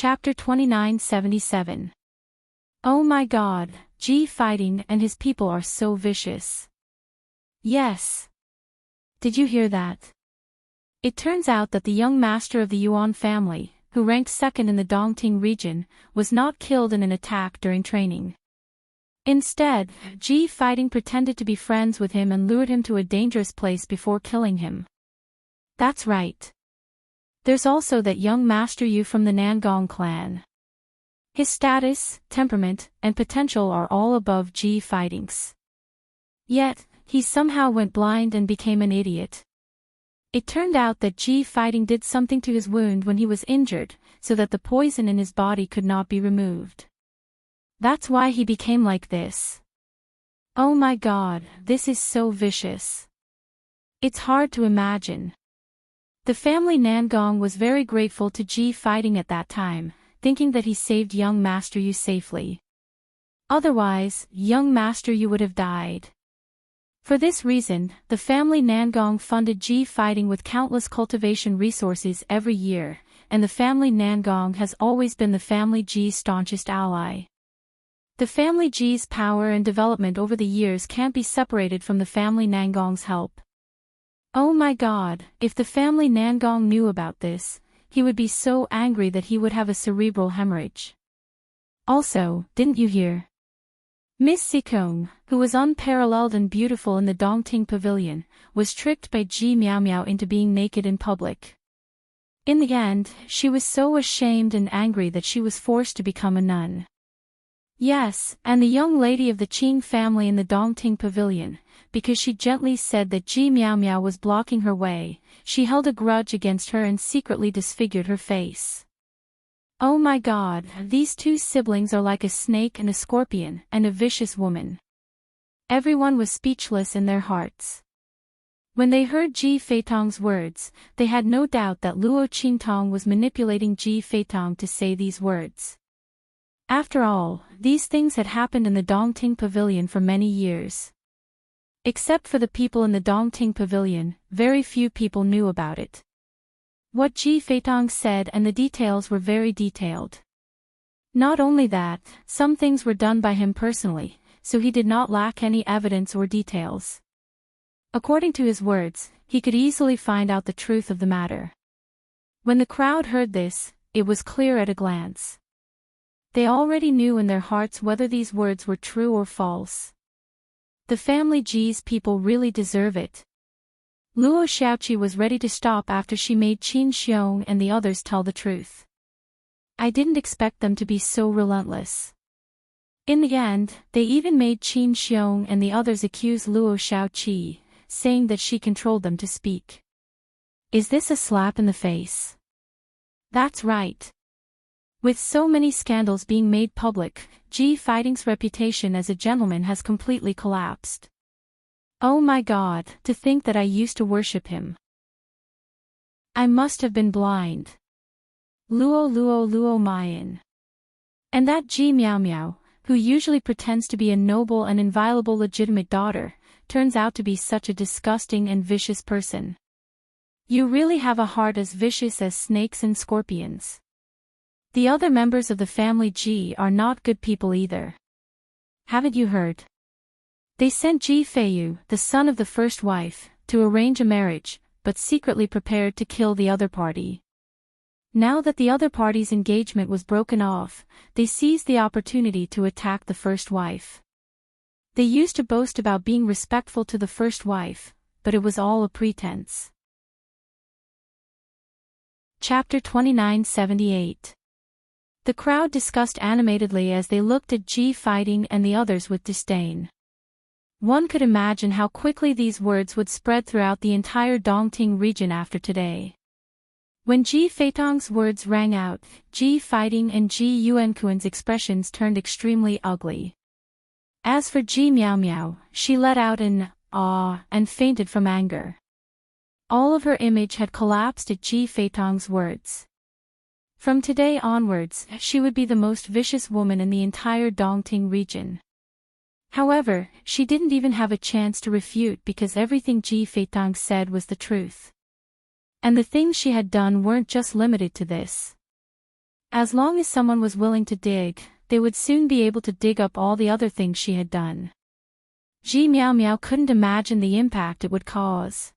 Chapter 2977. Oh my god, G Fighting and his people are so vicious. Yes. Did you hear that? It turns out that the young master of the Yuan family, who ranked second in the Dongting region, was not killed in an attack during training. Instead, G Fighting pretended to be friends with him and lured him to a dangerous place before killing him. That's right. There's also that young Master Yu from the Nangong clan. His status, temperament, and potential are all above G Fighting's. Yet, he somehow went blind and became an idiot. It turned out that G Fighting did something to his wound when he was injured, so that the poison in his body could not be removed. That's why he became like this. Oh my god, this is so vicious. It's hard to imagine. The family Nangong was very grateful to G Fighting at that time, thinking that he saved young Master Yu safely. Otherwise, young Master Yu would have died. For this reason, the family Nangong funded G Fighting with countless cultivation resources every year, and the family Nangong has always been the family G's staunchest ally. The family G's power and development over the years can't be separated from the family Nangong's help. Oh my god, if the family Nangong knew about this, he would be so angry that he would have a cerebral hemorrhage. Also, didn't you hear? Miss Sikong, who was unparalleled and beautiful in the Dongting Pavilion, was tricked by Ji Miao Miao into being naked in public. In the end, she was so ashamed and angry that she was forced to become a nun. Yes, and the young lady of the Qing family in the Dongting Pavilion, because she gently said that Ji Miao Miao was blocking her way, she held a grudge against her and secretly disfigured her face. Oh my god, these two siblings are like a snake and a scorpion, and a vicious woman. Everyone was speechless in their hearts. When they heard Ji Feitong's words, they had no doubt that Luo Qingtong was manipulating Ji Feitong to say these words. After all, these things had happened in the Dongting Pavilion for many years. Except for the people in the Dongting Pavilion, very few people knew about it. What Ji Feitong said and the details were very detailed. Not only that, some things were done by him personally, so he did not lack any evidence or details. According to his words, he could easily find out the truth of the matter. When the crowd heard this, it was clear at a glance. They already knew in their hearts whether these words were true or false. The family G's people really deserve it. Luo Xiaoqi was ready to stop after she made Qin Xiong and the others tell the truth. I didn't expect them to be so relentless. In the end, they even made Qin Xiong and the others accuse Luo Xiaoqi, saying that she controlled them to speak. Is this a slap in the face? That's right. With so many scandals being made public, Ji Fighting's reputation as a gentleman has completely collapsed. Oh my god, to think that I used to worship him. I must have been blind. Luo Mayan. And that Ji Miao Miao, who usually pretends to be a noble and inviolable legitimate daughter, turns out to be such a disgusting and vicious person. You really have a heart as vicious as snakes and scorpions. The other members of the family Ji are not good people either. Haven't you heard? They sent Ji Feiyu, the son of the first wife, to arrange a marriage, but secretly prepared to kill the other party. Now that the other party's engagement was broken off, they seized the opportunity to attack the first wife. They used to boast about being respectful to the first wife, but it was all a pretense. Chapter 2978. The crowd discussed animatedly as they looked at Ji Fighting and the others with disdain. One could imagine how quickly these words would spread throughout the entire Dongting region after today. When Ji Feitong's words rang out, Ji Fighting and Ji Yuankuan's expressions turned extremely ugly. As for Ji Miao Miao, she let out an "ah" and fainted from anger. All of her image had collapsed at Ji Feitong's words. From today onwards, she would be the most vicious woman in the entire Dongting region. However, she didn't even have a chance to refute because everything Ji Feitong said was the truth. And the things she had done weren't just limited to this. As long as someone was willing to dig, they would soon be able to dig up all the other things she had done. Ji Miao Miao couldn't imagine the impact it would cause.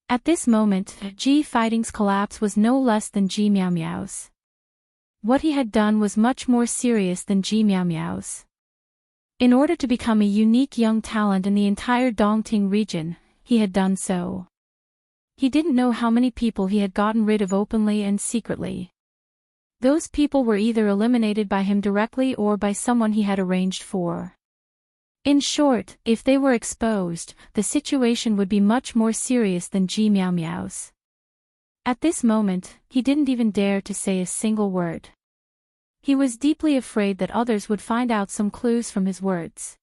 At this moment, Ji Fighting's collapse was no less than Ji Miao Miao's. What he had done was much more serious than Ji Miao Miao's. In order to become a unique young talent in the entire Dongting region, he had done so. He didn't know how many people he had gotten rid of openly and secretly. Those people were either eliminated by him directly or by someone he had arranged for. In short, if they were exposed, the situation would be much more serious than Ji Miao Miao's. At this moment, he didn't even dare to say a single word. He was deeply afraid that others would find out some clues from his words.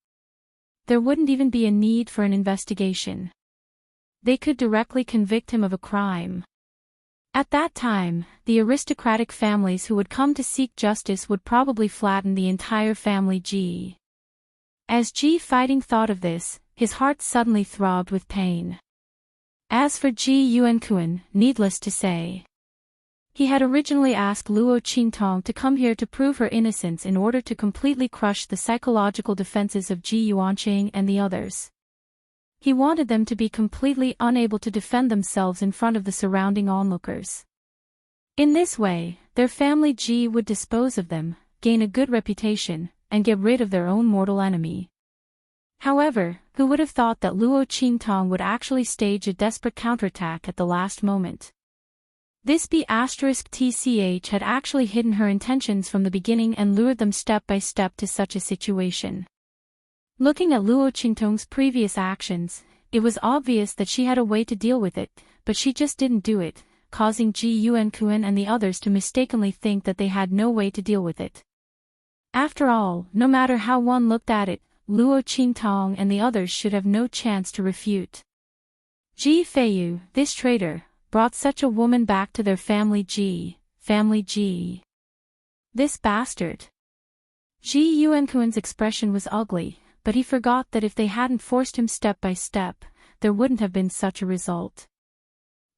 There wouldn't even be a need for an investigation. They could directly convict him of a crime. At that time, the aristocratic families who would come to seek justice would probably flatten the entire family Ji. As Ji Fighting thought of this, his heart suddenly throbbed with pain. As for Ji Yuankuan, needless to say, he had originally asked Luo Qingtong to come here to prove her innocence in order to completely crush the psychological defenses of Ji Yuanqing and the others. He wanted them to be completely unable to defend themselves in front of the surrounding onlookers. In this way, their family Ji would dispose of them, gain a good reputation, and get rid of their own mortal enemy. However, who would have thought that Luo Qingtong would actually stage a desperate counterattack at the last moment? This B*TCH had actually hidden her intentions from the beginning and lured them step by step to such a situation. Looking at Luo Qingtong's previous actions, it was obvious that she had a way to deal with it, but she just didn't do it, causing Ji Yuankuan and the others to mistakenly think that they had no way to deal with it. After all, no matter how one looked at it, Luo Qingtong and the others should have no chance to refute. Ji Feiyu, this traitor, brought such a woman back to their family Ji. This bastard. Ji Yuankuan's expression was ugly, but he forgot that if they hadn't forced him step by step, there wouldn't have been such a result.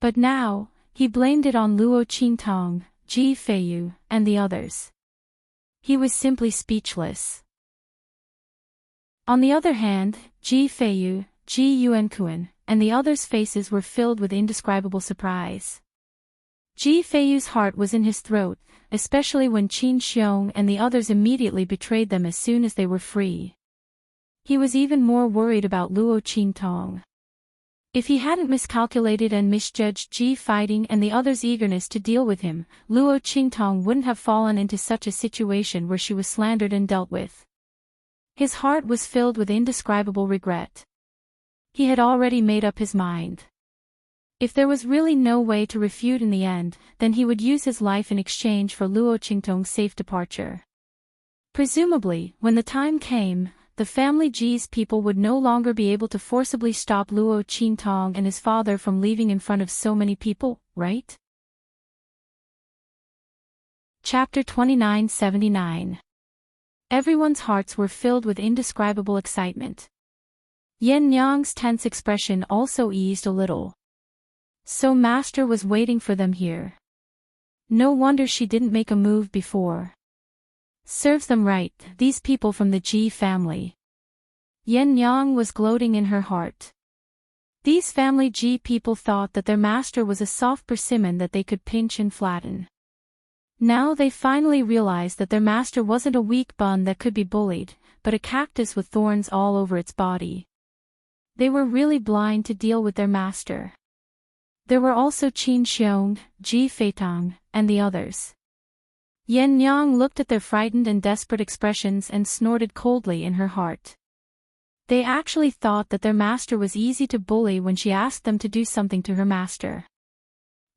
But now, he blamed it on Luo Qingtong, Ji Feiyu, and the others. He was simply speechless. On the other hand, Ji Feiyu, Ji Yuankuan, and the others' faces were filled with indescribable surprise. Ji Feiyu's heart was in his throat, especially when Qin Xiong and the others immediately betrayed them as soon as they were free. He was even more worried about Luo Qingtong. If he hadn't miscalculated and misjudged Ji Fighting and the others' eagerness to deal with him, Luo Qingtong wouldn't have fallen into such a situation where she was slandered and dealt with. His heart was filled with indescribable regret. He had already made up his mind. If there was really no way to refute in the end, then he would use his life in exchange for Luo Qingtong's safe departure. Presumably, when the time came, the family Ji's people would no longer be able to forcibly stop Luo Qingtong and his father from leaving in front of so many people, right? Chapter 2979. Everyone's hearts were filled with indescribable excitement. Yen Nyang's tense expression also eased a little. So Master was waiting for them here. No wonder she didn't make a move before. Serves them right, these people from the Ji family. Yen Yang was gloating in her heart. These family Ji people thought that their master was a soft persimmon that they could pinch and flatten. Now they finally realized that their master wasn't a weak bun that could be bullied, but a cactus with thorns all over its body. They were really blind to deal with their master. There were also Qin Xiong, Ji Feitong, and the others. Yen Yang looked at their frightened and desperate expressions and snorted coldly in her heart. They actually thought that their master was easy to bully when she asked them to do something to her master.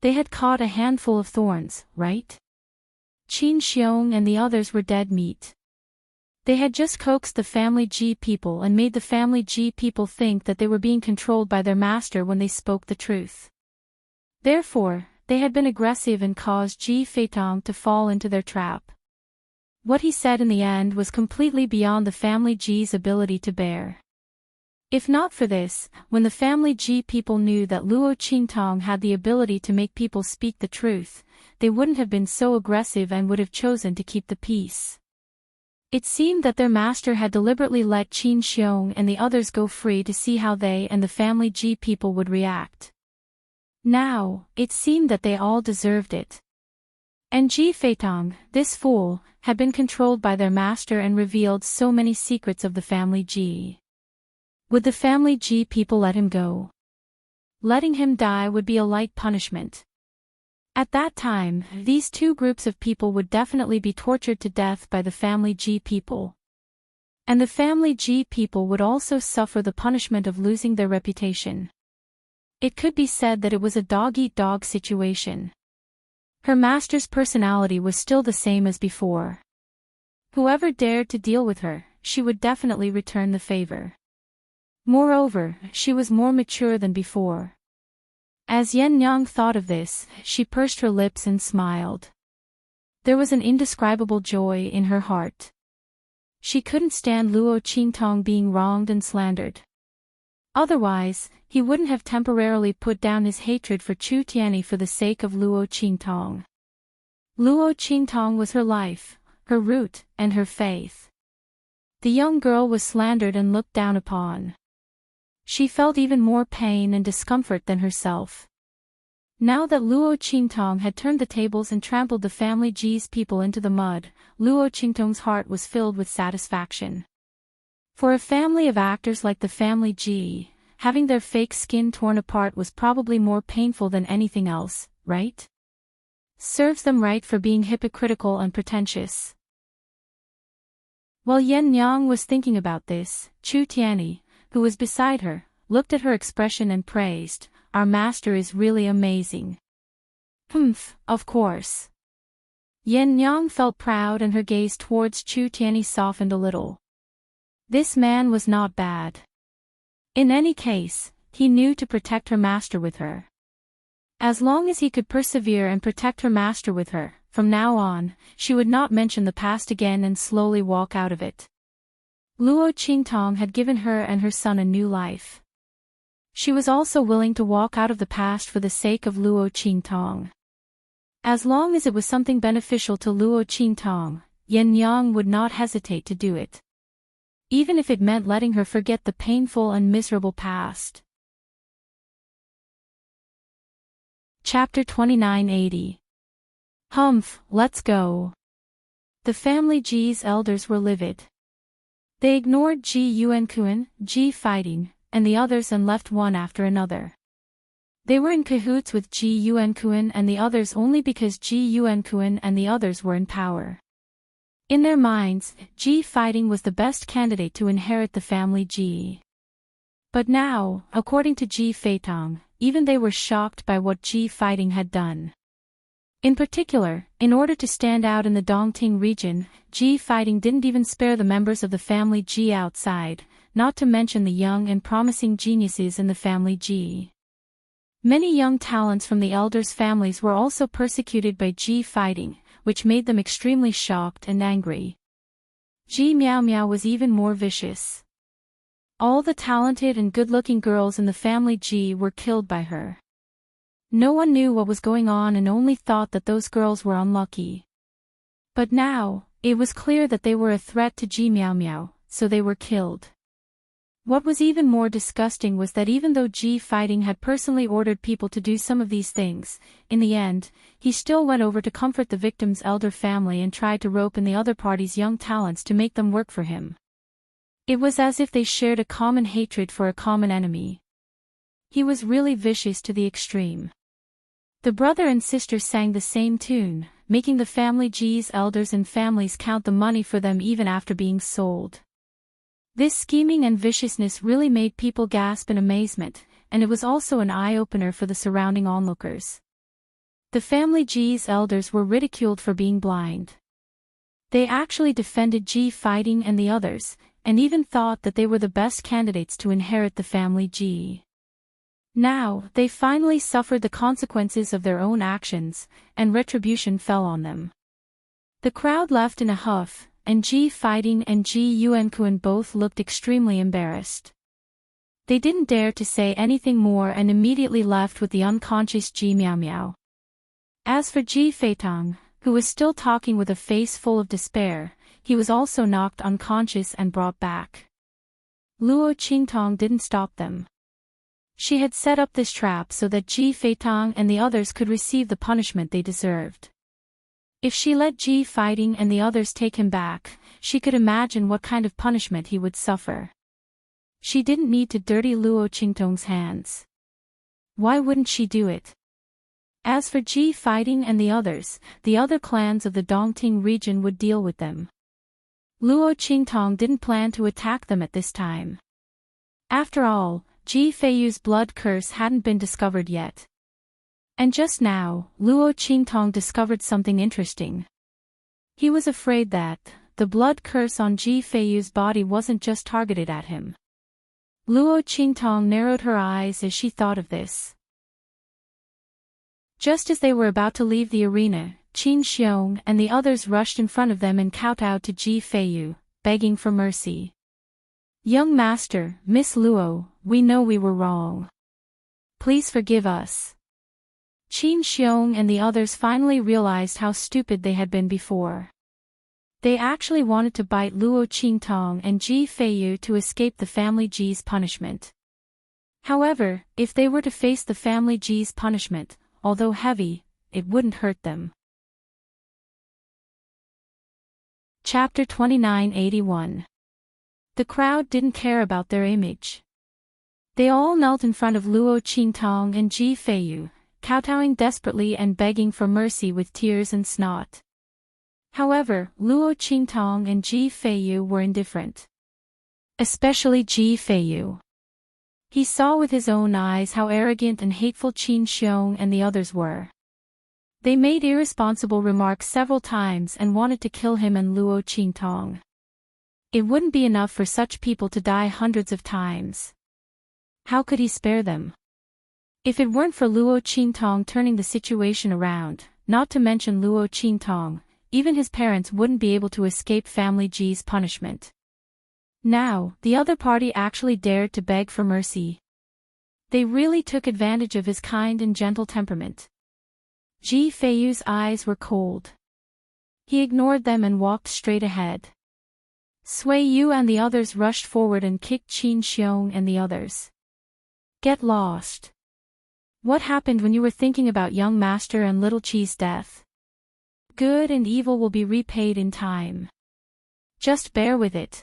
They had caught a handful of thorns, right? Qin Xiong and the others were dead meat. They had just coaxed the family Ji people and made the family Ji people think that they were being controlled by their master when they spoke the truth. Therefore, they had been aggressive and caused Ji Feitong to fall into their trap. What he said in the end was completely beyond the family Ji's ability to bear. If not for this, when the family G people knew that Luo Qingtong had the ability to make people speak the truth, they wouldn't have been so aggressive and would have chosen to keep the peace. It seemed that their master had deliberately let Qin Xiong and the others go free to see how they and the family G people would react. Now, it seemed that they all deserved it. And Ji Feitong, this fool, had been controlled by their master and revealed so many secrets of the family Ji. Would the family Ji people let him go? Letting him die would be a light punishment. At that time, these two groups of people would definitely be tortured to death by the family Ji people. And the family Ji people would also suffer the punishment of losing their reputation. It could be said that it was a dog-eat-dog situation. Her master's personality was still the same as before. Whoever dared to deal with her, she would definitely return the favor. Moreover, she was more mature than before. As Yen Yang thought of this, she pursed her lips and smiled. There was an indescribable joy in her heart. She couldn't stand Luo Qingtong being wronged and slandered. Otherwise, he wouldn't have temporarily put down his hatred for Chu Tianyi for the sake of Luo Qingtong. Luo Qingtong was her life, her root, and her faith. The young girl was slandered and looked down upon. She felt even more pain and discomfort than herself. Now that Luo Qingtong had turned the tables and trampled the family Ji's people into the mud, Luo Qingtong's heart was filled with satisfaction. For a family of actors like the family Ji, having their fake skin torn apart was probably more painful than anything else, right? Serves them right for being hypocritical and pretentious. While Yen Yang was thinking about this, Chu Tianyi, who was beside her, looked at her expression and praised, "Our master is really amazing." "Humph, of course." Yen Yang felt proud and her gaze towards Chu Tianyi softened a little. This man was not bad. In any case, he knew to protect her master with her. As long as he could persevere and protect her master with her, from now on, she would not mention the past again and slowly walk out of it. Luo Qingtong had given her and her son a new life. She was also willing to walk out of the past for the sake of Luo Qingtong. As long as it was something beneficial to Luo Qingtong, Yen Yang would not hesitate to do it. Even if it meant letting her forget the painful and miserable past. Chapter 2980. Humph, let's go. The family Ji's elders were livid. They ignored Ji Yuankun, Ji Fighting, and the others and left one after another. They were in cahoots with Ji Yuankun and the others only because Ji Yuankun and the others were in power. In their minds, Ji Fighting was the best candidate to inherit the family Ji. But now, according to Ji Feitong, even they were shocked by what Ji Fighting had done. In particular, in order to stand out in the Dongting region, Ji Fighting didn't even spare the members of the family Ji outside, not to mention the young and promising geniuses in the family Ji. Many young talents from the elders' families were also persecuted by Ji Fighting, which made them extremely shocked and angry. Ji Miao Miao was even more vicious. All the talented and good-looking girls in the family Ji were killed by her. No one knew what was going on and only thought that those girls were unlucky. But now, it was clear that they were a threat to Ji Miao Miao, so they were killed. What was even more disgusting was that even though Ji Fighting had personally ordered people to do some of these things, in the end, he still went over to comfort the victim's elder family and tried to rope in the other party's young talents to make them work for him. It was as if they shared a common hatred for a common enemy. He was really vicious to the extreme. The brother and sister sang the same tune, making the family Ji's elders and families count the money for them even after being sold. This scheming and viciousness really made people gasp in amazement, and it was also an eye-opener for the surrounding onlookers. The family Ji's elders were ridiculed for being blind. They actually defended Ji Fighting and the others, and even thought that they were the best candidates to inherit the family Ji. Now, they finally suffered the consequences of their own actions, and retribution fell on them. The crowd left in a huff, and Ji Fighting and Ji Yuankun both looked extremely embarrassed. They didn't dare to say anything more and immediately left with the unconscious Ji Miao Miao. As for Ji Feitong, who was still talking with a face full of despair, he was also knocked unconscious and brought back. Luo Qingtong didn't stop them. She had set up this trap so that Ji Feitong and the others could receive the punishment they deserved. If she let Ji Fighting and the others take him back, she could imagine what kind of punishment he would suffer. She didn't need to dirty Luo Qingtong's hands. Why wouldn't she do it? As for Ji Fighting and the other clans of the Dongting region would deal with them. Luo Qingtong didn't plan to attack them at this time. After all, Ji Feiyu's blood curse hadn't been discovered yet. And just now, Luo Qingtong discovered something interesting. He was afraid that the blood curse on Ji Feiyu's body wasn't just targeted at him. Luo Qingtong narrowed her eyes as she thought of this. Just as they were about to leave the arena, Qin Xiong and the others rushed in front of them and kowtowed to Ji Feiyu, begging for mercy. "Young master, Miss Luo, we know we were wrong. Please forgive us." Qin Xiong and the others finally realized how stupid they had been before. They actually wanted to bite Luo Qingtong and Ji Feiyu to escape the family Ji's punishment. However, if they were to face the family Ji's punishment, although heavy, it wouldn't hurt them. Chapter 2981. The crowd didn't care about their image. They all knelt in front of Luo Qingtong and Ji Feiyu, kowtowing desperately and begging for mercy with tears and snot. However, Luo Qingtong and Ji Feiyu were indifferent. Especially Ji Feiyu. He saw with his own eyes how arrogant and hateful Qin Xiong and the others were. They made irresponsible remarks several times and wanted to kill him and Luo Qingtong. It wouldn't be enough for such people to die hundreds of times. How could he spare them? If it weren't for Luo Qingtong turning the situation around, not to mention Luo Qingtong, even his parents wouldn't be able to escape family Ji's punishment. Now, the other party actually dared to beg for mercy. They really took advantage of his kind and gentle temperament. Ji Feiyu's eyes were cold. He ignored them and walked straight ahead. Sui Yu and the others rushed forward and kicked Qin Xiong and the others. "Get lost. What happened when you were thinking about young master and little Qi's death? Good and evil will be repaid in time. Just bear with it."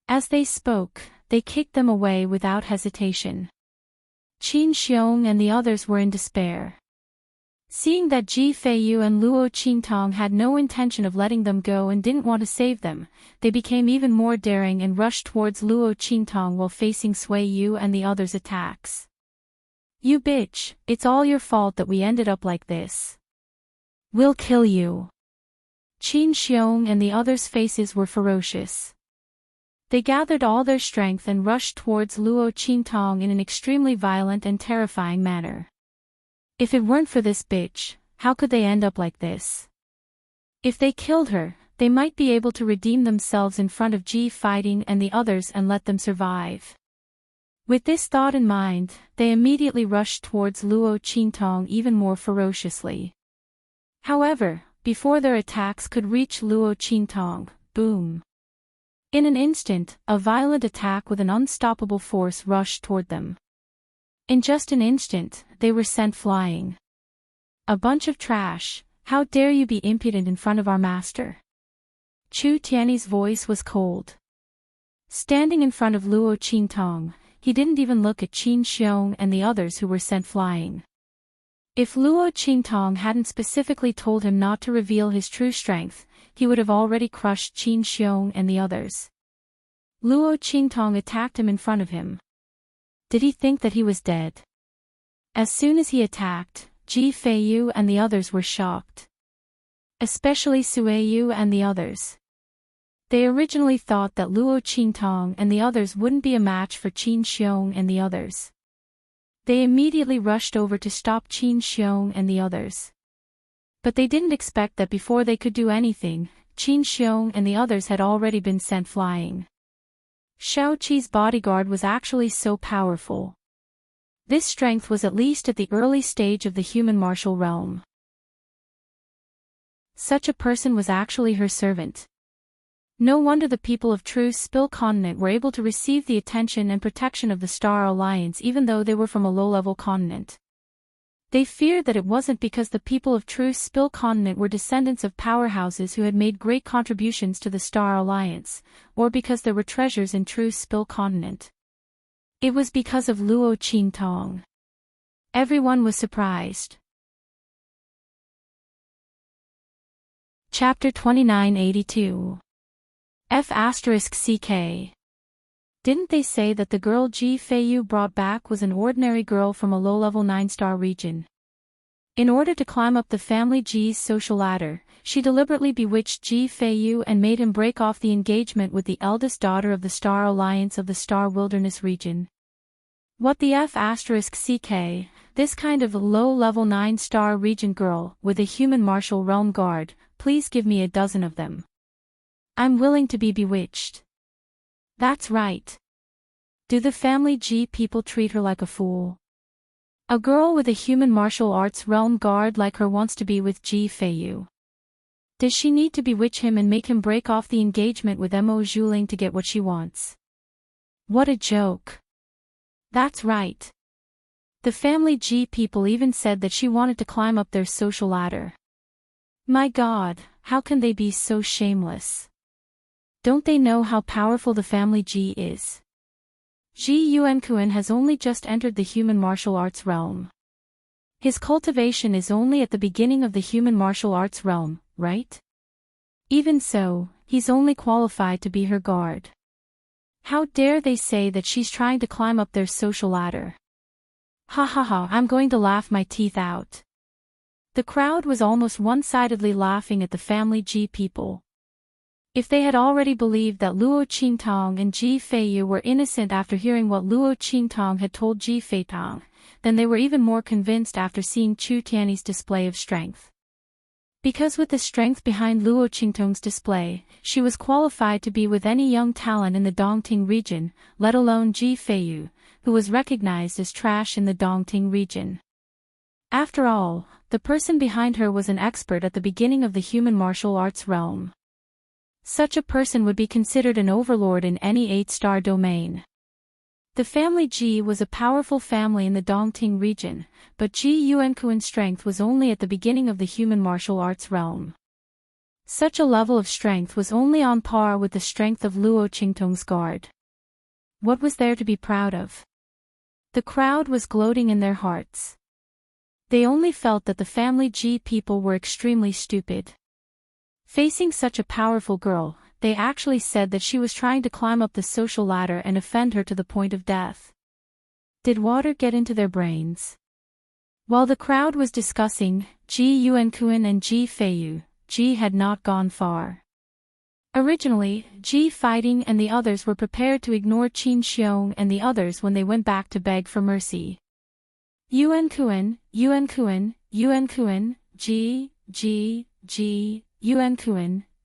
As they spoke, they kicked them away without hesitation. Qin Xiong and the others were in despair. Seeing that Ji Feiyu and Luo Qingtong had no intention of letting them go and didn't want to save them, they became even more daring and rushed towards Luo Qingtong while facing Sui Yu and the others' attacks. "You bitch, it's all your fault that we ended up like this. We'll kill you." Qin Xiong and the others' faces were ferocious. They gathered all their strength and rushed towards Luo Qingtong in an extremely violent and terrifying manner. If it weren't for this bitch, how could they end up like this? If they killed her, they might be able to redeem themselves in front of Ji Fighting and the others and let them survive. With this thought in mind, they immediately rushed towards Luo Qingtong even more ferociously. However, before their attacks could reach Luo Qingtong, boom! In an instant, a violent attack with an unstoppable force rushed toward them. In just an instant, they were sent flying. "A bunch of trash, how dare you be impudent in front of our master?" Chu Tianyi's voice was cold. Standing in front of Luo Qingtong, he didn't even look at Qin Xiong and the others who were sent flying. If Luo Qingtong hadn't specifically told him not to reveal his true strength, he would have already crushed Qin Xiong and the others. Luo Qingtong attacked him in front of him. Did he think that he was dead? As soon as he attacked, Ji Feiyu and the others were shocked. Especially Sui Yu and the others. They originally thought that Luo Qingtong and the others wouldn't be a match for Qin Xiong and the others. They immediately rushed over to stop Qin Xiong and the others. But they didn't expect that before they could do anything, Qin Xiong and the others had already been sent flying. Shao Qi's bodyguard was actually so powerful. This strength was at least at the early stage of the human martial realm. Such a person was actually her servant. No wonder the people of True Spill continent were able to receive the attention and protection of the Star Alliance even though they were from a low-level continent. They feared that it wasn't because the people of True Spill continent were descendants of powerhouses who had made great contributions to the Star Alliance, or because there were treasures in True Spill continent. It was because of Luo Qingtong. Everyone was surprised. Chapter 2982. F***CK. Didn't they say that the girl Ji Feiyu brought back was an ordinary girl from a low-level 9-star region? In order to climb up the family Ji's social ladder, she deliberately bewitched Ji Feiyu and made him break off the engagement with the eldest daughter of the Star Alliance of the Star Wilderness region. What the F***CK, this kind of low-level 9-star region girl with a human martial realm guard, please give me a dozen of them. I'm willing to be bewitched. That's right. Do the family Ji people treat her like a fool? A girl with a human martial arts realm guard like her wants to be with Ji Feiyu. Does she need to bewitch him and make him break off the engagement with Mo Zhuling to get what she wants? What a joke. That's right. The family Ji people even said that she wanted to climb up their social ladder. My God, how can they be so shameless? Don't they know how powerful the family Ji is? Ji Yuankuan has only just entered the human martial arts realm. His cultivation is only at the beginning of the human martial arts realm, right? Even so, he's only qualified to be her guard. How dare they say that she's trying to climb up their social ladder? Ha ha ha, I'm going to laugh my teeth out. The crowd was almost one-sidedly laughing at the family Ji people. If they had already believed that Luo Qingtong and Ji Feiyu were innocent after hearing what Luo Qingtong had told Ji Feitong, then they were even more convinced after seeing Chu Tianyi's display of strength. Because with the strength behind Luo Qingtong's display, she was qualified to be with any young talent in the Dongting region, let alone Ji Feiyu, who was recognized as trash in the Dongting region. After all, the person behind her was an expert at the beginning of the human martial arts realm. Such a person would be considered an overlord in any 8-star domain. The family Ji was a powerful family in the Dongting region, but Ji Yuankuan's strength was only at the beginning of the human martial arts realm. Such a level of strength was only on par with the strength of Luo Qingtong's guard. What was there to be proud of? The crowd was gloating in their hearts. They only felt that the family Ji people were extremely stupid. Facing such a powerful girl, they actually said that she was trying to climb up the social ladder and offend her to the point of death. Did water get into their brains? While the crowd was discussing Ji Yuankuan and Ji Feiyu, Ji had not gone far. Originally, Ji Fighting and the others were prepared to ignore Qin Xiong and the others when they went back to beg for mercy. Yuankuan, Yuankuan, Yuankuan, Ji, Yuankuan,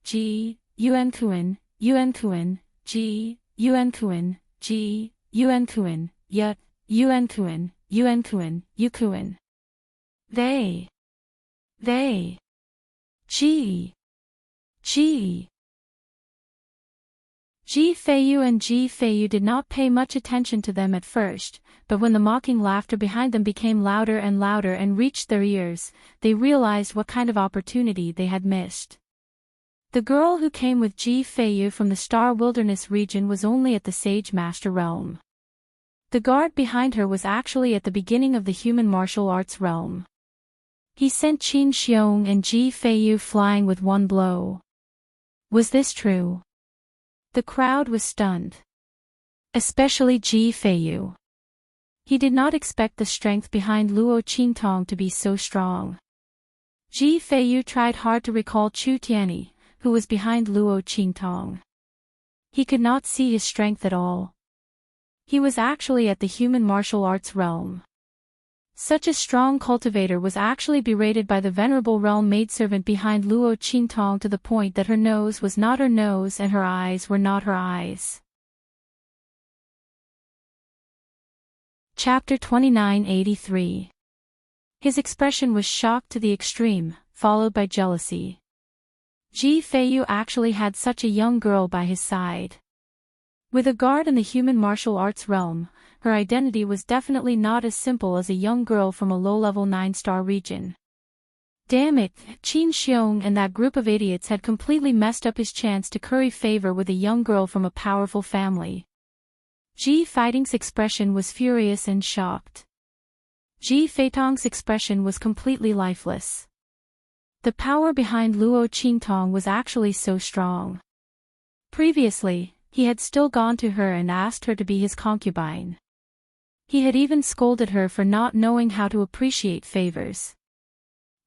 Ji, Yuankuan, Yuankuan, Ji, Yuankuan, Ji, Yuankuan, Yut, Yuankuan, Yuankuan, Yukuan. They. Ji. Ji Feiyu and Ji Feiyu did not pay much attention to them at first, but when the mocking laughter behind them became louder and louder and reached their ears, they realized what kind of opportunity they had missed. The girl who came with Ji Feiyu from the Star Wilderness region was only at the Sage Master realm. The guard behind her was actually at the beginning of the human martial arts realm. He sent Qin Xiong and Ji Feiyu flying with one blow. Was this true? The crowd was stunned. Especially Ji Feiyu. He did not expect the strength behind Luo Qingtong to be so strong. Ji Feiyu tried hard to recall Chu Tianyi, who was behind Luo Qingtong. He could not see his strength at all. He was actually at the human martial arts realm. Such a strong cultivator was actually berated by the venerable realm maidservant behind Luo Qingtong to the point that her nose was not her nose and her eyes were not her eyes. Chapter 2983. His expression was shocked to the extreme, followed by jealousy. Ji Feiyu actually had such a young girl by his side. With a guard in the human martial arts realm, her identity was definitely not as simple as a young girl from a low-level 9-star region. Damn it, Qin Xiong and that group of idiots had completely messed up his chance to curry favor with a young girl from a powerful family. Ji Fighting's expression was furious and shocked. Ji Feitong's expression was completely lifeless. The power behind Luo Qingtong was actually so strong. Previously, he had still gone to her and asked her to be his concubine. He had even scolded her for not knowing how to appreciate favors.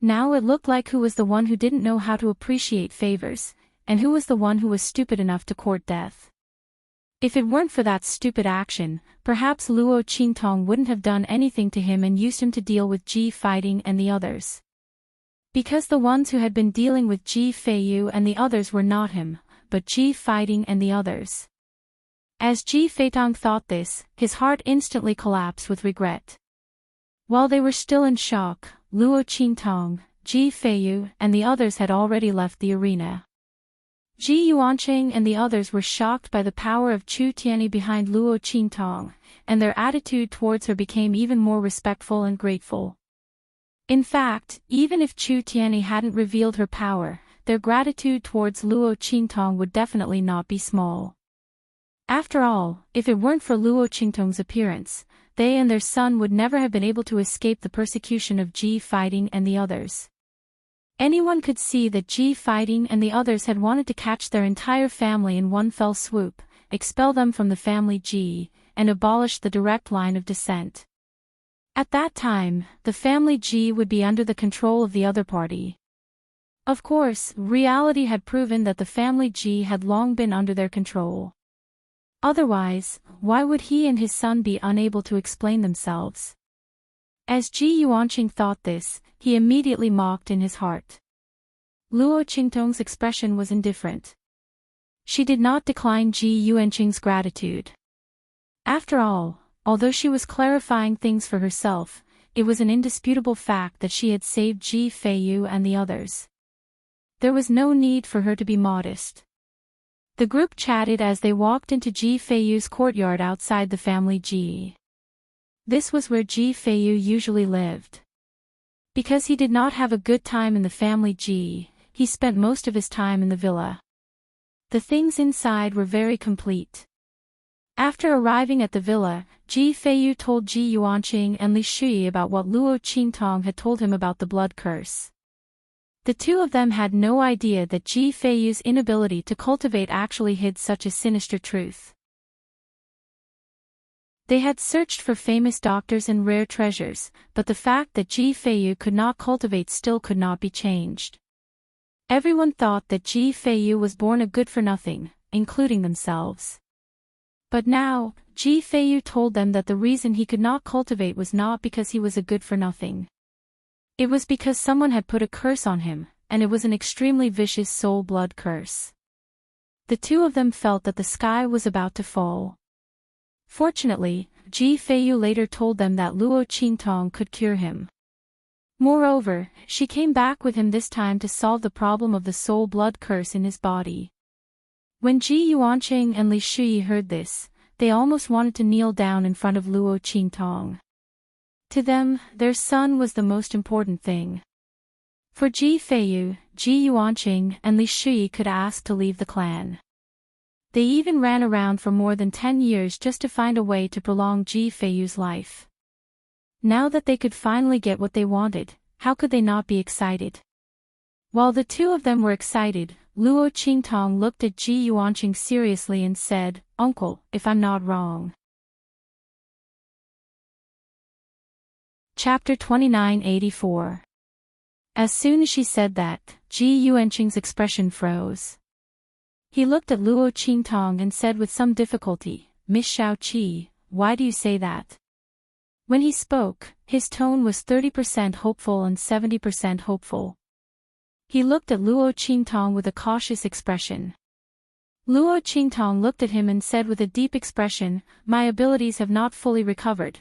Now it looked like who was the one who didn't know how to appreciate favors, and who was the one who was stupid enough to court death. If it weren't for that stupid action, perhaps Luo Qingtong wouldn't have done anything to him and used him to deal with Ji Fighting and the others. Because the ones who had been dealing with Ji Feiyu and the others were not him, but Ji Fighting and the others. As Ji Feitong thought this, his heart instantly collapsed with regret. While they were still in shock, Luo Qingtong, Ji Feiyu, and the others had already left the arena. Ji Yuanqing and the others were shocked by the power of Chu Tianyi behind Luo Qingtong, and their attitude towards her became even more respectful and grateful. In fact, even if Chu Tianyi hadn't revealed her power, their gratitude towards Luo Qingtong would definitely not be small. After all, if it weren't for Luo Qingtong's appearance, they and their son would never have been able to escape the persecution of Ji Fighting and the others. Anyone could see that Ji Fighting and the others had wanted to catch their entire family in one fell swoop, expel them from the family Ji, and abolish the direct line of descent. At that time, the family Ji would be under the control of the other party. Of course, reality had proven that the family Ji had long been under their control. Otherwise, why would he and his son be unable to explain themselves? As Ji Yuanqing thought this, he immediately mocked in his heart. Luo Qingtong's expression was indifferent. She did not decline Ji Yuanqing's gratitude. After all, although she was clarifying things for herself, it was an indisputable fact that she had saved Ji Feiyu and the others. There was no need for her to be modest. The group chatted as they walked into Ji Feiyu's courtyard outside the family Ji. This was where Ji Feiyu usually lived. Because he did not have a good time in the family Ji, he spent most of his time in the villa. The things inside were very complete. After arriving at the villa, Ji Feiyu told Ji Yuanqing and Li Shui about what Luo Qingtong had told him about the blood curse. The two of them had no idea that Ji Feiyu's inability to cultivate actually hid such a sinister truth. They had searched for famous doctors and rare treasures, but the fact that Ji Feiyu could not cultivate still could not be changed. Everyone thought that Ji Feiyu was born a good-for-nothing, including themselves. But now, Ji Feiyu told them that the reason he could not cultivate was not because he was a good-for-nothing. It was because someone had put a curse on him, and it was an extremely vicious soul blood curse. The two of them felt that the sky was about to fall. Fortunately, Ji Feiyu later told them that Luo Qingtong could cure him. Moreover, she came back with him this time to solve the problem of the soul blood curse in his body. When Ji Yuanqing and Li Shui heard this, they almost wanted to kneel down in front of Luo Qingtong. To them, their son was the most important thing. For Ji Feiyu, Ji Yuanqing and Li Shui could ask to leave the clan. They even ran around for more than 10 years just to find a way to prolong Ji Feiyu's life. Now that they could finally get what they wanted, how could they not be excited? While the two of them were excited, Luo Qingtong looked at Ji Yuanqing seriously and said, "Uncle, if I'm not wrong." Chapter 2984. As soon as she said that, Ji Yuanqing's expression froze. He looked at Luo Qingtong and said with some difficulty, "Miss Shaoqi, why do you say that?" When he spoke, his tone was 30% hopeful and 70% hopeful. He looked at Luo Qingtong with a cautious expression. Luo Qingtong looked at him and said with a deep expression, "My abilities have not fully recovered,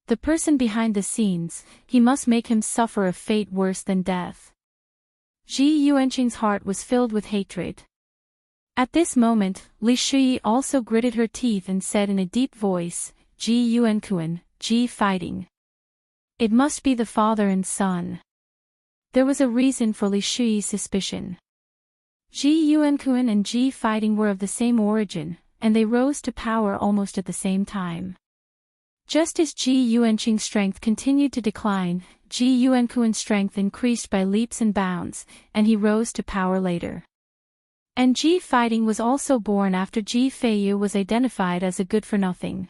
The person behind the scenes, he must make him suffer a fate worse than death. Ji Yuanqing's heart was filled with hatred. At this moment, Li Shui also gritted her teeth and said in a deep voice, Ji Yuankuan, Ji fighting. It must be the father and son. There was a reason for Li Shui's suspicion. Ji Yuankuan and Ji fighting were of the same origin, and they rose to power almost at the same time. Just as Ji Yuanqing's strength continued to decline, Ji Yuankuan's strength increased by leaps and bounds, and he rose to power later. And Ji fighting was also born after Ji Feiyu was identified as a good-for-nothing.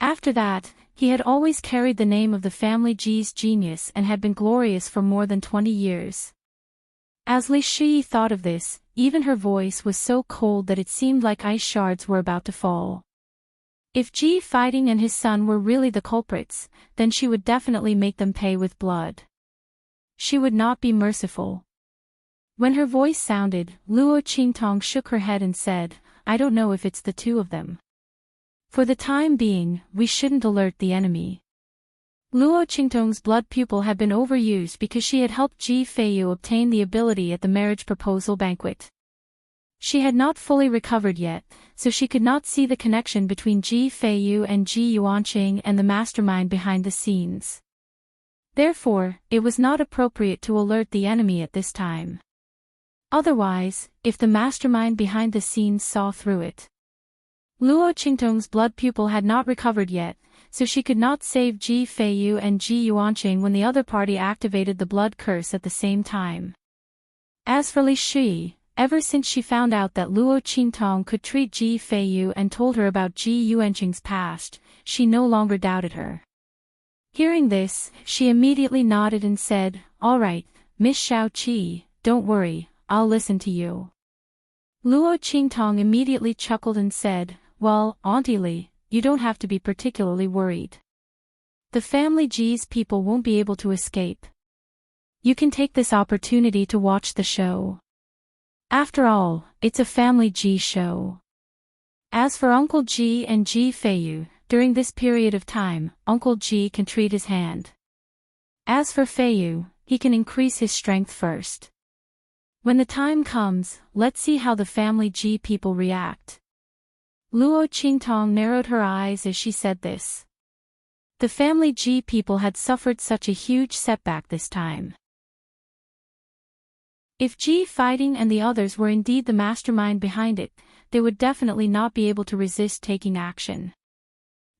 After that, he had always carried the name of the family Ji's genius and had been glorious for more than 20 years. As Li Shui thought of this, even her voice was so cold that it seemed like ice shards were about to fall. If Ji fighting and his son were really the culprits, then she would definitely make them pay with blood. She would not be merciful. When her voice sounded, Luo Qingtong shook her head and said, I don't know if it's the two of them. For the time being, we shouldn't alert the enemy. Luo Qingtong's blood pupil had been overused because she had helped Ji Feiyu obtain the ability at the marriage proposal banquet. She had not fully recovered yet, so she could not see the connection between Ji Feiyu and Ji Yuanqing and the mastermind behind the scenes. Therefore, it was not appropriate to alert the enemy at this time. Otherwise, if the mastermind behind the scenes saw through it. Luo Qingtong's blood pupil had not recovered yet, so she could not save Ji Feiyu and Ji Yuanqing when the other party activated the blood curse at the same time. As for Li Shui, ever since she found out that Luo Qingtong could treat Ji Feiyu and told her about Ji Yuanqing's past, she no longer doubted her. Hearing this, she immediately nodded and said, All right, Miss Shao-Qi, don't worry, I'll listen to you. Luo Qingtong immediately chuckled and said, Well, Auntie Li, you don't have to be particularly worried. The family Ji's people won't be able to escape. You can take this opportunity to watch the show. After all, it's a family Ji show. As for Uncle Ji and Ji Feiyu, during this period of time, Uncle Ji can treat his hand. As for Feiyu, he can increase his strength first. When the time comes, let's see how the family Ji people react. Luo Qingtong narrowed her eyes as she said this. The family Ji people had suffered such a huge setback this time. If Ji fighting and the others were indeed the mastermind behind it, they would definitely not be able to resist taking action.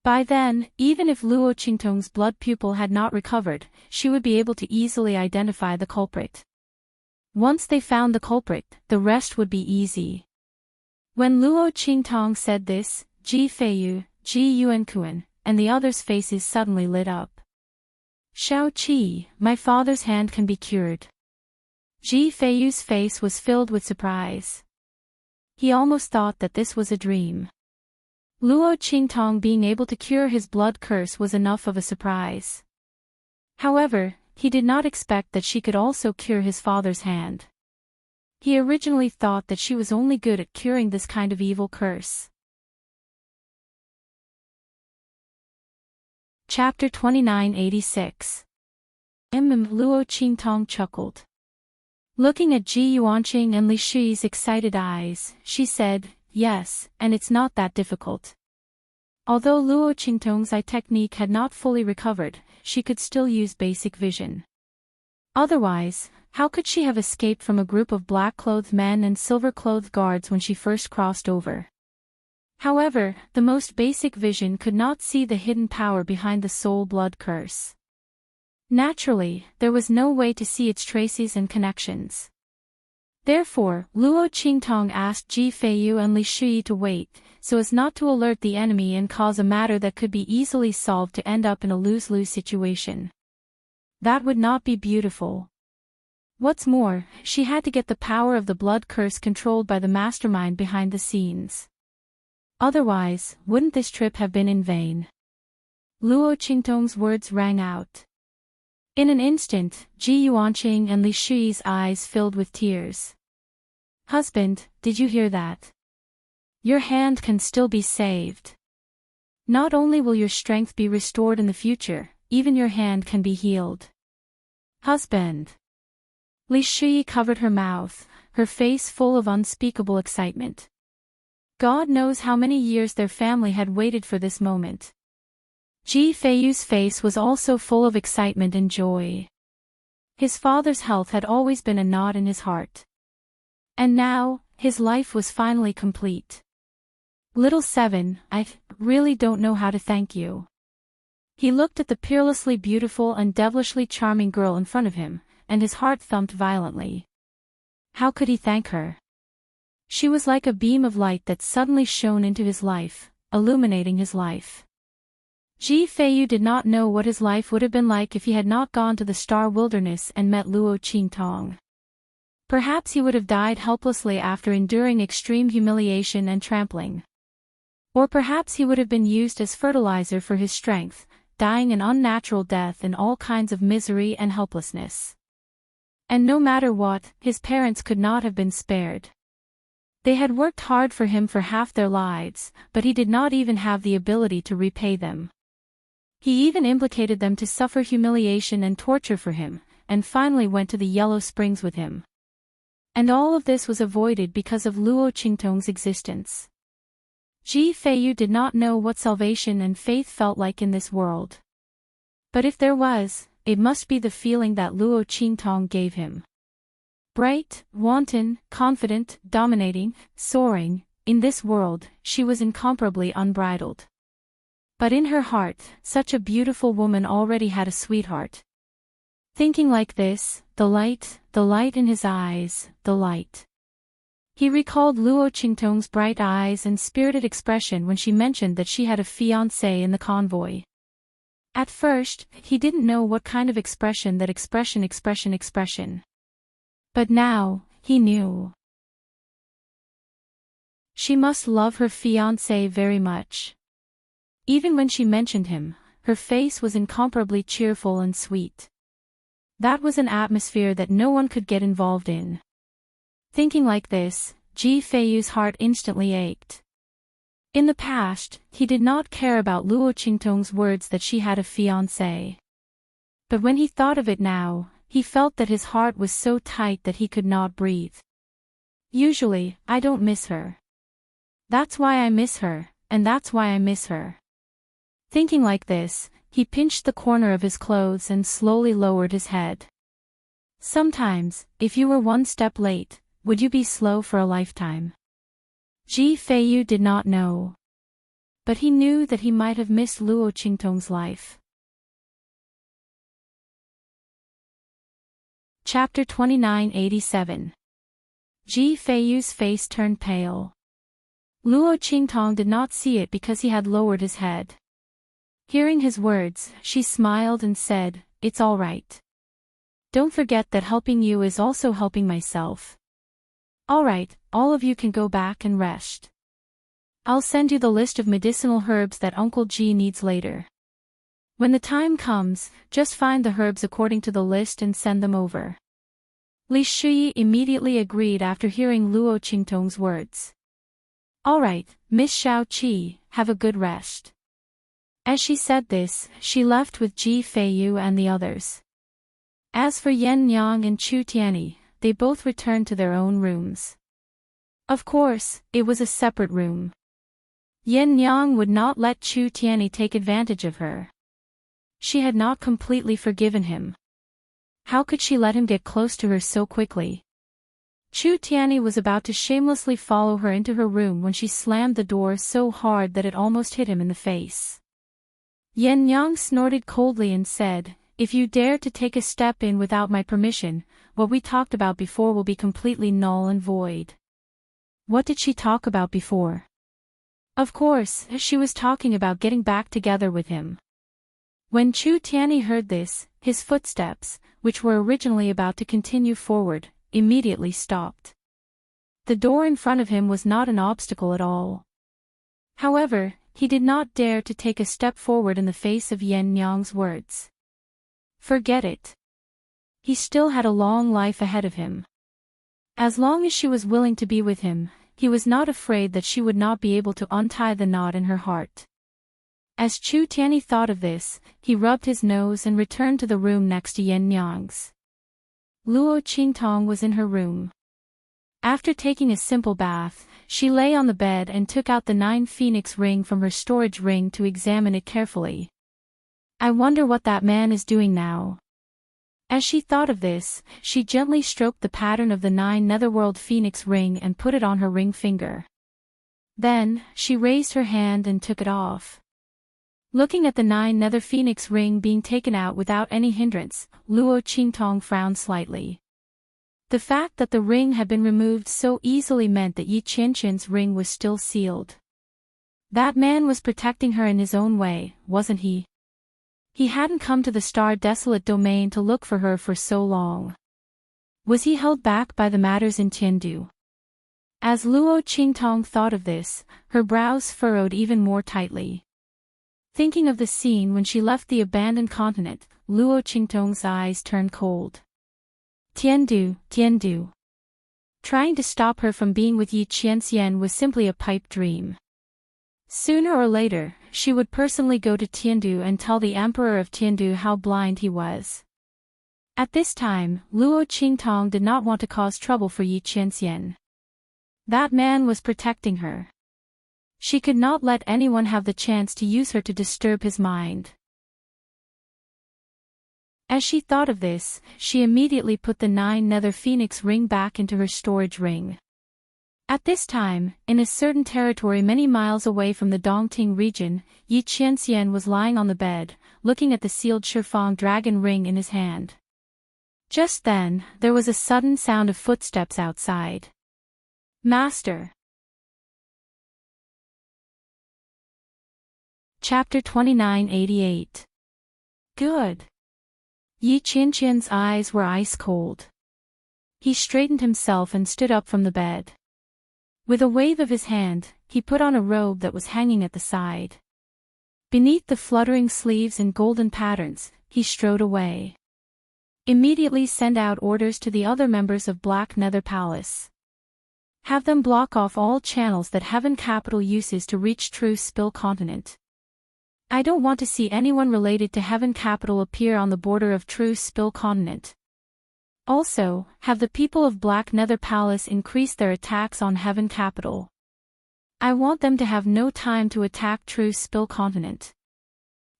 By then, even if Luo Qingtong's blood pupil had not recovered, she would be able to easily identify the culprit. Once they found the culprit, the rest would be easy. When Luo Qingtong said this, Ji Feiyu, Ji Yuankuan, and the others' faces suddenly lit up. Shao-Qi, my father's hand can be cured. Ji Feiyu's face was filled with surprise. He almost thought that this was a dream. Luo Qingtong being able to cure his blood curse was enough of a surprise. However, he did not expect that she could also cure his father's hand. He originally thought that she was only good at curing this kind of evil curse. Chapter 2986. Luo Qingtong chuckled. Looking at Ji Yuanqing and Li Shui's excited eyes, she said, Yes, and it's not that difficult. Although Luo Qingtong's eye technique had not fully recovered, she could still use basic vision. Otherwise, how could she have escaped from a group of black-clothed men and silver-clothed guards when she first crossed over? However, the most basic vision could not see the hidden power behind the soul blood curse. Naturally, there was no way to see its traces and connections. Therefore, Luo Qingtong asked Ji Feiyu and Li Shui to wait, so as not to alert the enemy and cause a matter that could be easily solved to end up in a lose-lose situation. That would not be beautiful. What's more, she had to get the power of the blood curse controlled by the mastermind behind the scenes. Otherwise, wouldn't this trip have been in vain? Luo Qingtong's words rang out. In an instant, Ji Yuanqing and Li Shui's eyes filled with tears. Husband, did you hear that? Your hand can still be saved. Not only will your strength be restored in the future, even your hand can be healed. Husband. Li Shi covered her mouth, her face full of unspeakable excitement. God knows how many years their family had waited for this moment. Ji Feiyu's face was also full of excitement and joy. His father's health had always been a knot in his heart. And now, his life was finally complete. Little Seven, I really don't know how to thank you. He looked at the peerlessly beautiful and devilishly charming girl in front of him, and his heart thumped violently. How could he thank her? She was like a beam of light that suddenly shone into his life, illuminating his life. Ji Feiyu did not know what his life would have been like if he had not gone to the Star Wilderness and met Luo Qingtong. Perhaps he would have died helplessly after enduring extreme humiliation and trampling. Or perhaps he would have been used as fertilizer for his strength, dying an unnatural death in all kinds of misery and helplessness. And no matter what, his parents could not have been spared. They had worked hard for him for half their lives, but he did not even have the ability to repay them. He even implicated them to suffer humiliation and torture for him, and finally went to the Yellow Springs with him. And all of this was avoided because of Luo Qingtong's existence. Ji Feiyu did not know what salvation and faith felt like in this world. But if there was, it must be the feeling that Luo Qingtong gave him. Bright, wanton, confident, dominating, soaring, in this world, she was incomparably unbridled. But in her heart, such a beautiful woman already had a sweetheart. Thinking like this, the light in his eyes, the light. He recalled Luo Qingtong's bright eyes and spirited expression when she mentioned that she had a fiancé in the convoy. At first, he didn't know what kind of expression that expression. But now, he knew. She must love her fiancé very much. Even when she mentioned him, her face was incomparably cheerful and sweet. That was an atmosphere that no one could get involved in. Thinking like this, Ji Feiyu's heart instantly ached. In the past, he did not care about Luo Qingtong's words that she had a fiancé. But when he thought of it now, he felt that his heart was so tight that he could not breathe. Usually, I don't miss her. That's why I miss her, and that's why I miss her. Thinking like this, he pinched the corner of his clothes and slowly lowered his head. Sometimes, if you were one step late, would you be slow for a lifetime? Ji Feiyu did not know. But he knew that he might have missed Luo Qingtong's life. Chapter 2987. Ji Feiyu's face turned pale. Luo Qingtong did not see it because he had lowered his head. Hearing his words, she smiled and said, "It's all right. Don't forget that helping you is also helping myself. All right, all of you can go back and rest. I'll send you the list of medicinal herbs that Uncle Ji needs later. When the time comes, just find the herbs according to the list and send them over." Li Shi immediately agreed after hearing Luo Qingtong's words. "All right, Miss Xiao Qi, have a good rest." As she said this, she left with Ji Feiyu and the others. As for Yen Yang and Chu Tianyi, they both returned to their own rooms. Of course, it was a separate room. Yen Yang would not let Chu Tianyi take advantage of her. She had not completely forgiven him. How could she let him get close to her so quickly? Chu Tianyi was about to shamelessly follow her into her room when she slammed the door so hard that it almost hit him in the face. Yen Yang snorted coldly and said, "If you dare to take a step in without my permission, what we talked about before will be completely null and void." What did she talk about before? Of course, she was talking about getting back together with him. When Chu Tianyi heard this, his footsteps, which were originally about to continue forward, immediately stopped. The door in front of him was not an obstacle at all. However, he did not dare to take a step forward in the face of Yen Yang's words. Forget it. He still had a long life ahead of him. As long as she was willing to be with him, he was not afraid that she would not be able to untie the knot in her heart. As Chu Tianyi thought of this, he rubbed his nose and returned to the room next to Yen Nyang's. Luo Qingtong was in her room. After taking a simple bath, she lay on the bed and took out the 9 phoenix ring from her storage ring to examine it carefully. I wonder what that man is doing now. As she thought of this, she gently stroked the pattern of the 9 netherworld phoenix ring and put it on her ring finger. Then, she raised her hand and took it off. Looking at the 9 nether phoenix ring being taken out without any hindrance, Luo Qingtong frowned slightly. The fact that the ring had been removed so easily meant that Yi Qianqian's ring was still sealed. That man was protecting her in his own way, wasn't he? He hadn't come to the star-desolate domain to look for her for so long. Was he held back by the matters in Tiandu? As Luo Qingtong thought of this, her brows furrowed even more tightly. Thinking of the scene when she left the abandoned continent, Luo Qingtong's eyes turned cold. Tiandu, Tiandu. Trying to stop her from being with Yi Qianxian was simply a pipe dream. Sooner or later, she would personally go to Tiandu and tell the Emperor of Tiandu how blind he was. At this time, Luo Qingtong did not want to cause trouble for Yi Qianxian. That man was protecting her. She could not let anyone have the chance to use her to disturb his mind. As she thought of this, she immediately put the 9 nether phoenix ring back into her storage ring. At this time, in a certain territory many miles away from the Dongting region, Yi Qianxian was lying on the bed, looking at the sealed Shifang dragon ring in his hand. Just then, there was a sudden sound of footsteps outside. Master. Chapter 2988. Good. Yi Qianqian's eyes were ice cold. He straightened himself and stood up from the bed. With a wave of his hand, he put on a robe that was hanging at the side. Beneath the fluttering sleeves and golden patterns, he strode away. Immediately send out orders to the other members of Black Nether Palace. Have them block off all channels that Heaven Capital uses to reach True Spill Continent. I don't want to see anyone related to Heaven Capital appear on the border of True Spill Continent. Also, have the people of Black Nether Palace increase their attacks on Heaven Capital. I want them to have no time to attack True Spill Continent.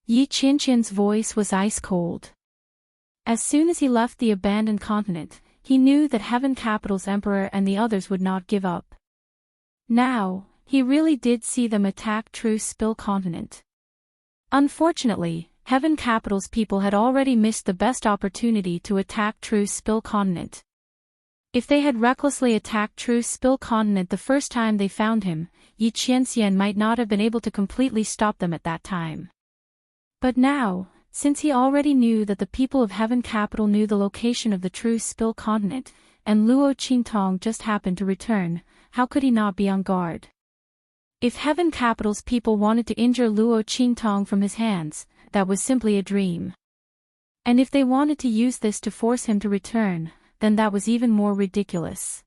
Yi Qianqian's voice was ice cold. As soon as he left the abandoned continent, he knew that Heaven Capital's emperor and the others would not give up. Now, he really did see them attack True Spill Continent. Unfortunately, Heaven Capital's people had already missed the best opportunity to attack True Spill Continent. If they had recklessly attacked True Spill Continent the first time they found him, Yi Qianxian might not have been able to completely stop them at that time. But now, since he already knew that the people of Heaven Capital knew the location of the True Spill Continent, and Luo Qingtong just happened to return, how could he not be on guard? If Heaven Capital's people wanted to injure Luo Qingtong from his hands, that was simply a dream. And if they wanted to use this to force him to return, then that was even more ridiculous.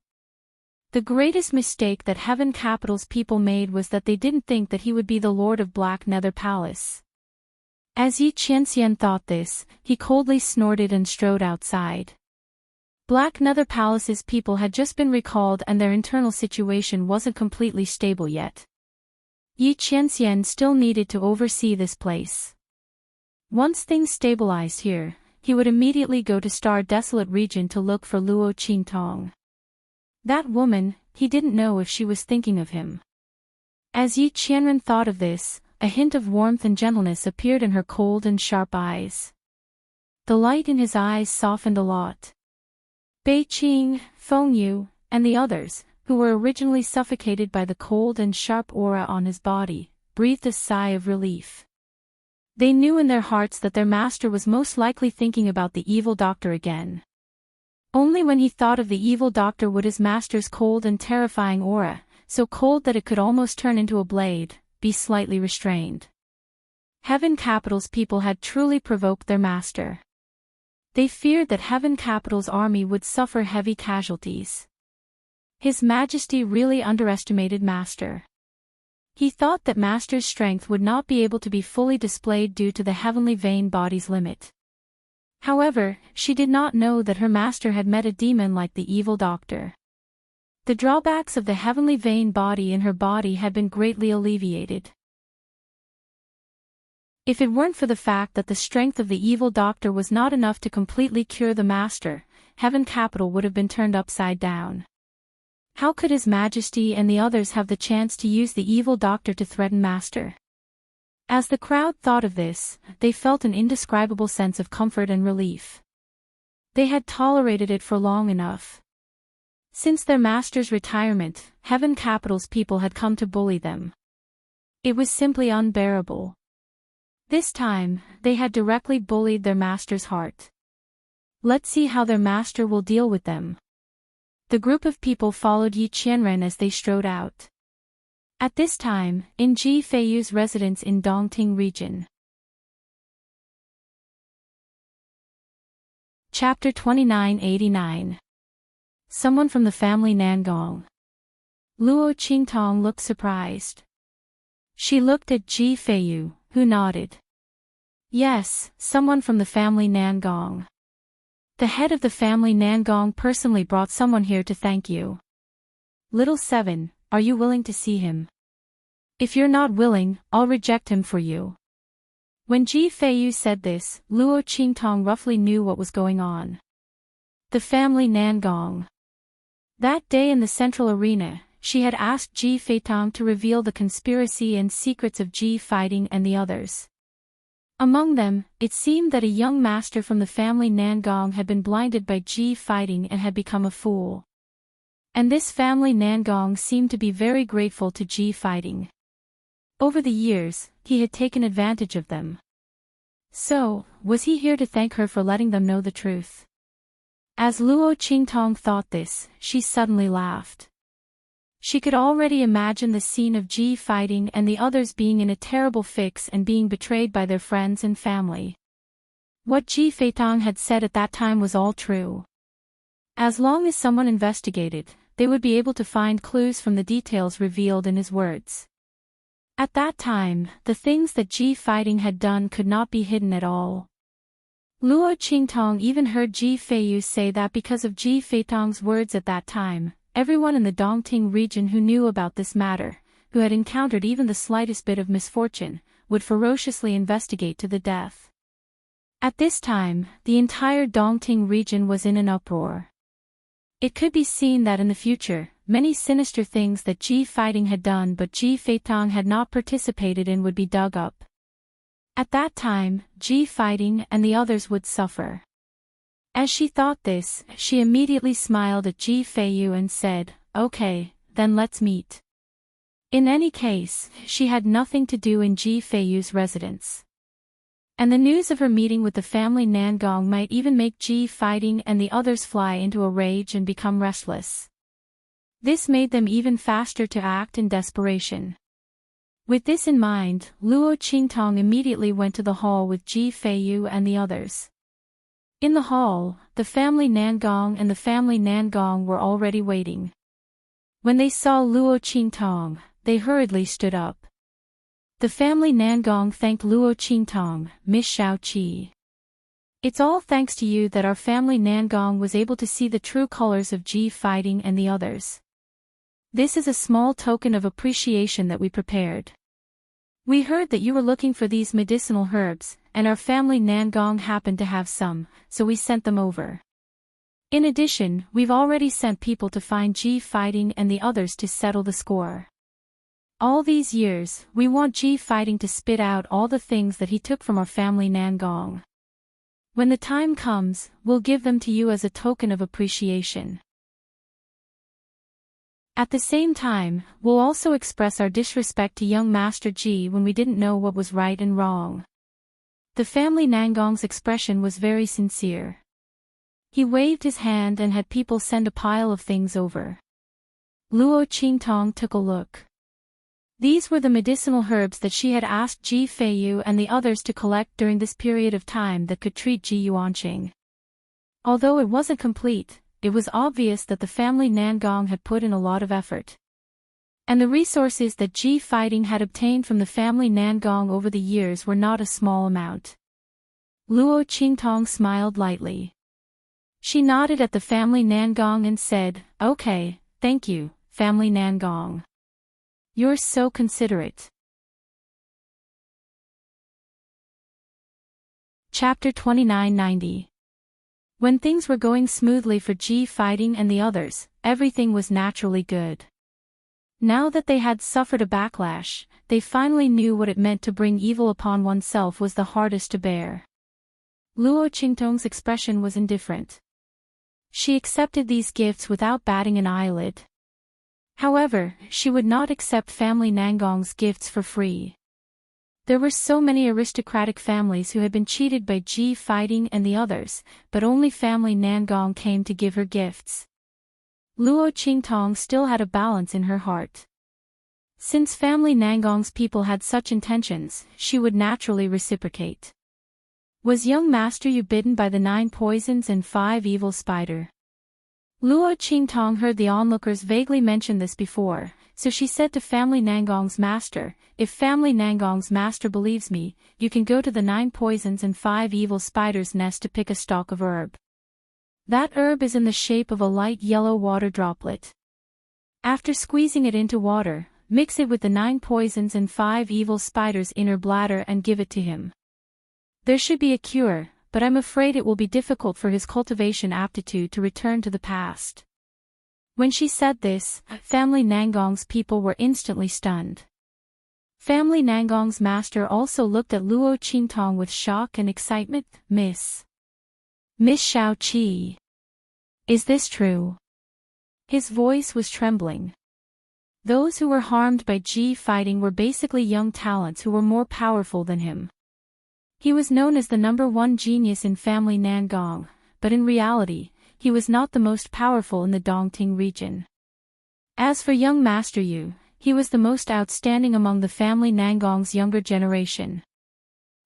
The greatest mistake that Heaven Capital's people made was that they didn't think that he would be the Lord of Black Nether Palace. As Yi Qianxian thought this, he coldly snorted and strode outside. Black Nether Palace's people had just been recalled and their internal situation wasn't completely stable yet. Yi Qianxian still needed to oversee this place. Once things stabilized here, he would immediately go to Star Desolate region to look for Luo Qingtong. That woman, he didn't know if she was thinking of him. As Yi Qianren thought of this, a hint of warmth and gentleness appeared in her cold and sharp eyes. The light in his eyes softened a lot. Bei Qing, Feng Yu, and the others, who were originally suffocated by the cold and sharp aura on his body, breathed a sigh of relief. They knew in their hearts that their master was most likely thinking about the evil doctor again. Only when he thought of the evil doctor would his master's cold and terrifying aura, so cold that it could almost turn into a blade, be slightly restrained. Heaven Capital's people had truly provoked their master. They feared that Heaven Capital's army would suffer heavy casualties. His Majesty really underestimated Master. He thought that Master's strength would not be able to be fully displayed due to the heavenly vein body's limit. However, she did not know that her master had met a demon like the evil doctor. The drawbacks of the heavenly vein body in her body had been greatly alleviated. If it weren't for the fact that the strength of the evil doctor was not enough to completely cure the master, Heaven Capital would have been turned upside down. How could His Majesty and the others have the chance to use the evil doctor to threaten Master? As the crowd thought of this, they felt an indescribable sense of comfort and relief. They had tolerated it for long enough. Since their master's retirement, Heaven Capital's people had come to bully them. It was simply unbearable. This time, they had directly bullied their master's heart. Let's see how their master will deal with them. The group of people followed Yi Qianren as they strode out. At this time, in Ji Feiyu's residence in Dongting region. Chapter 2989. Someone from the family Nangong. Luo Qingtong looked surprised. She looked at Ji Feiyu, who nodded. Yes, someone from the family Nangong. The head of the family Nangong personally brought someone here to thank you. Little Seven, are you willing to see him? If you're not willing, I'll reject him for you. When Ji Feiyu said this, Luo Qingtong roughly knew what was going on. The family Nangong. That day in the central arena, she had asked Ji Feitong to reveal the conspiracy and secrets of Ji Fighting and the others. Among them, it seemed that a young master from the family Nangong had been blinded by Ji Fighting and had become a fool. And this family Nangong seemed to be very grateful to Ji Fighting. Over the years, he had taken advantage of them. So, was he here to thank her for letting them know the truth? As Luo Qingtong thought this, she suddenly laughed. She could already imagine the scene of Ji Fighting and the others being in a terrible fix and being betrayed by their friends and family. What Ji Feitong had said at that time was all true. As long as someone investigated, they would be able to find clues from the details revealed in his words. At that time, the things that Ji Fighting had done could not be hidden at all. Luo Qingtong even heard Ji Feiyu say that because of Ji Feitong's words at that time, everyone in the Dongting region who knew about this matter, who had encountered even the slightest bit of misfortune, would ferociously investigate to the death. At this time, the entire Dongting region was in an uproar. It could be seen that in the future, many sinister things that Ji Fighting had done but Ji Feitong had not participated in would be dug up. At that time, Ji Fighting and the others would suffer. As she thought this, she immediately smiled at Ji Feiyu and said, "Okay, then let's meet." In any case, she had nothing to do in Ji Feiyu's residence. And the news of her meeting with the family Nangong might even make Ji Fighting and the others fly into a rage and become restless. This made them even faster to act in desperation. With this in mind, Luo Qingtong immediately went to the hall with Ji Feiyu and the others. In the hall, the family Nangong and the family Nangong were already waiting. When they saw Luo Qingtong, they hurriedly stood up. The family Nangong thanked Luo Qingtong, "Miss Shao Qi. It's all thanks to you that our family Nangong was able to see the true colors of Ji Fighting and the others. This is a small token of appreciation that we prepared. We heard that you were looking for these medicinal herbs, and our family Nangong happened to have some, so we sent them over. In addition, we've already sent people to find Ji Fighting and the others to settle the score. All these years, we want Ji Fighting to spit out all the things that he took from our family Nangong. When the time comes, we'll give them to you as a token of appreciation. At the same time, we'll also express our disrespect to young Master Ji when we didn't know what was right and wrong." The family Nangong's expression was very sincere. He waved his hand and had people send a pile of things over. Luo Qingtong took a look. These were the medicinal herbs that she had asked Ji Feiyu and the others to collect during this period of time that could treat Ji Yuanqing. Although it wasn't complete, it was obvious that the family Nangong had put in a lot of effort. And the resources that Ji Fighting had obtained from the family Nangong over the years were not a small amount. Luo Qingtong smiled lightly. She nodded at the family Nangong and said, "Okay, thank you, family Nangong. You're so considerate." Chapter 2990. When things were going smoothly for Ji Fighting and the others, everything was naturally good. Now that they had suffered a backlash, they finally knew what it meant to bring evil upon oneself was the hardest to bear. Luo Qingtong's expression was indifferent. She accepted these gifts without batting an eyelid. However, she would not accept family Nangong's gifts for free. There were so many aristocratic families who had been cheated by Ji Fighting and the others, but only family Nangong came to give her gifts. Luo Qingtong still had a balance in her heart. Since family Nangong's people had such intentions, she would naturally reciprocate. Was young Master Yu bitten by the 9 poisons and 5 evil spider? Luo Qingtong heard the onlookers vaguely mention this before, so she said to family Nangong's master, "If family Nangong's master believes me, you can go to the 9 poisons and 5 evil spiders' nest to pick a stalk of herb. That herb is in the shape of a light yellow water droplet. After squeezing it into water, mix it with the 9 poisons and 5 evil spiders' inner bladder and give it to him. There should be a cure, but I'm afraid it will be difficult for his cultivation aptitude to return to the past." When she said this, family Nangong's people were instantly stunned. Family Nangong's master also looked at Luo Qingtong with shock and excitement. Miss Xiaoqi. Is this true?" His voice was trembling. Those who were harmed by Ji Fighting were basically young talents who were more powerful than him. He was known as the #1 genius in family Nangong, but in reality, he was not the most powerful in the Dongting region. As for young Master Yu, he was the most outstanding among the family Nangong's younger generation.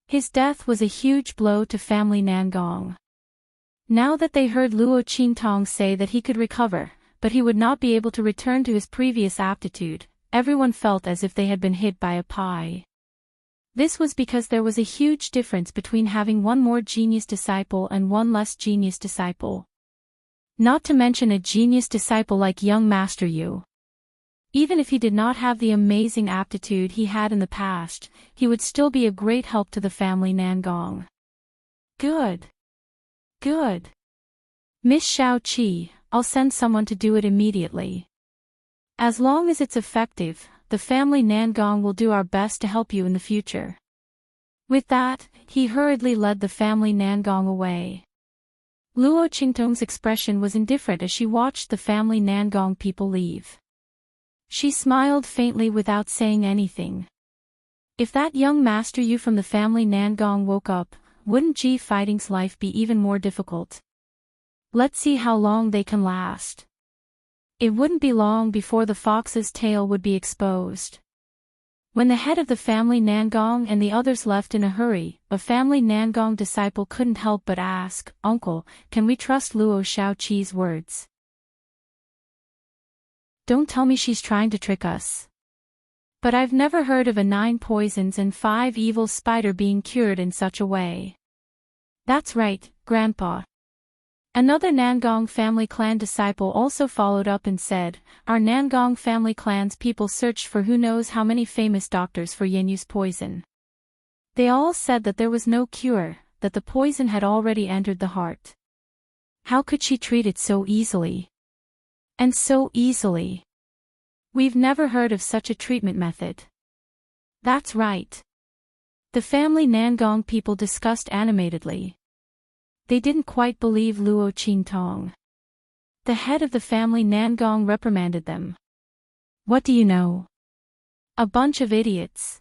His death was a huge blow to family Nangong. Now that they heard Luo Qingtong say that he could recover, but he would not be able to return to his previous aptitude, everyone felt as if they had been hit by a pie. This was because there was a huge difference between having 1 more genius disciple and 1 less genius disciple. Not to mention a genius disciple like young Master Yu. Even if he did not have the amazing aptitude he had in the past, he would still be a great help to the family Nangong. Good. Miss Xiaoqi, I'll send someone to do it immediately. As long as it's effective, the family Nangong will do our best to help you in the future. With that, he hurriedly led the family Nangong away. Luo Qingtong's expression was indifferent as she watched the family Nangong people leave. She smiled faintly without saying anything. If that young Master Yu from the family Nangong woke up, wouldn't Ji Fighting's life be even more difficult? Let's see how long they can last. It wouldn't be long before the fox's tail would be exposed. When the head of the family Nangong and the others left in a hurry, a family Nangong disciple couldn't help but ask, "Uncle, can we trust Luo Xiaoqi's words? Don't tell me she's trying to trick us." But I've never heard of a 9 poisons and 5 evil spider being cured in such a way. That's right, Grandpa. Another Nangong family clan disciple also followed up and said, "Our Nangong family clan's people searched for who knows how many famous doctors for Yenyu's poison. They all said that there was no cure, that the poison had already entered the heart. How could she treat it so easily? And so easily. We've never heard of such a treatment method." That's right. The family Nangong people discussed animatedly. They didn't quite believe Luo Qingtong. The head of the family Nangong reprimanded them. "What do you know? A bunch of idiots."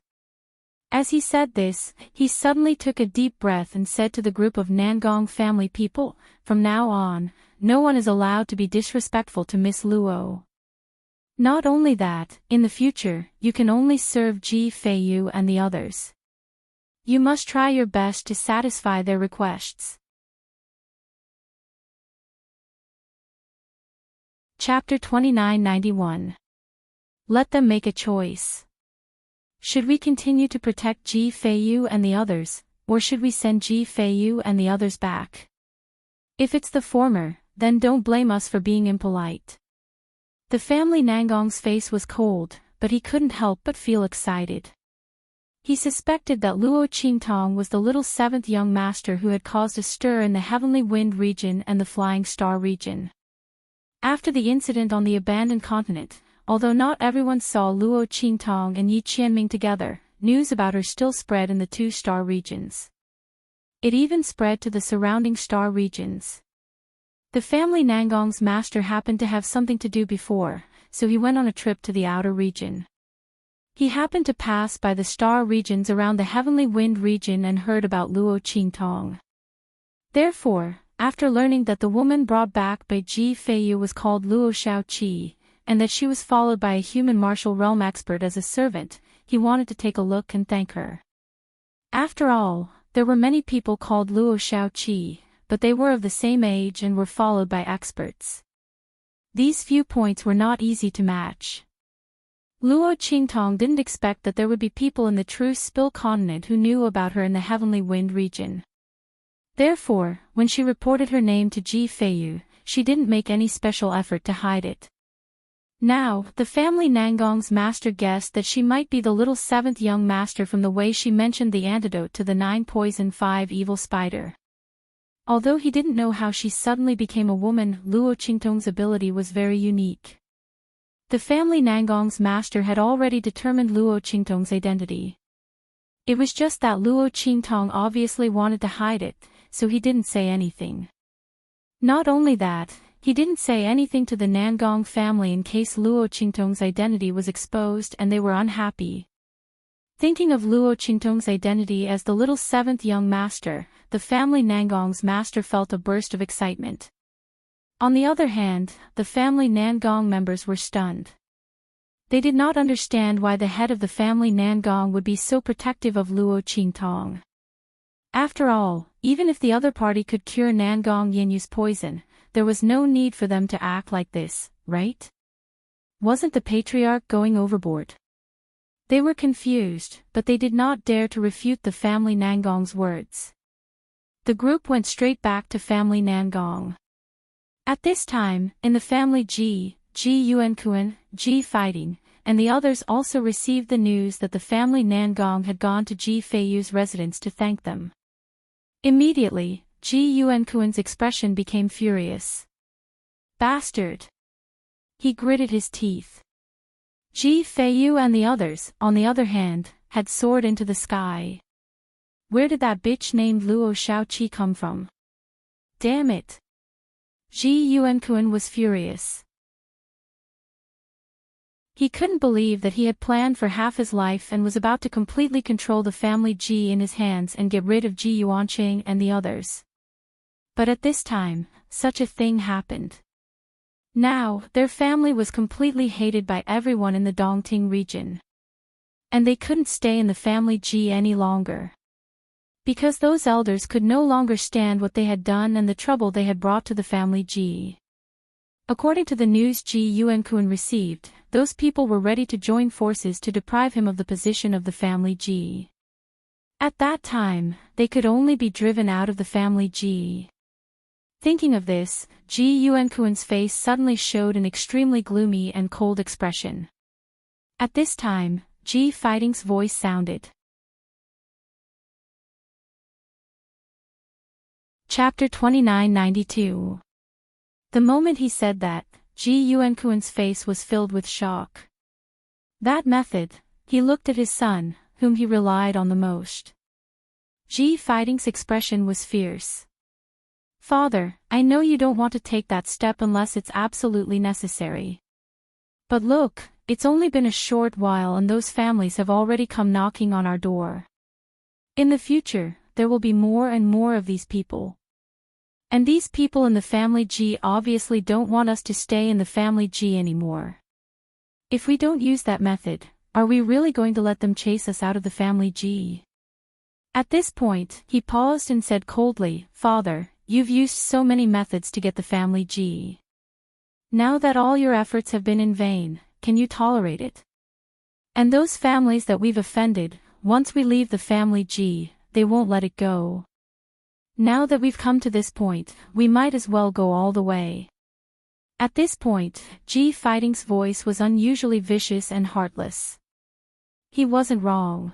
As he said this, he suddenly took a deep breath and said to the group of Nangong family people, "From now on, no one is allowed to be disrespectful to Miss Luo. Not only that, in the future, you can only serve Ji Feiyu and the others. You must try your best to satisfy their requests." Chapter 2991. Let them make a choice. Should we continue to protect Ji Feiyu and the others, or should we send Ji Feiyu and the others back? If it's the former, then don't blame us for being impolite. The family Nangong's face was cold, but he couldn't help but feel excited. He suspected that Luo Qingtong was the little seventh young master who had caused a stir in the Heavenly Wind region and the Flying Star region. After the incident on the abandoned continent, although not everyone saw Luo Qingtong and Yi Qianming together, news about her still spread in the two star regions. It even spread to the surrounding star regions. The family Nangong's master happened to have something to do before, so he went on a trip to the outer region. He happened to pass by the star regions around the Heavenly Wind region and heard about Luo Qingtong. Therefore, after learning that the woman brought back by Ji Feiyu was called Luo Shaoqi, and that she was followed by a human martial realm expert as a servant, he wanted to take a look and thank her. After all, there were many people called Luo Shaoqi, but they were of the same age and were followed by experts. These few points were not easy to match. Luo Qingtong didn't expect that there would be people in the true Spill continent who knew about her in the Heavenly Wind region. Therefore, when she reported her name to Ji Feiyu, she didn't make any special effort to hide it. Now, the family Nangong's master guessed that she might be the little seventh young master from the way she mentioned the antidote to the 9 poison 5 evil spider. Although he didn't know how she suddenly became a woman, Luo Qingtong's ability was very unique. The family Nangong's master had already determined Luo Qingtong's identity. It was just that Luo Qingtong obviously wanted to hide it, so he didn't say anything. Not only that, he didn't say anything to the Nangong family in case Luo Qingtong's identity was exposed and they were unhappy. Thinking of Luo Qingtong's identity as the little seventh young master, the family Nangong's master felt a burst of excitement. On the other hand, the family Nangong members were stunned. They did not understand why the head of the family Nangong would be so protective of Luo Qingtong. After all, even if the other party could cure Nangong Yinyu's poison, there was no need for them to act like this, right? Wasn't the patriarch going overboard? They were confused, but they did not dare to refute the family Nangong's words. The group went straight back to family Nangong. At this time, in the family Ji Yuankuan, Ji Fighting, and the others also received the news that the family Nangong had gone to Ji Feiyu's residence to thank them. Immediately, Ji Yuankuan's expression became furious. Bastard! He gritted his teeth. Ji Feiyu and the others, on the other hand, had soared into the sky. Where did that bitch named Luo Shaoqi come from? Damn it! Ji Yuankuan was furious. He couldn't believe that he had planned for half his life and was about to completely control the family Ji in his hands and get rid of Ji Yuanqing and the others. But at this time, such a thing happened. Now, their family was completely hated by everyone in the Dongting region. And they couldn't stay in the family Ji any longer. Because those elders could no longer stand what they had done and the trouble they had brought to the family Ji. According to the news Ji Yuankun received, those people were ready to join forces to deprive him of the position of the family Ji. At that time, they could only be driven out of the family Ji. Thinking of this, Ji Yuankun's face suddenly showed an extremely gloomy and cold expression. At this time, Ji Fighting's voice sounded. Chapter 2992. The moment he said that, Ji Yuankun's face was filled with shock. That method, he looked at his son, whom he relied on the most. Ji Fighting's expression was fierce. Father, I know you don't want to take that step unless it's absolutely necessary. But look, it's only been a short while and those families have already come knocking on our door. In the future, there will be more and more of these people. And these people in the family Ji obviously don't want us to stay in the family Ji anymore. If we don't use that method, are we really going to let them chase us out of the family Ji? At this point, he paused and said coldly, Father, you've used so many methods to get the family Ji. Now that all your efforts have been in vain, can you tolerate it? And those families that we've offended, once we leave the family G, they won't let it go. Now that we've come to this point, we might as well go all the way. At this point, G Fighting's voice was unusually vicious and heartless. He wasn't wrong.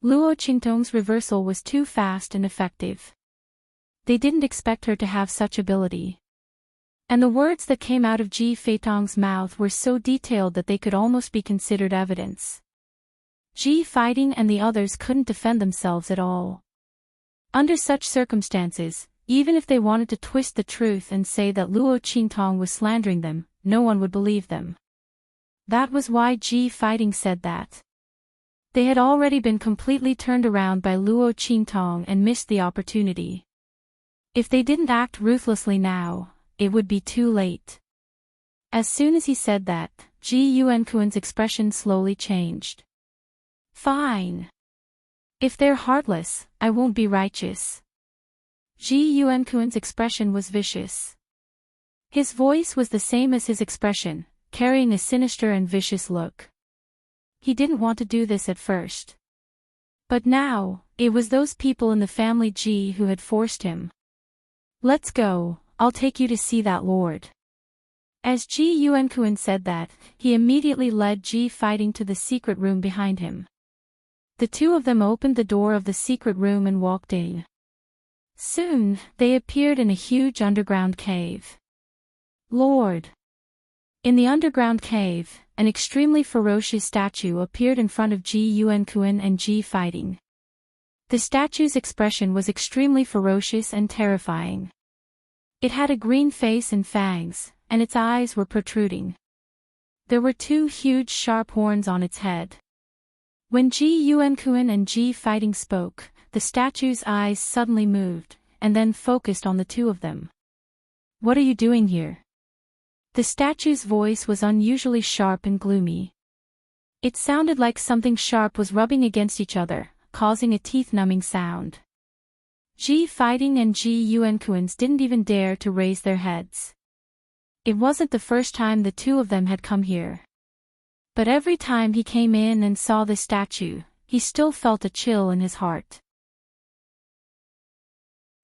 Luo Qingtong's reversal was too fast and effective. They didn't expect her to have such ability. And the words that came out of Ji Feitong's mouth were so detailed that they could almost be considered evidence. Ji Fighting and the others couldn't defend themselves at all. Under such circumstances, even if they wanted to twist the truth and say that Luo Qingtong was slandering them, no one would believe them. That was why Ji Fighting said that. They had already been completely turned around by Luo Qingtong and missed the opportunity. If they didn't act ruthlessly now, it would be too late. As soon as he said that, Ji Yuankuan's expression slowly changed. Fine. If they're heartless, I won't be righteous. Ji Yuankuan's expression was vicious. His voice was the same as his expression, carrying a sinister and vicious look. He didn't want to do this at first. But now, it was those people in the family Ji who had forced him. Let's go, I'll take you to see that lord. As Ji Yuankuan said that, he immediately led Ji Fighting to the secret room behind him. The two of them opened the door of the secret room and walked in. Soon, they appeared in a huge underground cave. Lord! In the underground cave, an extremely ferocious statue appeared in front of Ji Yuankuan and Ji Fighting. The statue's expression was extremely ferocious and terrifying. It had a green face and fangs, and its eyes were protruding. There were two huge sharp horns on its head. When Ji Yuankuan and Ji Fighting spoke, the statue's eyes suddenly moved, and then focused on the two of them. What are you doing here? The statue's voice was unusually sharp and gloomy. It sounded like something sharp was rubbing against each other, causing a teeth-numbing sound. Ji Fighting and Ji Yuankuan didn't even dare to raise their heads. It wasn't the first time the two of them had come here. But every time he came in and saw the statue, he still felt a chill in his heart.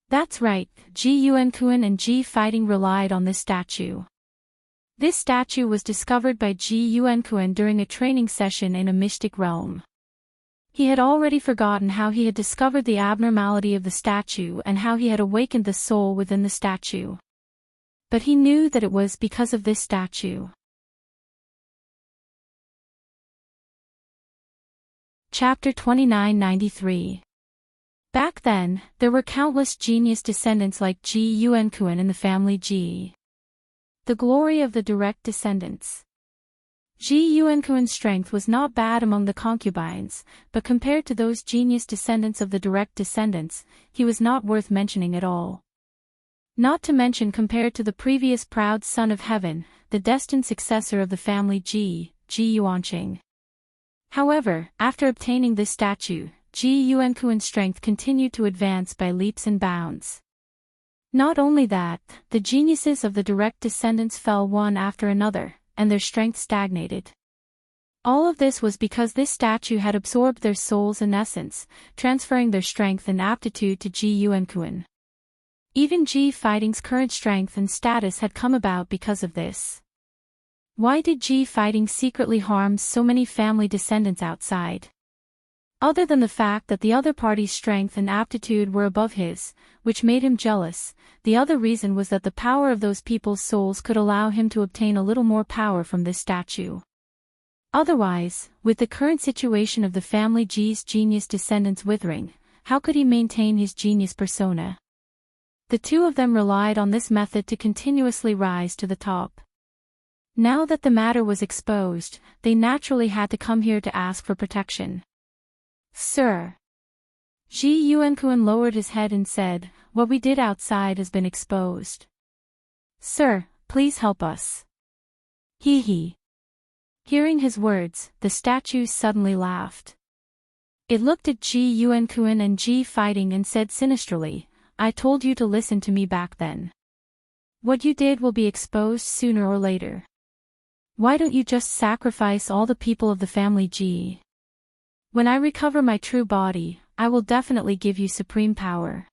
That's right, Ji Yuankuan and Ji Fighting relied on this statue. This statue was discovered by Ji Yuankuan during a training session in a mystic realm. He had already forgotten how he had discovered the abnormality of the statue and how he had awakened the soul within the statue. But he knew that it was because of this statue. Chapter 2993. Back then, there were countless genius descendants like Ji Yuankuan in the family Ji. The glory of the direct descendants. Ji Yuankuan's strength was not bad among the concubines, but compared to those genius descendants of the direct descendants, he was not worth mentioning at all. Not to mention compared to the previous proud son of heaven, the destined successor of the family Ji, Ji Yuanqing. However, after obtaining this statue, Ji Yuankuan's strength continued to advance by leaps and bounds. Not only that, the geniuses of the direct descendants fell one after another, and their strength stagnated. All of this was because this statue had absorbed their souls in essence, transferring their strength and aptitude to Ji Yuankuan. Even Ji Fighting's current strength and status had come about because of this. Why did Ji Fighting secretly harm so many family descendants outside? Other than the fact that the other party's strength and aptitude were above his, which made him jealous, the other reason was that the power of those people's souls could allow him to obtain a little more power from this statue. Otherwise, with the current situation of the family Ji's genius descendants withering, how could he maintain his genius persona? The two of them relied on this method to continuously rise to the top. Now that the matter was exposed, they naturally had to come here to ask for protection. Sir. Ji Yuankuan lowered his head and said, "What we did outside has been exposed. Sir, please help us." Hee. Hearing his words, the statue suddenly laughed. It looked at Ji Yuankuan and Ji Fighting and said sinisterly, "I told you to listen to me back then. What you did will be exposed sooner or later. Why don't you just sacrifice all the people of the family G? When I recover my true body, I will definitely give you supreme power.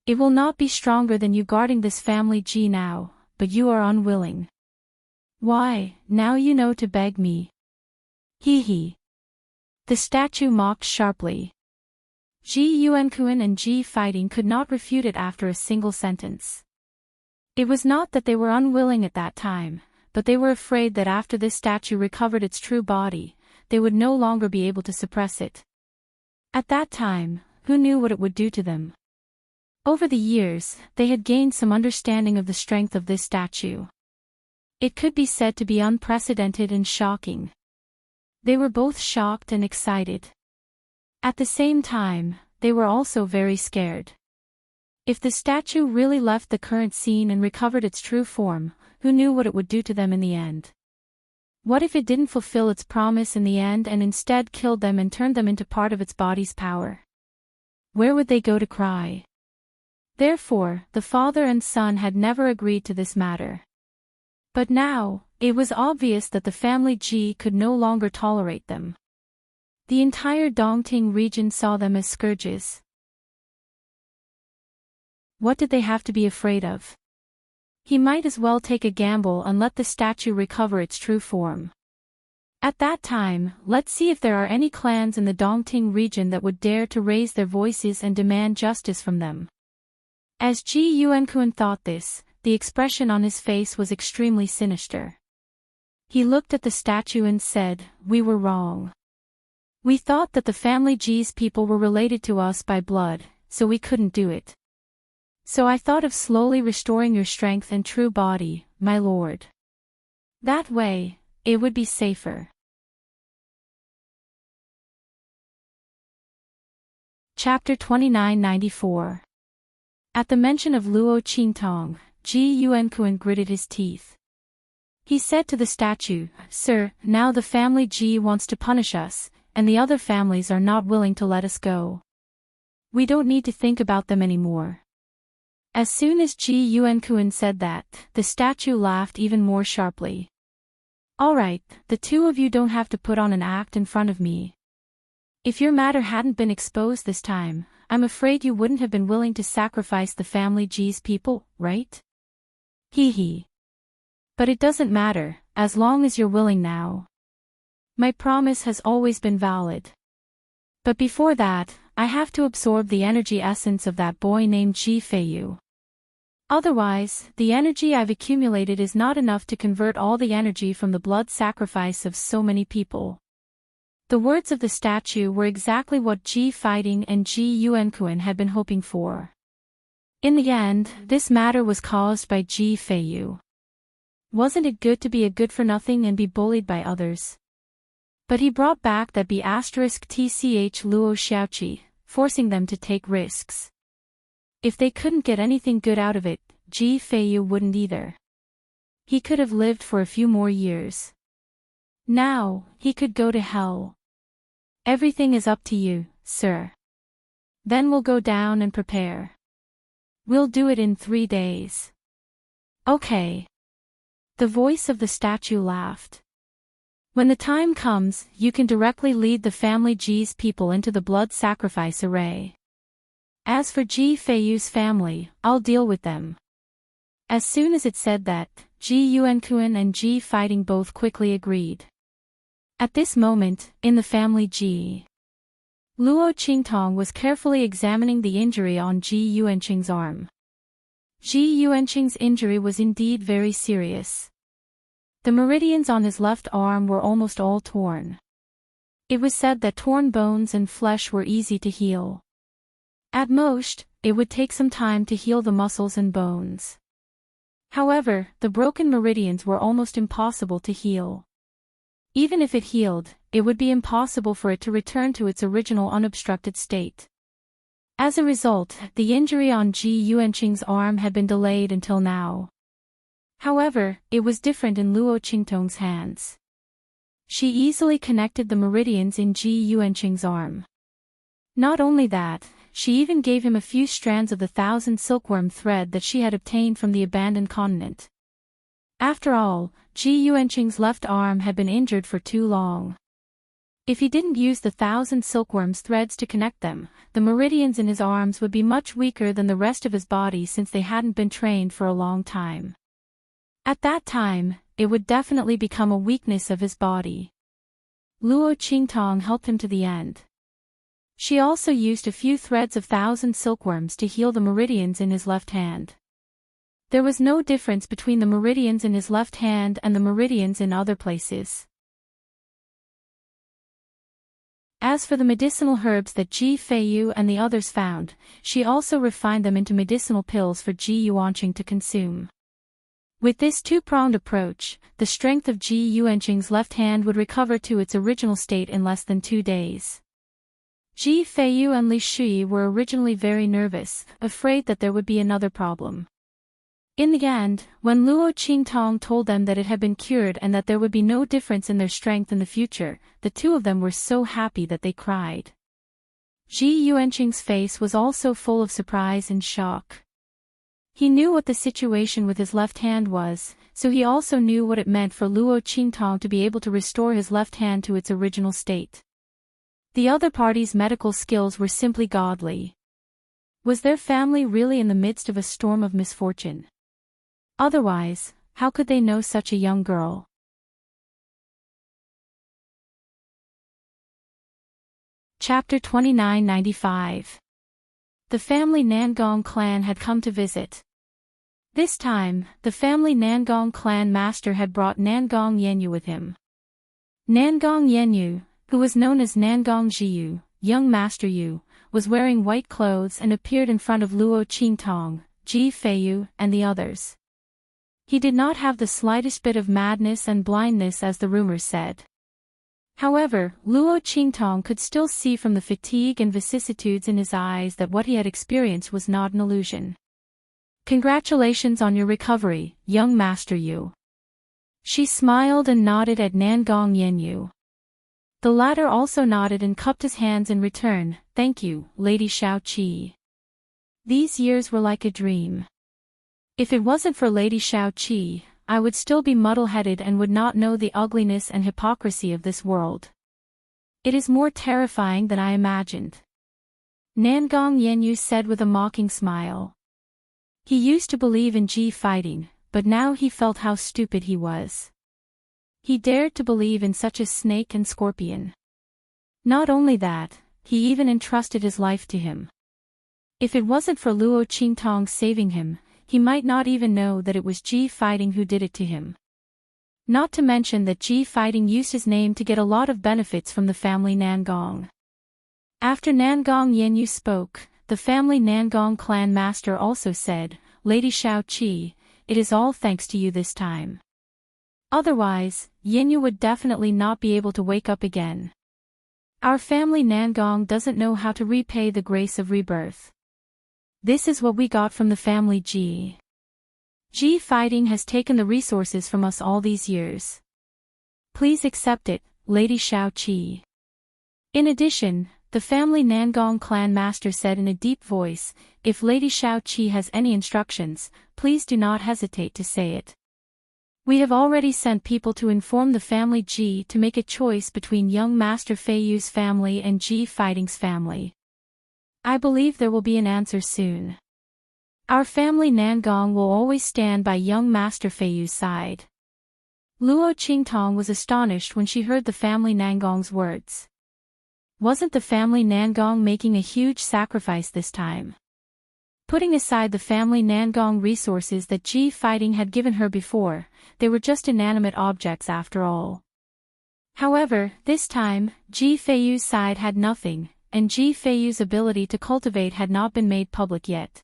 It will not be stronger than you guarding this family G now, but you are unwilling. Why, now you know to beg me. Hee hee. The statue mocked sharply. Ji Yuankuan and Ji Fighting could not refute it after a single sentence. It was not that they were unwilling at that time, but they were afraid that after this statue recovered its true body, they would no longer be able to suppress it. At that time, who knew what it would do to them? Over the years, they had gained some understanding of the strength of this statue. It could be said to be unprecedented and shocking. They were both shocked and excited. At the same time, they were also very scared. If the statue really left the current scene and recovered its true form, who knew what it would do to them in the end? What if it didn't fulfill its promise in the end and instead killed them and turned them into part of its body's power? Where would they go to cry? Therefore, the father and son had never agreed to this matter. But now, it was obvious that the family G could no longer tolerate them. The entire Dongting region saw them as scourges. What did they have to be afraid of? He might as well take a gamble and let the statue recover its true form. At that time, let's see if there are any clans in the Dongting region that would dare to raise their voices and demand justice from them. As Ji Yuankuan thought this, the expression on his face was extremely sinister. He looked at the statue and said, "We were wrong. We thought that the family G's people were related to us by blood, so we couldn't do it. So I thought of slowly restoring your strength and true body, my lord. That way, it would be safer." Chapter 2994. At the mention of Luo Qingtong, Ji Yuankuan gritted his teeth. He said to the statue, "Sir, now the family Ji wants to punish us, and the other families are not willing to let us go. We don't need to think about them anymore." As soon as Ji Yuankuan said that, the statue laughed even more sharply. "All right, the two of you don't have to put on an act in front of me. If your matter hadn't been exposed this time, I'm afraid you wouldn't have been willing to sacrifice the family G's people, right? Hee hee. But it doesn't matter, as long as you're willing now. My promise has always been valid. But before that, I have to absorb the energy essence of that boy named Ji Feiyu. Otherwise, the energy I've accumulated is not enough to convert all the energy from the blood sacrifice of so many people." The words of the statue were exactly what Ji Fighting and Ji Yuankuan had been hoping for. In the end, this matter was caused by Ji Feiyu. Wasn't it good to be a good-for-nothing and be bullied by others? But he brought back that B**tch Luo Xiaoqi, forcing them to take risks. If they couldn't get anything good out of it, Ji Feiyu wouldn't either. He could have lived for a few more years. Now, he could go to hell. "Everything is up to you, sir. Then we'll go down and prepare. We'll do it in 3 days. Okay." The voice of the statue laughed. "When the time comes, you can directly lead the family G's people into the blood sacrifice array. As for Ji Feiyu's family, I'll deal with them." As soon as it said that, Ji Yuankuan and Ji Fighting both quickly agreed. At this moment, in the family Ji, Luo Qingtong was carefully examining the injury on Ji Yuanqing's arm. Ji Yuanqing's injury was indeed very serious. The meridians on his left arm were almost all torn. It was said that torn bones and flesh were easy to heal. At most, it would take some time to heal the muscles and bones. However, the broken meridians were almost impossible to heal. Even if it healed, it would be impossible for it to return to its original unobstructed state. As a result, the injury on Ji Yuanqing's arm had been delayed until now. However, it was different in Luo Qingtong's hands. She easily connected the meridians in Ji Yuanqing's arm. Not only that, she even gave him a few strands of the 1,000 silkworm thread that she had obtained from the abandoned continent. After all, Ji Yuanqing's left arm had been injured for too long. If he didn't use the 1,000 silkworm's threads to connect them, the meridians in his arms would be much weaker than the rest of his body since they hadn't been trained for a long time. At that time, it would definitely become a weakness of his body. Luo Qingtong helped him to the end. She also used a few threads of 1,000 silkworms to heal the meridians in his left hand. There was no difference between the meridians in his left hand and the meridians in other places. As for the medicinal herbs that Ji Feiyu and the others found, she also refined them into medicinal pills for Ji Yuanqing to consume. With this two-pronged approach, the strength of Ji Yuanqing's left hand would recover to its original state in less than 2 days. Ji Feiyu and Li Shui were originally very nervous, afraid that there would be another problem. In the end, when Luo Qingtong told them that it had been cured and that there would be no difference in their strength in the future, the two of them were so happy that they cried. Ji Yuanqing's face was also full of surprise and shock. He knew what the situation with his left hand was, so he also knew what it meant for Luo Qingtong to be able to restore his left hand to its original state. The other party's medical skills were simply godly. Was their family really in the midst of a storm of misfortune? Otherwise, how could they know such a young girl? Chapter 2995. The family Nangong clan had come to visit. This time, the family Nangong clan master had brought Nangong Yenyu with him. Nangong Yenyu, who was known as Nangong Jiyu, young master Yu, was wearing white clothes and appeared in front of Luo Qingtong, Ji Feiyu, and the others. He did not have the slightest bit of madness and blindness as the rumors said. However, Luo Qingtong could still see from the fatigue and vicissitudes in his eyes that what he had experienced was not an illusion. "Congratulations on your recovery, young master Yu." She smiled and nodded at Nangong Yenyu. The latter also nodded and cupped his hands in return. "Thank you, Lady Shao-Qi. These years were like a dream. If it wasn't for Lady Shao-Qi, I would still be muddle-headed and would not know the ugliness and hypocrisy of this world. It is more terrifying than I imagined." Nangong Yenyu said with a mocking smile. He used to believe in Ji fighting, but now he felt how stupid he was. He dared to believe in such a snake and scorpion. Not only that, he even entrusted his life to him. If it wasn't for Luo Qingtong saving him, he might not even know that it was Ji fighting who did it to him. Not to mention that Ji fighting used his name to get a lot of benefits from the family Nangong. After Nangong Yenyu spoke, the family Nangong clan master also said, "Lady Shao-Qi, it is all thanks to you this time. Otherwise, Yenyu would definitely not be able to wake up again. Our family Nangong doesn't know how to repay the grace of rebirth. This is what we got from the family Ji. Ji fighting has taken the resources from us all these years. Please accept it, Lady Shao-Qi." In addition, the family Nangong clan master said in a deep voice, "If Lady Shao-Qi has any instructions, please do not hesitate to say it. We have already sent people to inform the family Ji to make a choice between young Master Feiyu's family and Ji Fighting's family. I believe there will be an answer soon. Our family Nangong will always stand by young Master Feiyu's side." Luo Qingtong was astonished when she heard the family Nangong's words. Wasn't the family Nangong making a huge sacrifice this time? Putting aside the family Nangong resources that Ji Fighting had given her before, they were just inanimate objects after all. However, this time, Ji Feiyu's side had nothing, and Ji Feiyu's ability to cultivate had not been made public yet.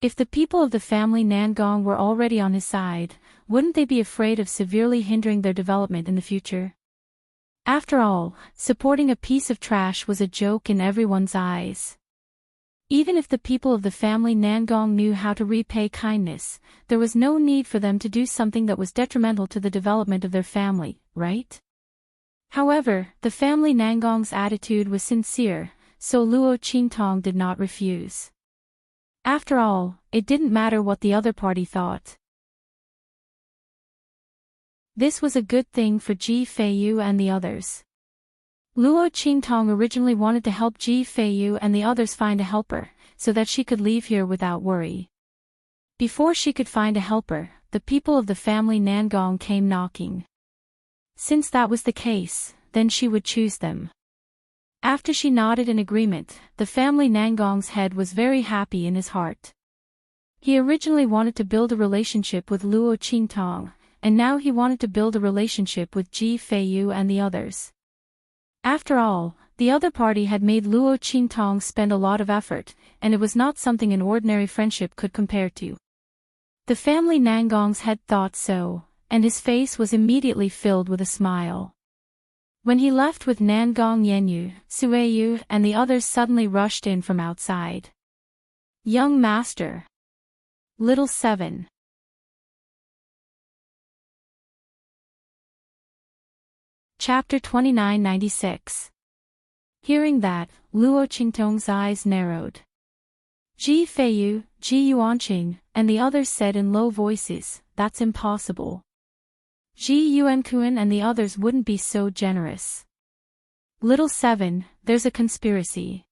If the people of the family Nangong were already on his side, wouldn't they be afraid of severely hindering their development in the future? After all, supporting a piece of trash was a joke in everyone's eyes. Even if the people of the family Nangong knew how to repay kindness, there was no need for them to do something that was detrimental to the development of their family, right? However, the family Nangong's attitude was sincere, so Luo Qingtong did not refuse. After all, it didn't matter what the other party thought. This was a good thing for Ji Feiyu and the others. Luo Qingtong originally wanted to help Ji Feiyu and the others find a helper, so that she could leave here without worry. Before she could find a helper, the people of the family Nangong came knocking. Since that was the case, then she would choose them. After she nodded in agreement, the family Nangong's head was very happy in his heart. He originally wanted to build a relationship with Luo Qingtong, and now he wanted to build a relationship with Ji Feiyu and the others. After all, the other party had made Luo Qingtong spend a lot of effort, and it was not something an ordinary friendship could compare to. The family Nangong's head thought so, and his face was immediately filled with a smile. When he left with Nangong Yanyu, Sueyu and the others suddenly rushed in from outside. Young Master. Little 7. Chapter 2996. Hearing that, Luo Qingtong's eyes narrowed. Ji Feiyu, Ji Yuanqing, and the others said in low voices, "That's impossible. Ji Yuankuan and the others wouldn't be so generous." Little 7, there's a conspiracy.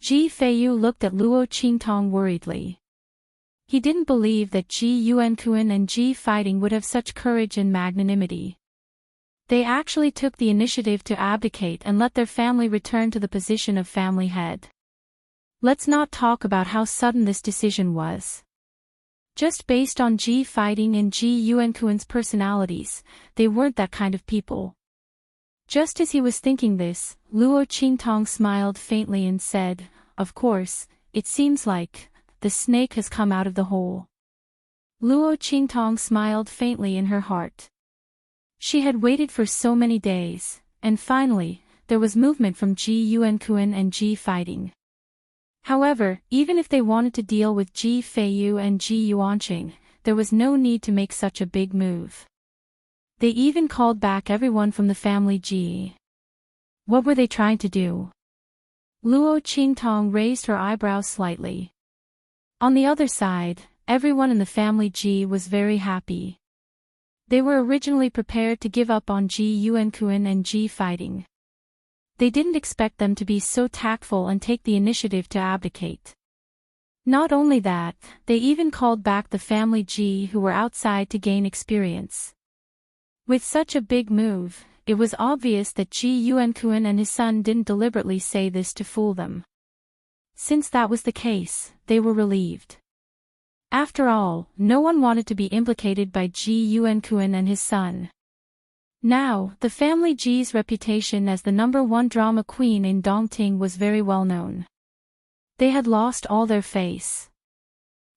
Ji Feiyu looked at Luo Qingtong worriedly. He didn't believe that Ji Yuankuan and Ji Fighting would have such courage and magnanimity. They actually took the initiative to abdicate and let their family return to the position of family head. Let's not talk about how sudden this decision was. Just based on Ji Fighting and Ji Yuankuan's personalities, they weren't that kind of people. Just as he was thinking this, Luo Qingtong smiled faintly and said, "Of course, it seems like the snake has come out of the hole." Luo Qingtong smiled faintly in her heart. She had waited for so many days, and finally, there was movement from Ji Yuankuan and Ji Fighting. However, even if they wanted to deal with Ji Feiyu and Ji Yuanqing, there was no need to make such a big move. They even called back everyone from the family Ji. What were they trying to do? Luo Qingtong raised her eyebrows slightly. On the other side, everyone in the family Ji was very happy. They were originally prepared to give up on Ji Yuankuan and Ji Fighting. They didn't expect them to be so tactful and take the initiative to abdicate. Not only that, they even called back the family Ji who were outside to gain experience. With such a big move, it was obvious that Ji Yuankuan and his son didn't deliberately say this to fool them. Since that was the case, they were relieved. After all, no one wanted to be implicated by Ji Yuankuan and his son. Now, the family Ji's reputation as the #1 drama queen in Dongting was very well known. They had lost all their face.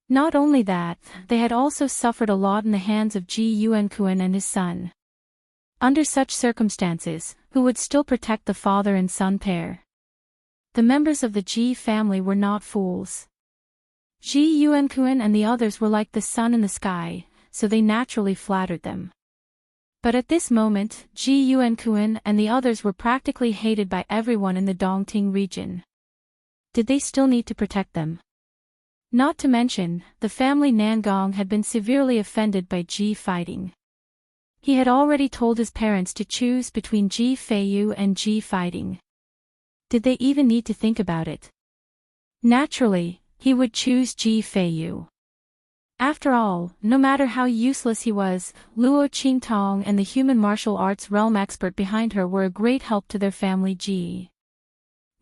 Not only that, they had also suffered a lot in the hands of Ji Yuankuan and his son. Under such circumstances, who would still protect the father and son pair? The members of the Ji family were not fools. Ji Yuankuan and the others were like the sun in the sky, so they naturally flattered them. But at this moment, Ji Yuankuan and the others were practically hated by everyone in the Dongting region. Did they still need to protect them? Not to mention, the family Nangong had been severely offended by Ji Fighting. He had already told his parents to choose between Ji Feiyu and Ji Fighting. Did they even need to think about it? Naturally, he would choose Ji Feiyu. After all, no matter how useless he was, Luo Qingtong and the human martial arts realm expert behind her were a great help to their family Ji.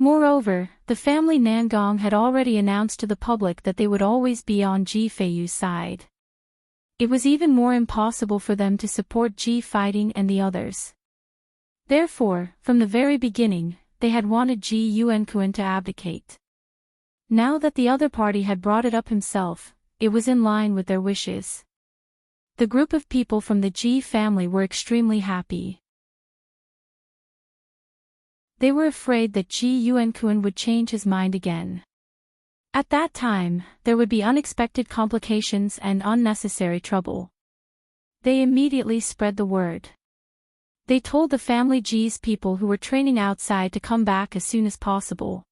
Moreover, the family Nangong had already announced to the public that they would always be on Ji Feiyu's side. It was even more impossible for them to support Ji Fighting and the others. Therefore, from the very beginning, they had wanted Ji Yuankuan to abdicate. Now that the other party had brought it up himself, it was in line with their wishes. The group of people from the Ji family were extremely happy. They were afraid that Ji Yuankuan would change his mind again. At that time, there would be unexpected complications and unnecessary trouble. They immediately spread the word. They told the family Ji's people who were training outside to come back as soon as possible.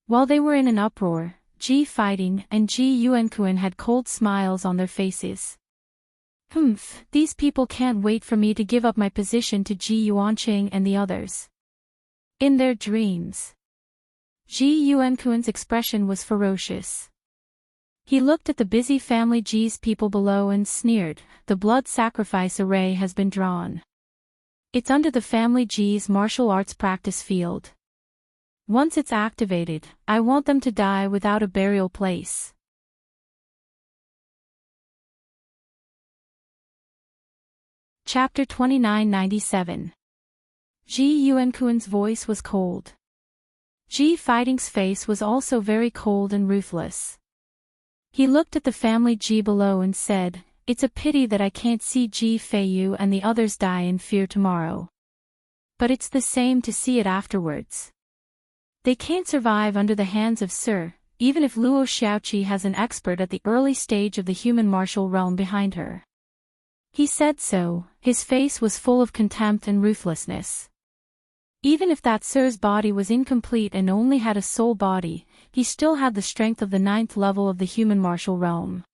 While they were in an uproar, Ji Fighting and Ji Yuankuan had cold smiles on their faces. These people can't wait for me to give up my position to Ji Yuanqing and the others. In their dreams, Ji Yuanquan's expression was ferocious. He looked at the busy family Ji's people below and sneered, "The blood sacrifice array has been drawn. It's under the family Ji's martial arts practice field. Once it's activated, I want them to die without a burial place." Chapter 2997. Ji Yuanquan's voice was cold. Ji Fighting's face was also very cold and ruthless. He looked at the family Ji below and said, "It's a pity that I can't see Ji Feiyu and the others die in fear tomorrow. But it's the same to see it afterwards. They can't survive under the hands of Sir, even if Luo Xiaoqi has an expert at the early stage of the human martial realm behind her." He said so, his face was full of contempt and ruthlessness. Even if that Sir's body was incomplete and only had a soul body, he still had the strength of the 9th level of the human martial realm.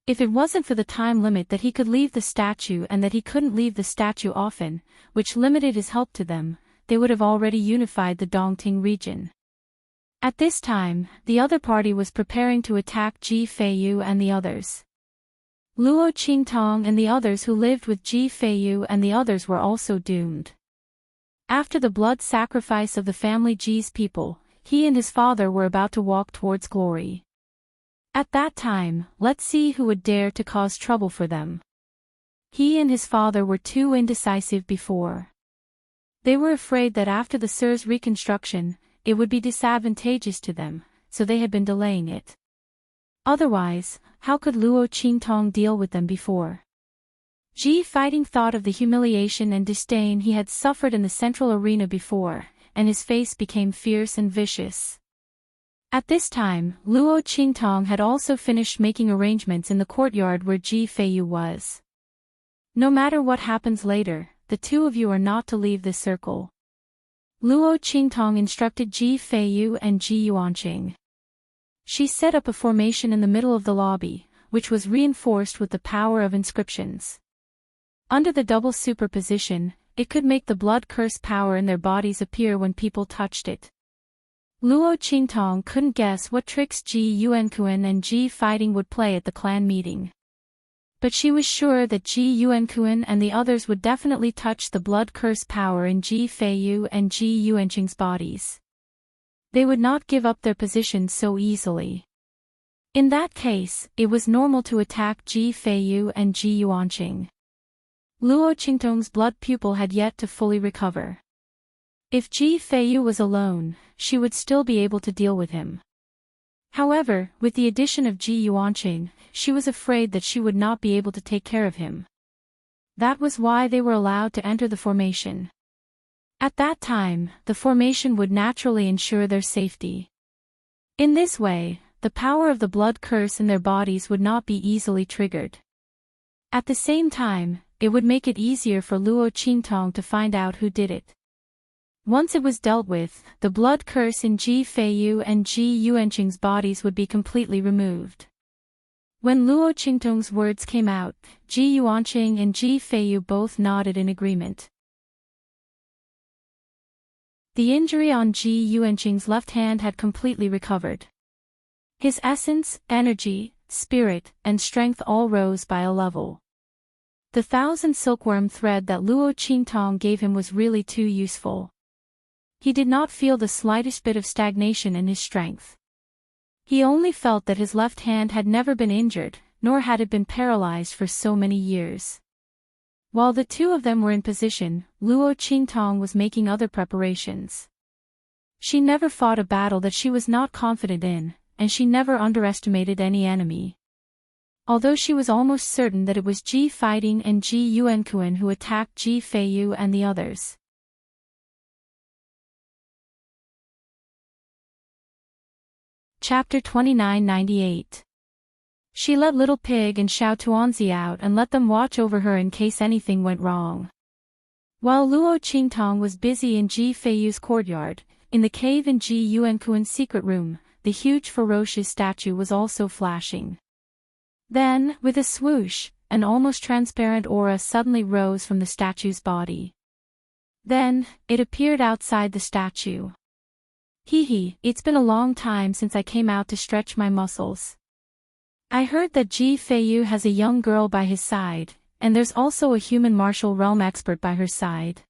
If it wasn't for the time limit that he could leave the statue and that he couldn't leave the statue often, which limited his help to them, they would have already unified the Dongting region. At this time, the other party was preparing to attack Ji Feiyu and the others. Luo Qingtong and the others who lived with Ji Feiyu and the others were also doomed. After the blood sacrifice of the family Ji's people, he and his father were about to walk towards glory. At that time, let's see who would dare to cause trouble for them. He and his father were too indecisive before. They were afraid that after the Sir's reconstruction, it would be disadvantageous to them, so they had been delaying it. Otherwise, how could Luo Qingtong deal with them before? Ji Fighting thought of the humiliation and disdain he had suffered in the central arena before, and his face became fierce and vicious. At this time, Luo Qingtong had also finished making arrangements in the courtyard where Ji Feiyu was. "No matter what happens later, the two of you are not to leave this circle." Luo Qingtong instructed Ji Feiyu and Ji Yuanqing. She set up a formation in the middle of the lobby, which was reinforced with the power of inscriptions. Under the double superposition, it could make the blood curse power in their bodies appear when people touched it. Luo Qingtong couldn't guess what tricks Ji Yuanquan and Ji Fighting would play at the clan meeting. But she was sure that Ji Yuanquan and the others would definitely touch the blood curse power in Ji Feiyu and Ji Yuanqing's bodies. They would not give up their positions so easily. In that case, it was normal to attack Ji Feiyu and Ji Yuanqing. Luo Qingtong's blood pupil had yet to fully recover. If Ji Feiyu was alone, she would still be able to deal with him. However, with the addition of Ji Yuanqing, she was afraid that she would not be able to take care of him. That was why they were allowed to enter the formation. At that time, the formation would naturally ensure their safety. In this way, the power of the blood curse in their bodies would not be easily triggered. At the same time, it would make it easier for Luo Qingtong to find out who did it. Once it was dealt with, the blood curse in Ji Feiyu and Ji Yuanqing's bodies would be completely removed. When Luo Qingtong's words came out, Ji Yuanqing and Ji Feiyu both nodded in agreement. The injury on Ji Yuanqing's left hand had completely recovered. His essence, energy, spirit, and strength all rose by a level. The 1,000 silkworm thread that Luo Qingtong gave him was really too useful. He did not feel the slightest bit of stagnation in his strength. He only felt that his left hand had never been injured, nor had it been paralyzed for so many years. While the two of them were in position, Luo Qingtong was making other preparations. She never fought a battle that she was not confident in, and she never underestimated any enemy. Although she was almost certain that it was Ji Fighting and Ji Yuanquan who attacked Ji Feiyu and the others. Chapter 2998. She let Little Pig and Xiao Tuanzi out and let them watch over her in case anything went wrong. While Luo Qingtong was busy in Ji Feiyu's courtyard, in the cave in Ji Yuanquan's secret room, the huge ferocious statue was also flashing. Then, with a swoosh, an almost transparent aura suddenly rose from the statue's body. Then, it appeared outside the statue. It's been a long time since I came out to stretch my muscles. I heard that Ji Feiyu has a young girl by his side, and there's also a human martial realm expert by her side.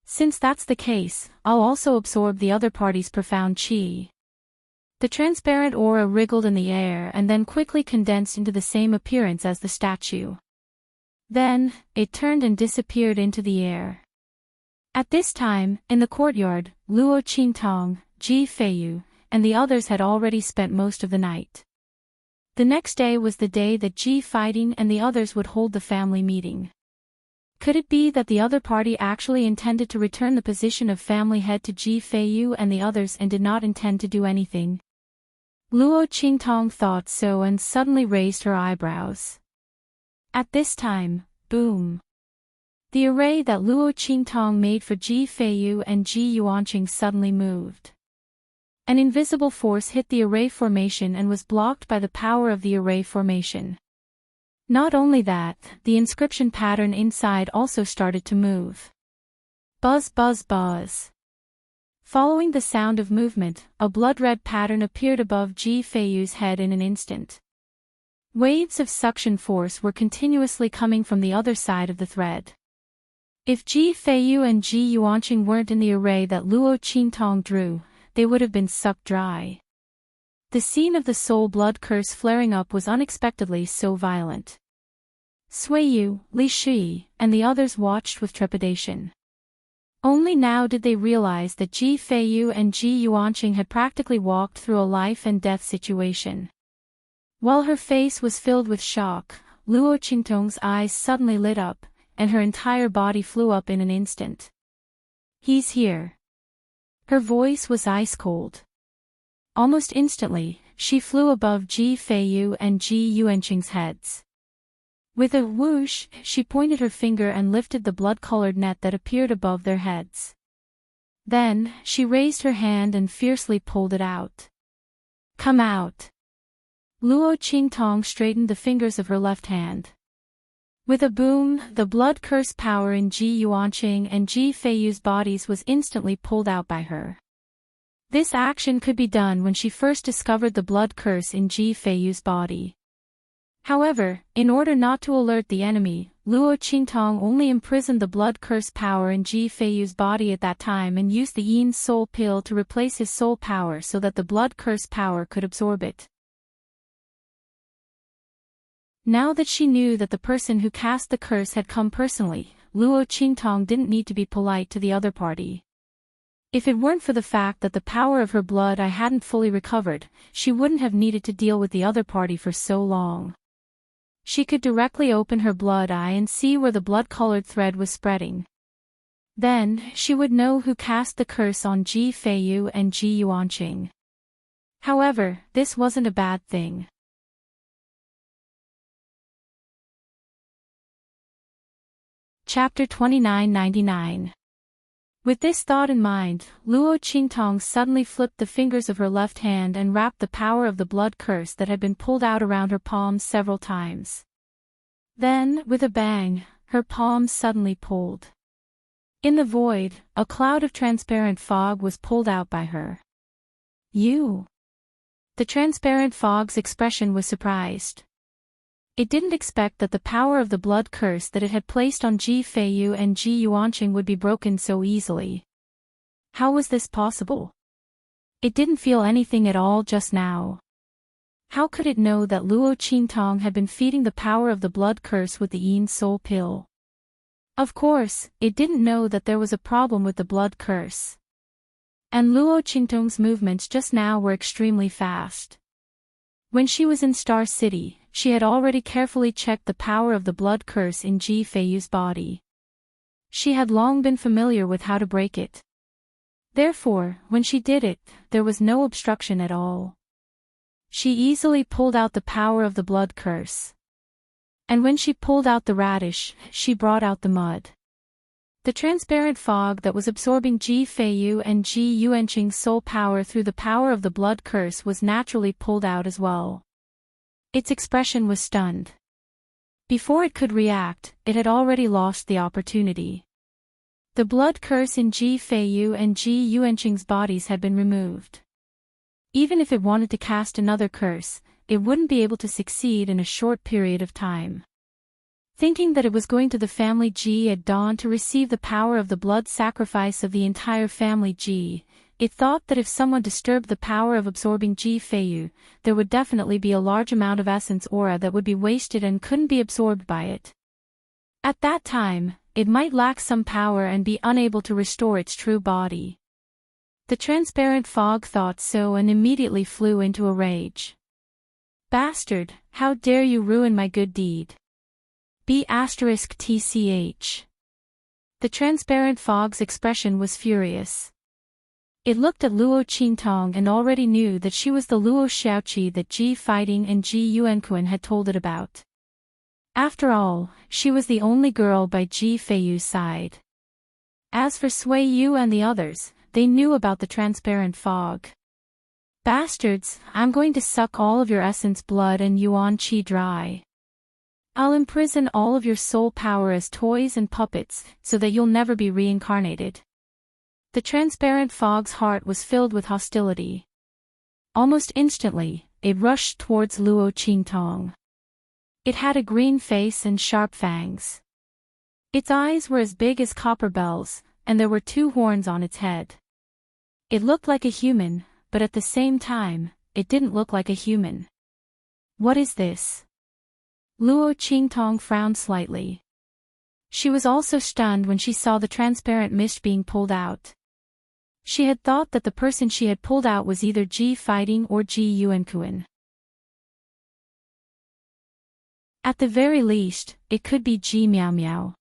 Since that's the case, I'll also absorb the other party's profound qi. The transparent aura wriggled in the air and then quickly condensed into the same appearance as the statue. Then, it turned and disappeared into the air. At this time, in the courtyard, Luo Qingtong, Ji Feiyu, and the others had already spent most of the night. The next day was the day that Ji Fighting and the others would hold the family meeting. Could it be that the other party actually intended to return the position of family head to Ji Feiyu and the others and did not intend to do anything? Luo Qingtong thought so and suddenly raised her eyebrows. At this time, boom. The array that Luo Qingtong made for Ji Feiyu and Ji Yuanqing suddenly moved. An invisible force hit the array formation and was blocked by the power of the array formation. Not only that, the inscription pattern inside also started to move. Buzz buzz buzz. Following the sound of movement, a blood-red pattern appeared above Ji Feiyu's head in an instant. Waves of suction force were continuously coming from the other side of the thread. If Ji Feiyu and Ji Yuanqing weren't in the array that Luo Qingtong drew, they would have been sucked dry. The scene of the soul blood curse flaring up was unexpectedly so violent. Suiyu, Li Shi, and the others watched with trepidation. Only now did they realize that Ji Feiyu and Ji Yuanqing had practically walked through a life and death situation. While her face was filled with shock, Luo Qingtong's eyes suddenly lit up, and her entire body flew up in an instant. He's here. Her voice was ice cold. Almost instantly, she flew above Ji Feiyu and Ji Yuanqing's heads. With a whoosh, she pointed her finger and lifted the blood-colored net that appeared above their heads. Then, she raised her hand and fiercely pulled it out. Come out. Luo Qingtong straightened the fingers of her left hand. With a boom, the blood curse power in Ji Yuanqing and Ji Feiyu's bodies was instantly pulled out by her. This action could be done when she first discovered the blood curse in Ji Feiyu's body. However, in order not to alert the enemy, Luo Qingtong only imprisoned the blood curse power in Ji Feiyu's body at that time and used the Yin soul pill to replace his soul power so that the blood curse power could absorb it. Now that she knew that the person who cast the curse had come personally, Luo Qingtong didn't need to be polite to the other party. If it weren't for the fact that the power of her blood eye hadn't fully recovered, she wouldn't have needed to deal with the other party for so long. She could directly open her blood eye and see where the blood-colored thread was spreading. Then, she would know who cast the curse on Ji Feiyu and Ji Yuanqing. However, this wasn't a bad thing. Chapter 2999. With this thought in mind, Luo Qingtong suddenly flipped the fingers of her left hand and wrapped the power of the blood curse that had been pulled out around her palms several times. Then, with a bang, her palms suddenly pulled. In the void, a cloud of transparent fog was pulled out by her. You. The transparent fog's expression was surprised. It didn't expect that the power of the blood curse that it had placed on Ji Feiyu and Ji Yuanqing would be broken so easily. How was this possible? It didn't feel anything at all just now. How could it know that Luo Qingtong had been feeding the power of the blood curse with the Yin soul pill? Of course, it didn't know that there was a problem with the blood curse. And Luo Qingtong's movements just now were extremely fast. When she was in Star City, she had already carefully checked the power of the blood curse in Ji Feiyu's body. She had long been familiar with how to break it. Therefore, when she did it, there was no obstruction at all. She easily pulled out the power of the blood curse. And when she pulled out the radish, she brought out the mud. The transparent fog that was absorbing Ji Feiyu and Ji Yuanqing's soul power through the power of the blood curse was naturally pulled out as well. Its expression was stunned. Before it could react, it had already lost the opportunity. The blood curse in Ji Feiyu and Ji Yuanqing's bodies had been removed. Even if it wanted to cast another curse, it wouldn't be able to succeed in a short period of time. Thinking that it was going to the family Ji at dawn to receive the power of the blood sacrifice of the entire family Ji, it thought that if someone disturbed the power of absorbing Ji Feiyu, there would definitely be a large amount of essence aura that would be wasted and couldn't be absorbed by it. At that time, it might lack some power and be unable to restore its true body. The transparent fog thought so and immediately flew into a rage. Bastard, how dare you ruin my good deed? B*TCH. The transparent fog's expression was furious. It looked at Luo Qingtong and already knew that she was the Luo Xiaoqi that Ji Fighting and Ji Yuanquan had told it about. After all, she was the only girl by Ji Feiyu's side. As for Sui Yu and the others, they knew about the transparent fog. Bastards, I'm going to suck all of your essence blood and yuan qi dry. I'll imprison all of your soul power as toys and puppets, so that you'll never be reincarnated. The transparent fog's heart was filled with hostility. Almost instantly, it rushed towards Luo Qingtong. It had a green face and sharp fangs. Its eyes were as big as copper bells, and there were 2 horns on its head. It looked like a human, but at the same time, it didn't look like a human. What is this? Luo Qingtong frowned slightly. She was also stunned when she saw the transparent mist being pulled out. She had thought that the person she had pulled out was either Ji Fighting or Ji Yuanquan. At the very least, it could be Ji Miao Miao.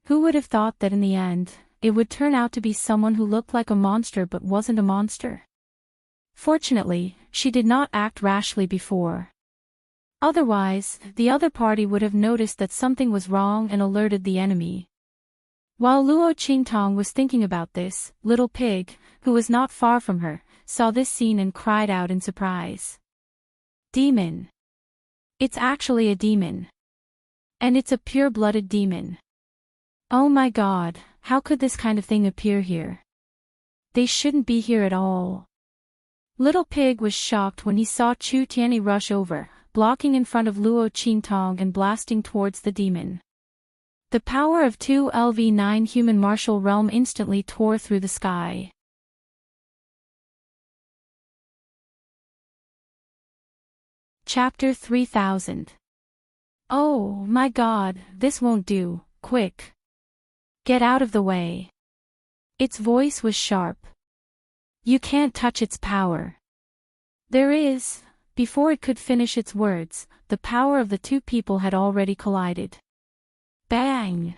Who would have thought that in the end, it would turn out to be someone who looked like a monster but wasn't a monster? Fortunately, she did not act rashly before. Otherwise, the other party would have noticed that something was wrong and alerted the enemy. While Luo Qingtong was thinking about this, Little Pig, who was not far from her, saw this scene and cried out in surprise. Demon! It's actually a demon. And it's a pure-blooded demon. Oh my God, how could this kind of thing appear here? They shouldn't be here at all. Little Pig was shocked when he saw Chu Tianyi rush over, blocking in front of Luo Qingtong and blasting towards the demon. The power of 2 LV9 human martial realm instantly tore through the sky. Chapter 3000. Oh my God, this won't do, quick. Get out of the way. Its voice was sharp. You can't touch its power. There is. Before it could finish its words, the power of the 2 people had already collided. Bang!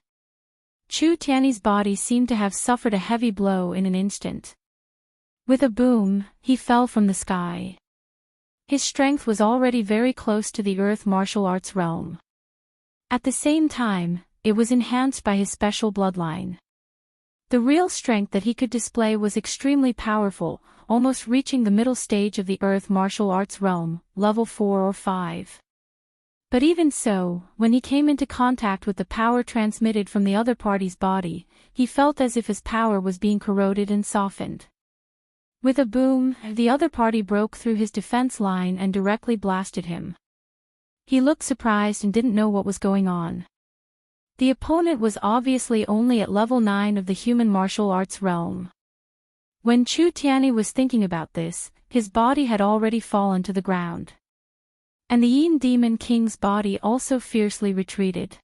Chu Tianyi's body seemed to have suffered a heavy blow in an instant. With a boom, he fell from the sky. His strength was already very close to the earth martial arts realm. At the same time, it was enhanced by his special bloodline. The real strength that he could display was extremely powerful, almost reaching the middle stage of the earth martial arts realm, level 4 or 5. But even so, when he came into contact with the power transmitted from the other party's body, he felt as if his power was being corroded and softened. With a boom, the other party broke through his defense line and directly blasted him. He looked surprised and didn't know what was going on. The opponent was obviously only at level 9 of the human martial arts realm. When Chu Tianyi was thinking about this, his body had already fallen to the ground. And the Yin Demon King's body also fiercely retreated.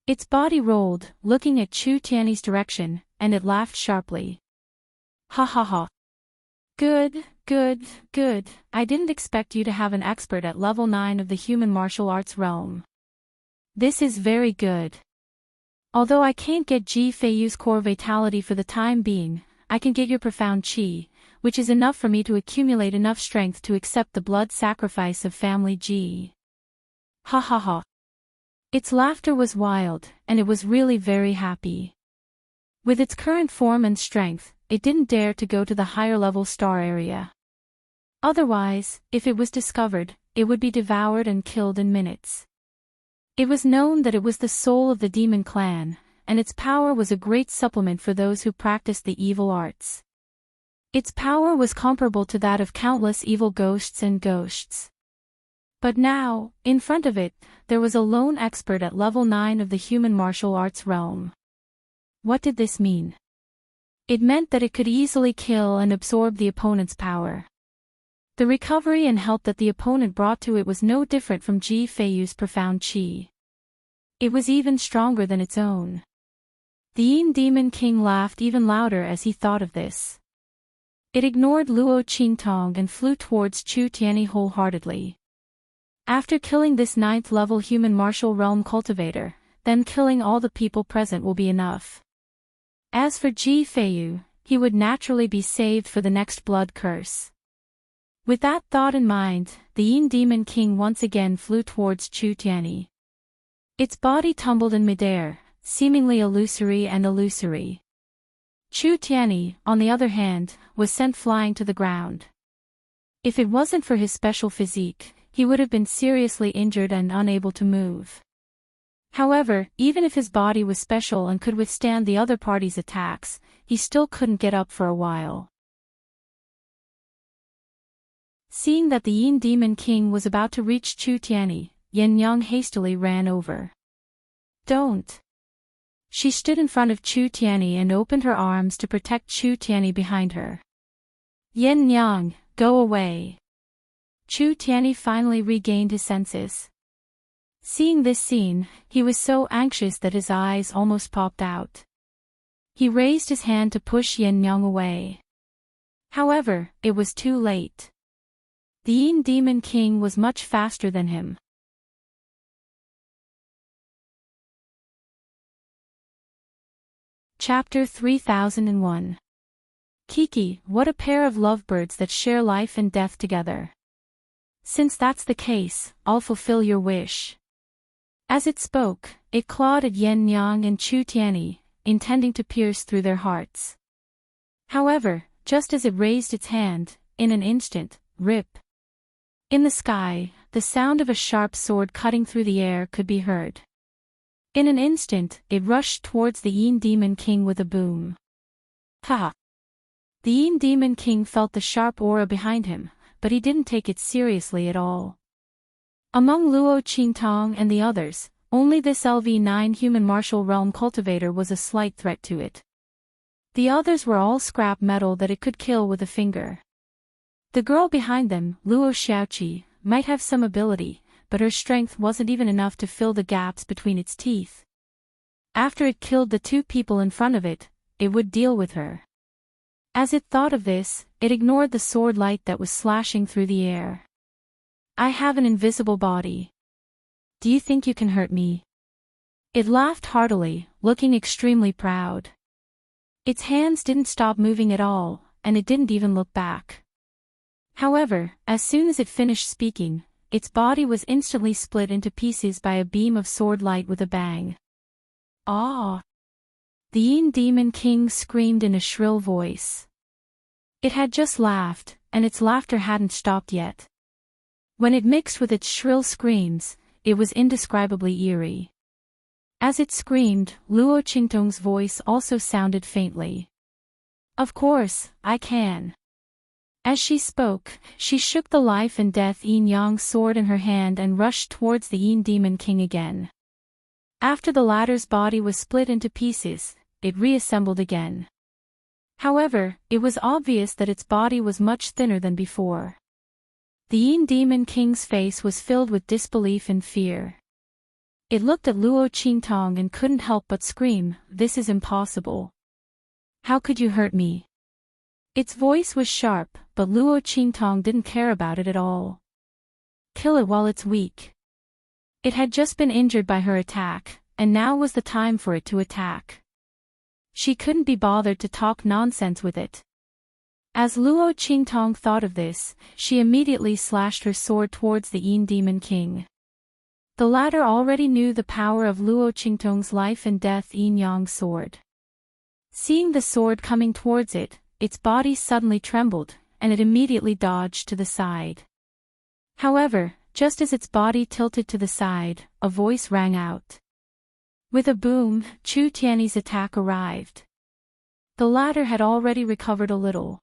Its body rolled, looking at Chu Tianyi's direction, and it laughed sharply. Ha ha ha. Good, good, good, I didn't expect you to have an expert at level 9 of the human martial arts realm. This is very good. Although I can't get Ji Feiyu's core vitality for the time being, I can get your profound qi, which is enough for me to accumulate enough strength to accept the blood sacrifice of family Ji. Ha ha ha. Its laughter was wild, and it was really very happy. With its current form and strength, it didn't dare to go to the higher level star area. Otherwise, if it was discovered, it would be devoured and killed in minutes. It was known that it was the soul of the demon clan, and its power was a great supplement for those who practiced the evil arts. Its power was comparable to that of countless evil ghosts and ghosts. But now, in front of it, there was a lone expert at level 9 of the human martial arts realm. What did this mean? It meant that it could easily kill and absorb the opponent's power. The recovery and help that the opponent brought to it was no different from Ji Feiyu's profound qi. It was even stronger than its own. The Yin Demon King laughed even louder as he thought of this. It ignored Luo Qingtong and flew towards Chu Tianyi wholeheartedly. After killing this 9th level human martial realm cultivator, then killing all the people present will be enough. As for Ji Feiyu, he would naturally be saved for the next blood curse. With that thought in mind, the Yin Demon King once again flew towards Chu Tianyi. Its body tumbled in midair, seemingly illusory. Chu Tianyi, on the other hand, was sent flying to the ground. If it wasn't for his special physique, he would have been seriously injured and unable to move. However, even if his body was special and could withstand the other party's attacks, he still couldn't get up for a while. Seeing that the Yin Demon King was about to reach Chu Tianyi, Yin Yang hastily ran over. "Don't!" She stood in front of Chu Tianyi and opened her arms to protect Chu Tianyi behind her. "Yin Yang, go away!" Chu Tianyi finally regained his senses. Seeing this scene, he was so anxious that his eyes almost popped out. He raised his hand to push Yin Yang away. However, it was too late. The Yin Demon King was much faster than him. Chapter 3001. Kiki, what a pair of lovebirds that share life and death together. Since that's the case, I'll fulfill your wish. As it spoke, it clawed at Yin Yang and Chu Tianyi, intending to pierce through their hearts. However, just as it raised its hand, in an instant, rip. In the sky, the sound of a sharp sword cutting through the air could be heard. In an instant, it rushed towards the Yin Demon King with a boom. Ha! The Yin Demon King felt the sharp aura behind him, but he didn't take it seriously at all. Among Luo Qingtong and the others, only this LV9 human martial realm cultivator was a slight threat to it. The others were all scrap metal that it could kill with a finger. The girl behind them, Luo Xiaoqi, might have some ability, but her strength wasn't even enough to fill the gaps between its teeth. After it killed the 2 people in front of it, it would deal with her. As it thought of this, it ignored the sword light that was slashing through the air. "I have an invisible body. Do you think you can hurt me?" It laughed heartily, looking extremely proud. Its hands didn't stop moving at all, and it didn't even look back. However, as soon as it finished speaking, its body was instantly split into pieces by a beam of sword light with a bang. "Ah!" The Yin Demon King screamed in a shrill voice. It had just laughed, and its laughter hadn't stopped yet. When it mixed with its shrill screams, it was indescribably eerie. As it screamed, Luo Qingtong's voice also sounded faintly. "Of course, I can." As she spoke, she shook the life and death Yin Yang sword in her hand and rushed towards the Yin Demon King again. After the latter's body was split into pieces, it reassembled again. However, it was obvious that its body was much thinner than before. The Yin Demon King's face was filled with disbelief and fear. It looked at Luo Qingtong and couldn't help but scream, "This is impossible. How could you hurt me?" Its voice was sharp, but Luo Qingtong didn't care about it at all. "Kill it while it's weak." It had just been injured by her attack, and now was the time for it to attack. She couldn't be bothered to talk nonsense with it. As Luo Qingtong thought of this, she immediately slashed her sword towards the Yin Demon King. The latter already knew the power of Luo Qingtong's life and death Yin Yang sword. Seeing the sword coming towards it, its body suddenly trembled, and it immediately dodged to the side. However, Just as its body tilted to the side, a voice rang out. With a boom, Chu Tiany's attack arrived. The latter had already recovered a little.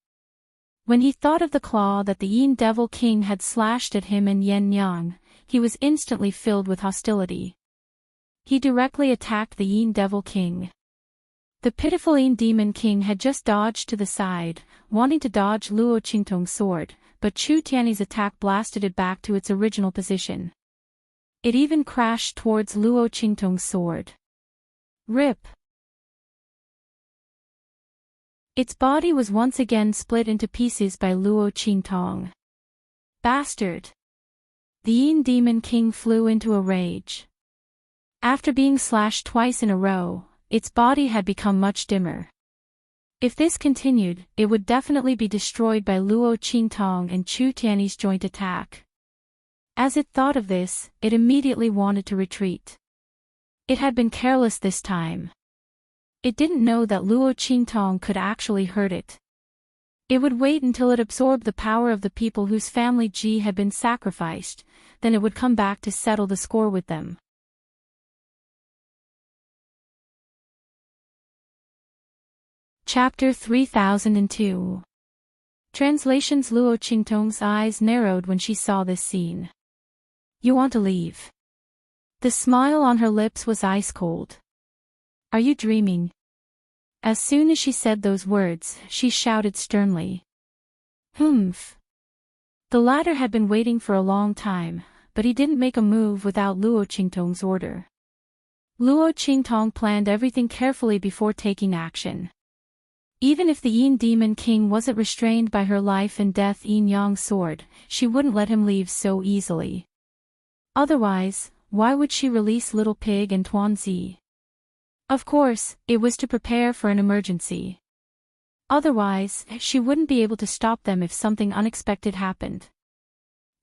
When he thought of the claw that the Yin Devil King had slashed at him and Yen Yang, he was instantly filled with hostility. He directly attacked the Yin Devil King. The pitiful Yin Demon King had just dodged to the side, wanting to dodge Luo Qingtong's sword, but Chu Tiany's attack blasted it back to its original position. It even crashed towards Luo Qingtong's sword. Rip! Its body was once again split into pieces by Luo Qingtong. Bastard! The Yin Demon King flew into a rage. After being slashed twice in a row, its body had become much dimmer. If this continued, it would definitely be destroyed by Luo Qingtong and Chu Tiany's joint attack. As it thought of this, it immediately wanted to retreat. It had been careless this time. It didn't know that Luo Qingtong could actually hurt it. It would wait until it absorbed the power of the people whose family Ji had been sacrificed, then it would come back to settle the score with them. Chapter 3002. Translations. Luo Qingtong's eyes narrowed when she saw this scene. You want to leave? The smile on her lips was ice cold. Are you dreaming? As soon as she said those words, she shouted sternly. Humph. The latter had been waiting for a long time, but he didn't make a move without Luo Qingtong's order. Luo Qingtong planned everything carefully before taking action. Even if the Yin Demon King wasn't restrained by her life and death Yin Yang sword, she wouldn't let him leave so easily. Otherwise, why would she release Little Pig and Tuanzi? Of course, it was to prepare for an emergency. Otherwise, she wouldn't be able to stop them if something unexpected happened.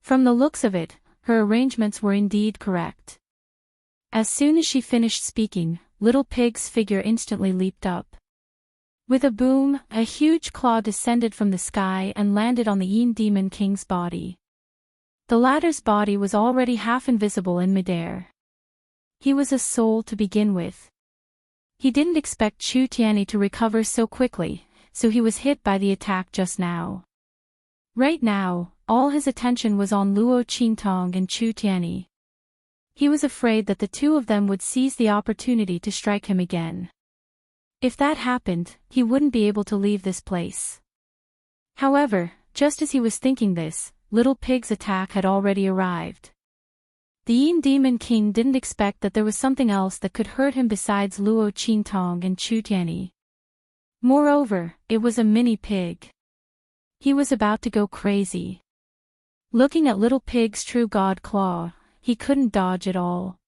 From the looks of it, her arrangements were indeed correct. As soon as she finished speaking, Little Pig's figure instantly leaped up. With a boom, a huge claw descended from the sky and landed on the Yin Demon King's body. The latter's body was already half invisible in midair. He was a soul to begin with. He didn't expect Chu Tiany to recover so quickly, so he was hit by the attack just now. Right now, all his attention was on Luo Qingtong and Chu Tiany. He was afraid that the two of them would seize the opportunity to strike him again. If that happened, he wouldn't be able to leave this place. However, just as he was thinking this, Little Pig's attack had already arrived. The Yin Demon King didn't expect that there was something else that could hurt him besides Luo Qingtong and Chu Tiany. Moreover, it was a mini pig. He was about to go crazy. Looking at Little Pig's true god claw, he couldn't dodge at all.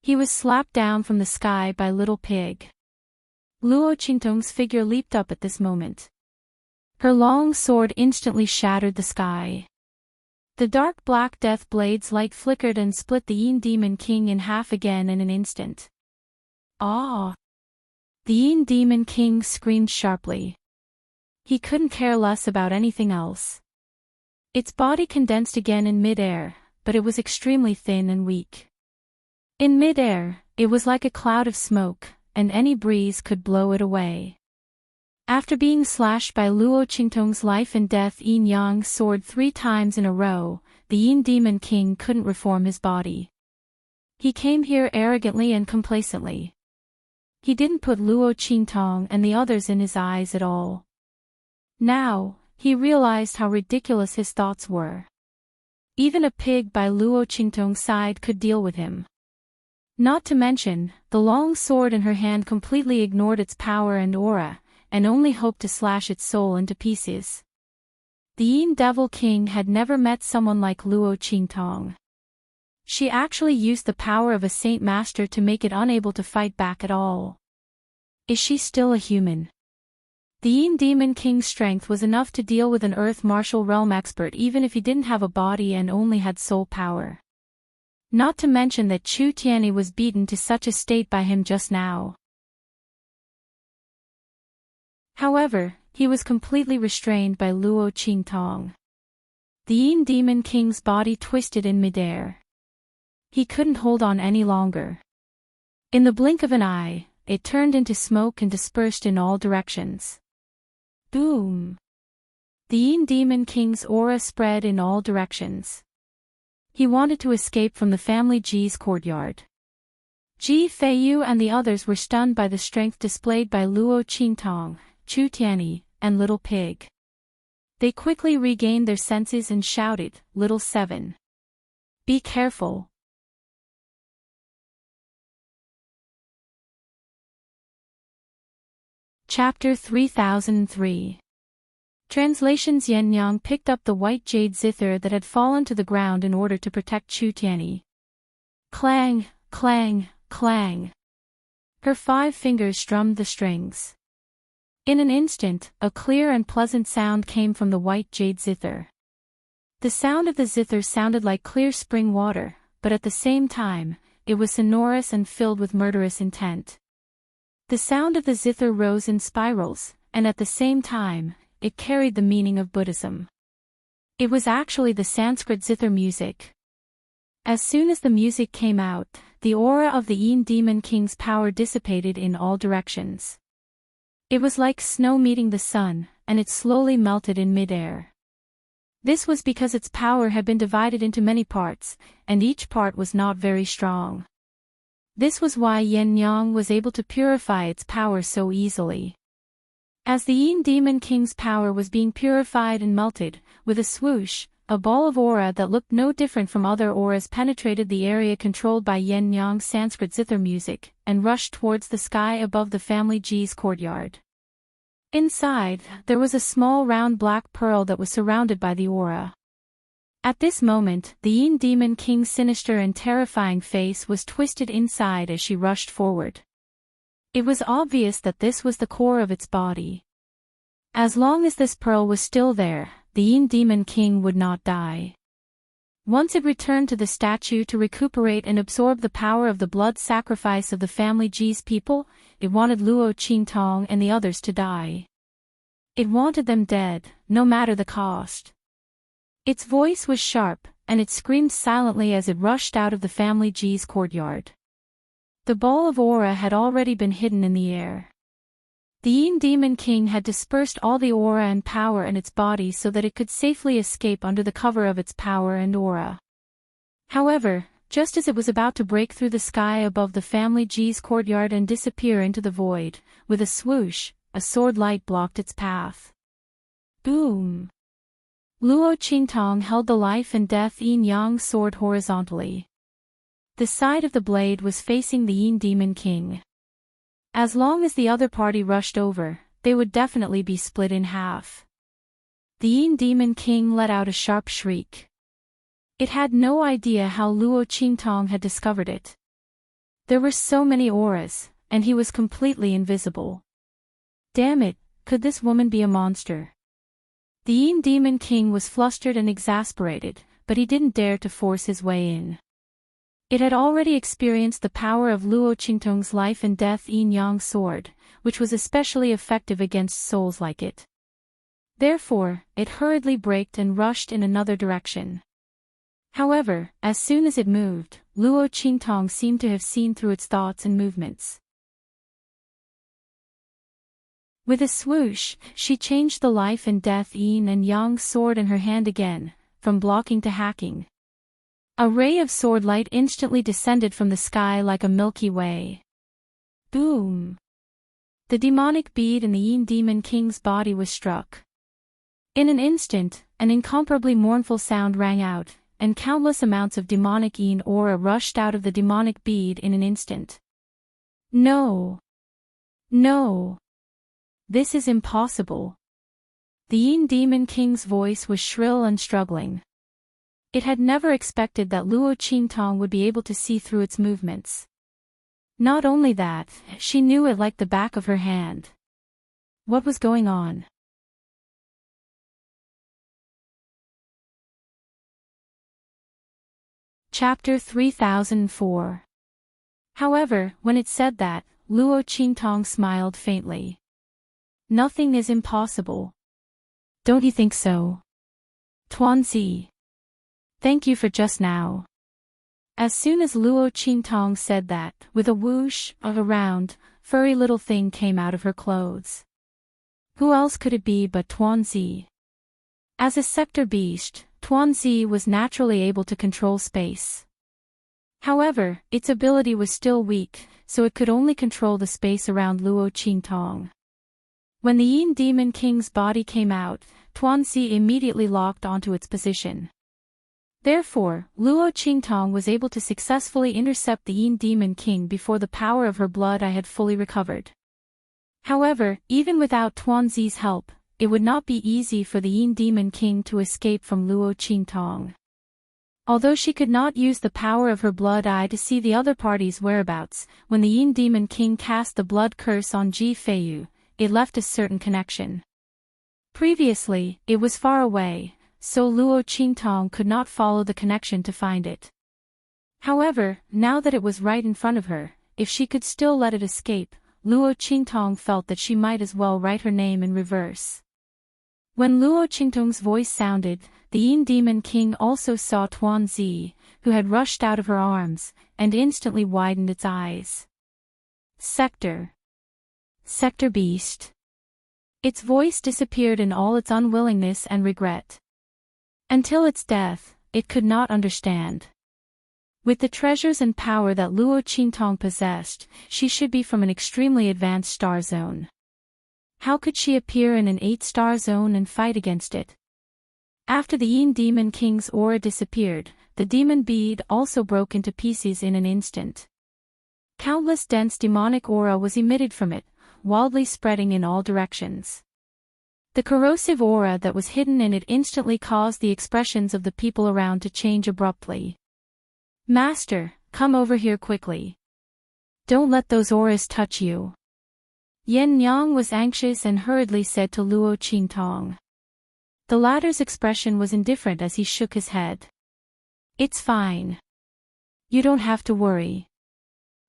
He was slapped down from the sky by Little Pig. Luo Qingtong's figure leaped up at this moment. Her long sword instantly shattered the sky. The dark black death blade's light flickered and split the Yin Demon King in half again in an instant. Ah! The Yin Demon King screamed sharply. He couldn't care less about anything else. Its body condensed again in mid-air, but it was extremely thin and weak. In mid-air, it was like a cloud of smoke, and any breeze could blow it away. After being slashed by Luo Qingtong's life and death Yin Yang sword 3 times in a row, the Yin Demon King couldn't reform his body. He came here arrogantly and complacently. He didn't put Luo Qingtong and the others in his eyes at all. Now, he realized how ridiculous his thoughts were. Even a pig by Luo Qingtong's side could deal with him. Not to mention, the long sword in her hand completely ignored its power and aura, and only hoped to slash its soul into pieces. The Yin Devil King had never met someone like Luo Qingtong. She actually used the power of a Saint Master to make it unable to fight back at all. Is she still a human? The Yin Demon King's strength was enough to deal with an Earth Martial Realm expert even if he didn't have a body and only had soul power. Not to mention that Chu Tiany was beaten to such a state by him just now. However, he was completely restrained by Luo Qingtong. The Yin Demon King's body twisted in midair. He couldn't hold on any longer. In the blink of an eye, it turned into smoke and dispersed in all directions. Boom! The Yin Demon King's aura spread in all directions. He wanted to escape from the family Ji's courtyard. Ji Feiyu and the others were stunned by the strength displayed by Luo Qingtong, Chu Tianyi, and Little Pig. They quickly regained their senses and shouted, "Little Seven! Be careful!" Chapter 3003. Translations. Yen Yang picked up the white jade zither that had fallen to the ground in order to protect Chu Tianyi. Clang, clang, clang. Her 5 fingers strummed the strings. In an instant, a clear and pleasant sound came from the white jade zither. The sound of the zither sounded like clear spring water, but at the same time, it was sonorous and filled with murderous intent. The sound of the zither rose in spirals, and at the same time, it carried the meaning of Buddhism. It was actually the Sanskrit zither music. As soon as the music came out, the aura of the Yin Demon King's power dissipated in all directions. It was like snow meeting the sun, and it slowly melted in midair. This was because its power had been divided into many parts, and each part was not very strong. This was why Yen Yang was able to purify its power so easily. As the Yin Demon King's power was being purified and melted, with a swoosh, a ball of aura that looked no different from other auras penetrated the area controlled by Yen Yang's Sanskrit zither music, and rushed towards the sky above the family Ji's courtyard. Inside, there was a small round black pearl that was surrounded by the aura. At this moment, the Yin Demon King's sinister and terrifying face was twisted inside as she rushed forward. It was obvious that this was the core of its body. As long as this pearl was still there, the Yin Demon King would not die. Once it returned to the statue to recuperate and absorb the power of the blood sacrifice of the family Ji's people, it wanted Luo Qingtong and the others to die. It wanted them dead, no matter the cost. Its voice was sharp, and it screamed silently as it rushed out of the family Ji's courtyard. The ball of aura had already been hidden in the air. The Yin Demon King had dispersed all the aura and power in its body so that it could safely escape under the cover of its power and aura. However, just as it was about to break through the sky above the family Ji's courtyard and disappear into the void, with a swoosh, a sword light blocked its path. Boom! Luo Qingtong held the life and death Yin Yang sword horizontally. The side of the blade was facing the Yin Demon King. As long as the other party rushed over, they would definitely be split in half. The Yin Demon King let out a sharp shriek. It had no idea how Luo Qingtong had discovered it. There were so many auras, and he was completely invisible. Damn it, could this woman be a monster? The Yin Demon King was flustered and exasperated, but he didn't dare to force his way in. It had already experienced the power of Luo Qingtong's life and death Yin Yang sword, which was especially effective against souls like it. Therefore, it hurriedly braked and rushed in another direction. However, as soon as it moved, Luo Qingtong seemed to have seen through its thoughts and movements. With a swoosh, she changed the life and death Yin and Yang sword in her hand again, from blocking to hacking. A ray of sword light instantly descended from the sky like a Milky Way. Boom! The demonic bead in the Yin Demon King's body was struck. In an instant, an incomparably mournful sound rang out, and countless amounts of demonic Yin aura rushed out of the demonic bead in an instant. No! No! This is impossible. The Yin Demon King's voice was shrill and struggling. It had never expected that Luo Qingtong would be able to see through its movements. Not only that, she knew it like the back of her hand. What was going on? Chapter 3004. However, when it said that, Luo Qingtong smiled faintly. Nothing is impossible. Don't you think so? Tuanzi. Thank you for just now. As soon as Luo Qingtong said that, with a whoosh, a round, furry little thing came out of her clothes. Who else could it be but Tuanzi? As a scepter beast, Tuanzi was naturally able to control space. However, its ability was still weak, so it could only control the space around Luo Qingtong. When the Yin Demon King's body came out, Tuanzi immediately locked onto its position. Therefore, Luo Qingtong was able to successfully intercept the Yin Demon King before the power of her blood eye had fully recovered. However, even without Tuanzi's help, it would not be easy for the Yin Demon King to escape from Luo Qingtong. Although she could not use the power of her blood eye to see the other party's whereabouts, when the Yin Demon King cast the blood curse on Ji Feiyu, it left a certain connection. Previously, it was far away, so Luo Qingtong could not follow the connection to find it. However, now that it was right in front of her, if she could still let it escape, Luo Qingtong felt that she might as well write her name in reverse. When Luo Qingtong's voice sounded, the Yin Demon King also saw Tuanzi, who had rushed out of her arms, and instantly widened its eyes. Sector Beast. Its voice disappeared in all its unwillingness and regret. Until its death, it could not understand. With the treasures and power that Luo Qingtong possessed, she should be from an extremely advanced star zone. How could she appear in an 8-star zone and fight against it? After the Yin Demon King's aura disappeared, the demon bead also broke into pieces in an instant. Countless dense demonic aura was emitted from it, wildly spreading in all directions. The corrosive aura that was hidden in it instantly caused the expressions of the people around to change abruptly. Master, come over here quickly. Don't let those auras touch you. Yen Yang was anxious and hurriedly said to Luo Qingtong. The latter's expression was indifferent as he shook his head. It's fine. You don't have to worry.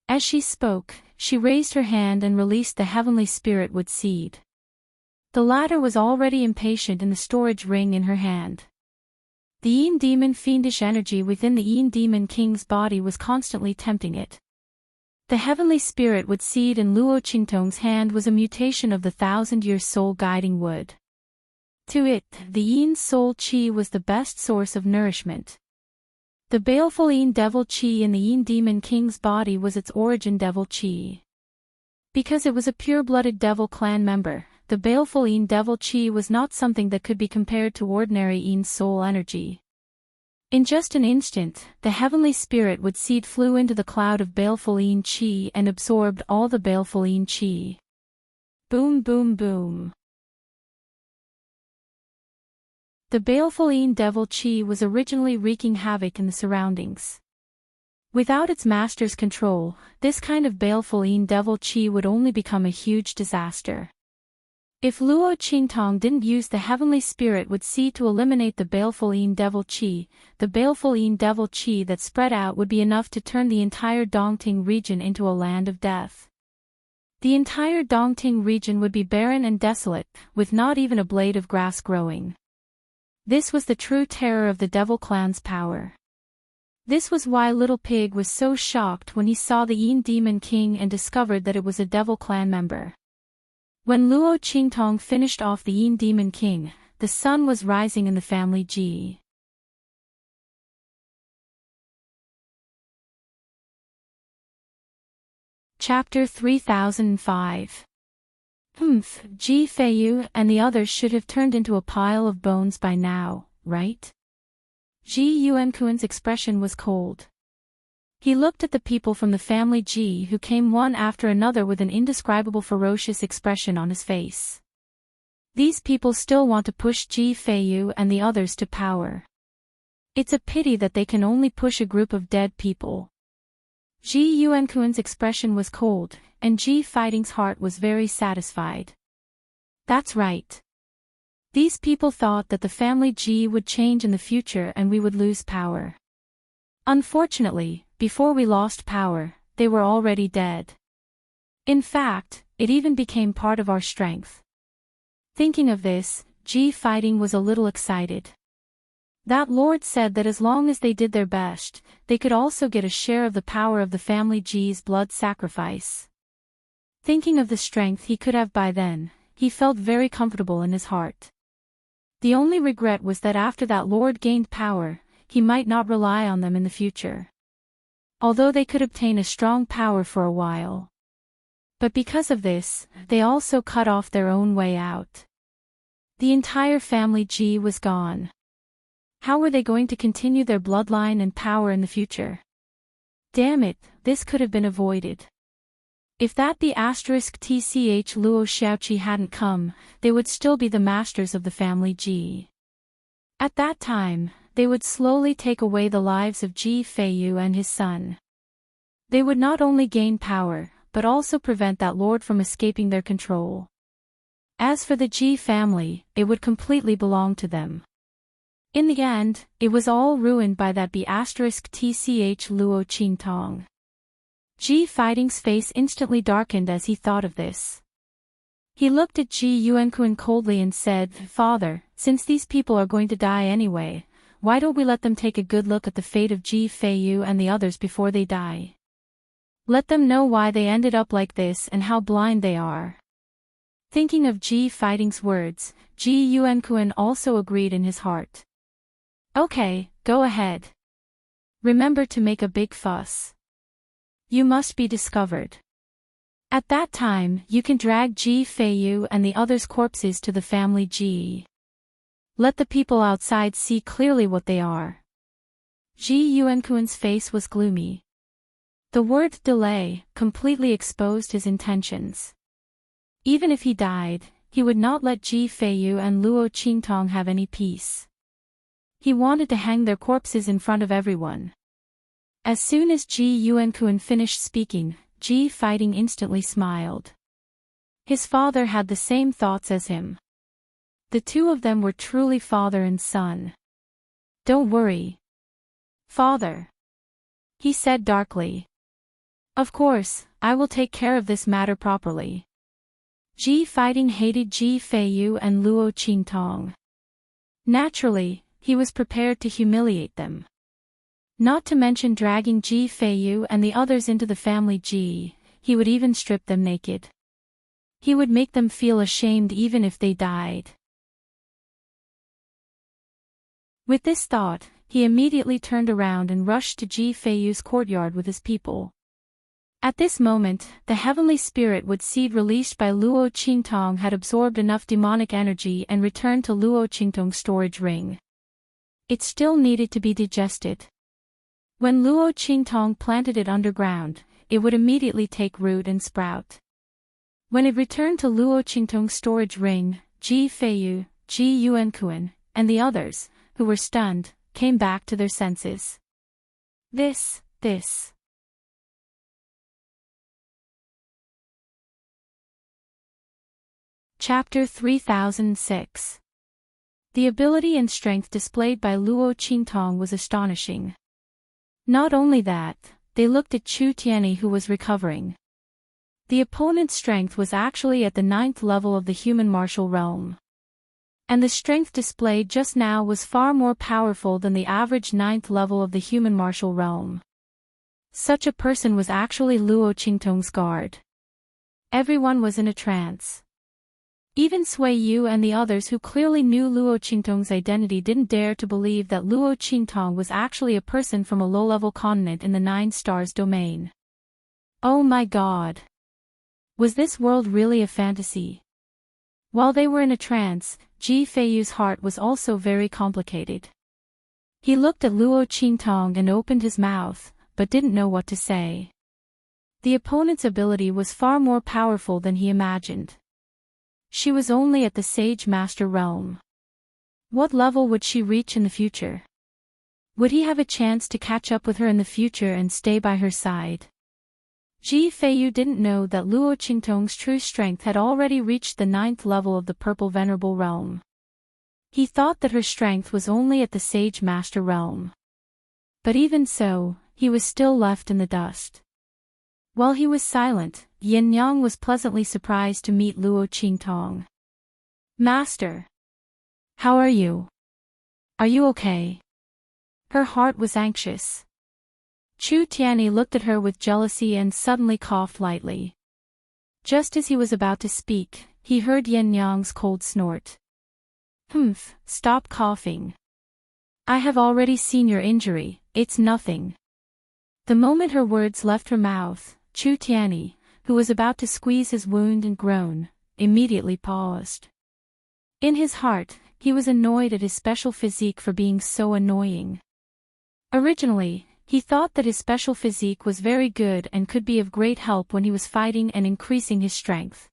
As she spoke, she raised her hand and released the heavenly spirit wood seed. The latter was already impatient in the storage ring in her hand. The Yin Demon fiendish energy within the Yin Demon King's body was constantly tempting it. The heavenly spirit wood seed in Luo Qingtong's hand was a mutation of the 1,000-year soul guiding wood. To it, the Yin soul chi was the best source of nourishment. The baleful Yin devil chi in the Yin Demon King's body was its origin devil chi. Because it was a pure-blooded devil clan member, the baleful Yin devil chi was not something that could be compared to ordinary Yin soul energy. In just an instant, the heavenly spirit wood seed flew into the cloud of baleful Yin chi and absorbed all the baleful Yin chi. Boom boom boom. The baleful Yin devil chi was originally wreaking havoc in the surroundings. Without its master's control, this kind of baleful Yin devil chi would only become a huge disaster. If Luo Qingtong didn't use the heavenly spirit wood seed to eliminate the baleful Yin devil chi, the baleful Yin devil chi that spread out would be enough to turn the entire Dongting region into a land of death. The entire Dongting region would be barren and desolate, with not even a blade of grass growing. This was the true terror of the devil clan's power. This was why Little Pig was so shocked when he saw the Yin Demon King and discovered that it was a devil clan member. When Luo Qingtong finished off the Yin Demon King, the sun was rising in the family Ji. Chapter 3005. Ji Feiyu and the others should have turned into a pile of bones by now, right? Ji Yuankuan's expression was cold. He looked at the people from the family Ji who came one after another with an indescribable ferocious expression on his face. These people still want to push Ji Feiyu and the others to power. It's a pity that they can only push a group of dead people. Ji Yuankuan's expression was cold, and Ji Fighting's heart was very satisfied. That's right. These people thought that the family Ji would change in the future and we would lose power. Unfortunately, before we lost power, they were already dead. In fact, it even became part of our strength. Thinking of this, Ji Fighting was a little excited. That lord said that as long as they did their best, they could also get a share of the power of the family G's blood sacrifice. Thinking of the strength he could have by then, he felt very comfortable in his heart. The only regret was that after that lord gained power, he might not rely on them in the future. Although they could obtain a strong power for a while. But because of this, they also cut off their own way out. The entire family G was gone. How were they going to continue their bloodline and power in the future? Damn it, this could have been avoided. If that the *TCH Luo Xiaoqi hadn't come, they would still be the masters of the family G. At that time, they would slowly take away the lives of Ji Feiyu and his son. They would not only gain power, but also prevent that lord from escaping their control. As for the Ji family, it would completely belong to them. In the end, it was all ruined by that *TCH Luo Qingtong. Ji Fighting's face instantly darkened as he thought of this. He looked at Ji Yuankuan coldly and said, "Father, since these people are going to die anyway, why don't we let them take a good look at the fate of Ji Feiyu and the others before they die? Let them know why they ended up like this and how blind they are." Thinking of Ji Fighting's words, Ji Yuankuan also agreed in his heart. "Okay, go ahead. Remember to make a big fuss. You must be discovered. At that time, you can drag Ji Feiyu and the others' corpses to the family Ji. Let the people outside see clearly what they are." Ji Yuankuan's face was gloomy. The word delay completely exposed his intentions. Even if he died, he would not let Ji Feiyu and Luo Qingtong have any peace. He wanted to hang their corpses in front of everyone. As soon as Ji Yuankuan finished speaking, Ji Fighting instantly smiled. His father had the same thoughts as him. The two of them were truly father and son. "Don't worry, father," he said darkly. "Of course, I will take care of this matter properly." Ji Fighting hated Ji Feiyu and Luo Qingtong. Naturally, he was prepared to humiliate them. Not to mention dragging Ji Feiyu and the others into the family Ji, he would even strip them naked. He would make them feel ashamed even if they died. With this thought, he immediately turned around and rushed to Ji Feiyu's courtyard with his people. At this moment, the heavenly spirit wood seed released by Luo Qingtong had absorbed enough demonic energy and returned to Luo Qingtong's storage ring. It still needed to be digested. When Luo Qingtong planted it underground, it would immediately take root and sprout. When it returned to Luo Qingtong's storage ring, Ji Feiyu, Ji Yuankuan, and the others, who were stunned, came back to their senses. This. Chapter 3006. The ability and strength displayed by Luo Qingtong was astonishing. Not only that, they looked at Chu Tianyi who was recovering. The opponent's strength was actually at the 9th level of the human martial realm. And the strength displayed just now was far more powerful than the average 9th level of the human martial realm. Such a person was actually Luo Qingtong's guard. Everyone was in a trance. Even Sui Yu and the others who clearly knew Luo Qingtong's identity didn't dare to believe that Luo Qingtong was actually a person from a low-level continent in the 9 stars domain. Oh my god! Was this world really a fantasy? While they were in a trance, Ji Feiyu's heart was also very complicated. He looked at Luo Qingtong and opened his mouth, but didn't know what to say. The opponent's ability was far more powerful than he imagined. She was only at the Sage Master realm. What level would she reach in the future? Would he have a chance to catch up with her in the future and stay by her side? Ji Feiyu didn't know that Luo Qingtong's true strength had already reached the 9th level of the Purple Venerable realm. He thought that her strength was only at the Sage Master realm. But even so, he was still left in the dust. While he was silent, Yin Yang was pleasantly surprised to meet Luo Qingtong. "Master! How are you? Are you okay? Her heart was anxious. Chu Tianyi looked at her with jealousy and suddenly coughed lightly. Just as he was about to speak, he heard Yen Yang's cold snort. Humph, stop coughing. I have already seen your injury, it's nothing. The moment her words left her mouth, Chu Tianyi, who was about to squeeze his wound and groan, immediately paused. In his heart, he was annoyed at his special physique for being so annoying. Originally, he thought that his special physique was very good and could be of great help when he was fighting and increasing his strength.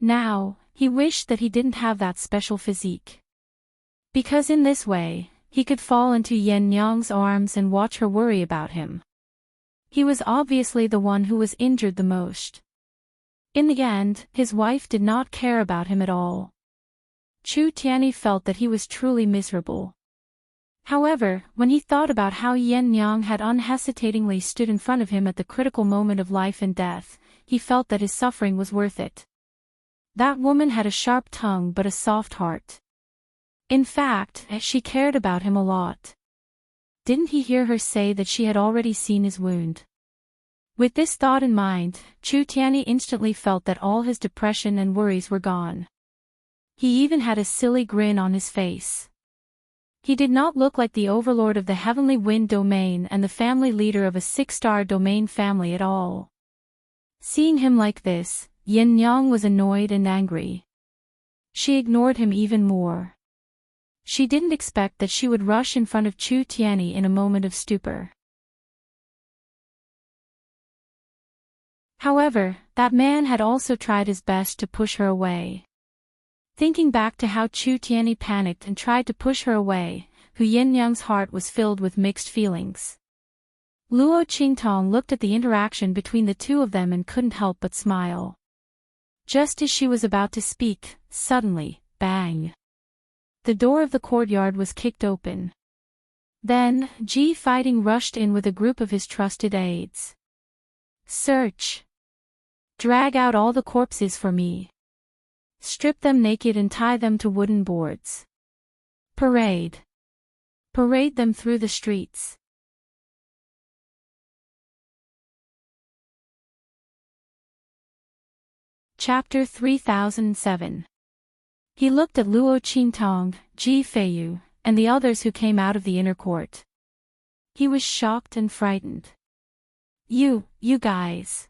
Now, he wished that he didn't have that special physique. Because in this way, he could fall into Yen Yang's arms and watch her worry about him. He was obviously the one who was injured the most. In the end, his wife did not care about him at all. Chu Tianyi felt that he was truly miserable. However, when he thought about how Yen Yang had unhesitatingly stood in front of him at the critical moment of life and death, he felt that his suffering was worth it. That woman had a sharp tongue but a soft heart. In fact, she cared about him a lot. Didn't he hear her say that she had already seen his wound? With this thought in mind, Chu Tianyi instantly felt that all his depression and worries were gone. He even had a silly grin on his face. He did not look like the overlord of the Heavenly Wind domain and the family leader of a 6-star domain family at all. Seeing him like this, Yin Yang was annoyed and angry. She ignored him even more. She didn't expect that she would rush in front of Chu Tianyi in a moment of stupor. However, that man had also tried his best to push her away. Thinking back to how Chu Tianyi panicked and tried to push her away, Hu Yinyang's heart was filled with mixed feelings. Luo Qingtong looked at the interaction between the two of them and couldn't help but smile. Just as she was about to speak, suddenly, bang! The door of the courtyard was kicked open. Then, Ji Fighting rushed in with a group of his trusted aides. Search! Drag out all the corpses for me. Strip them naked and tie them to wooden boards. Parade. Parade them through the streets. Chapter 3007. He looked at Luo Qingtong, Ji Feiyu, and the others who came out of the inner court. He was shocked and frightened. You guys.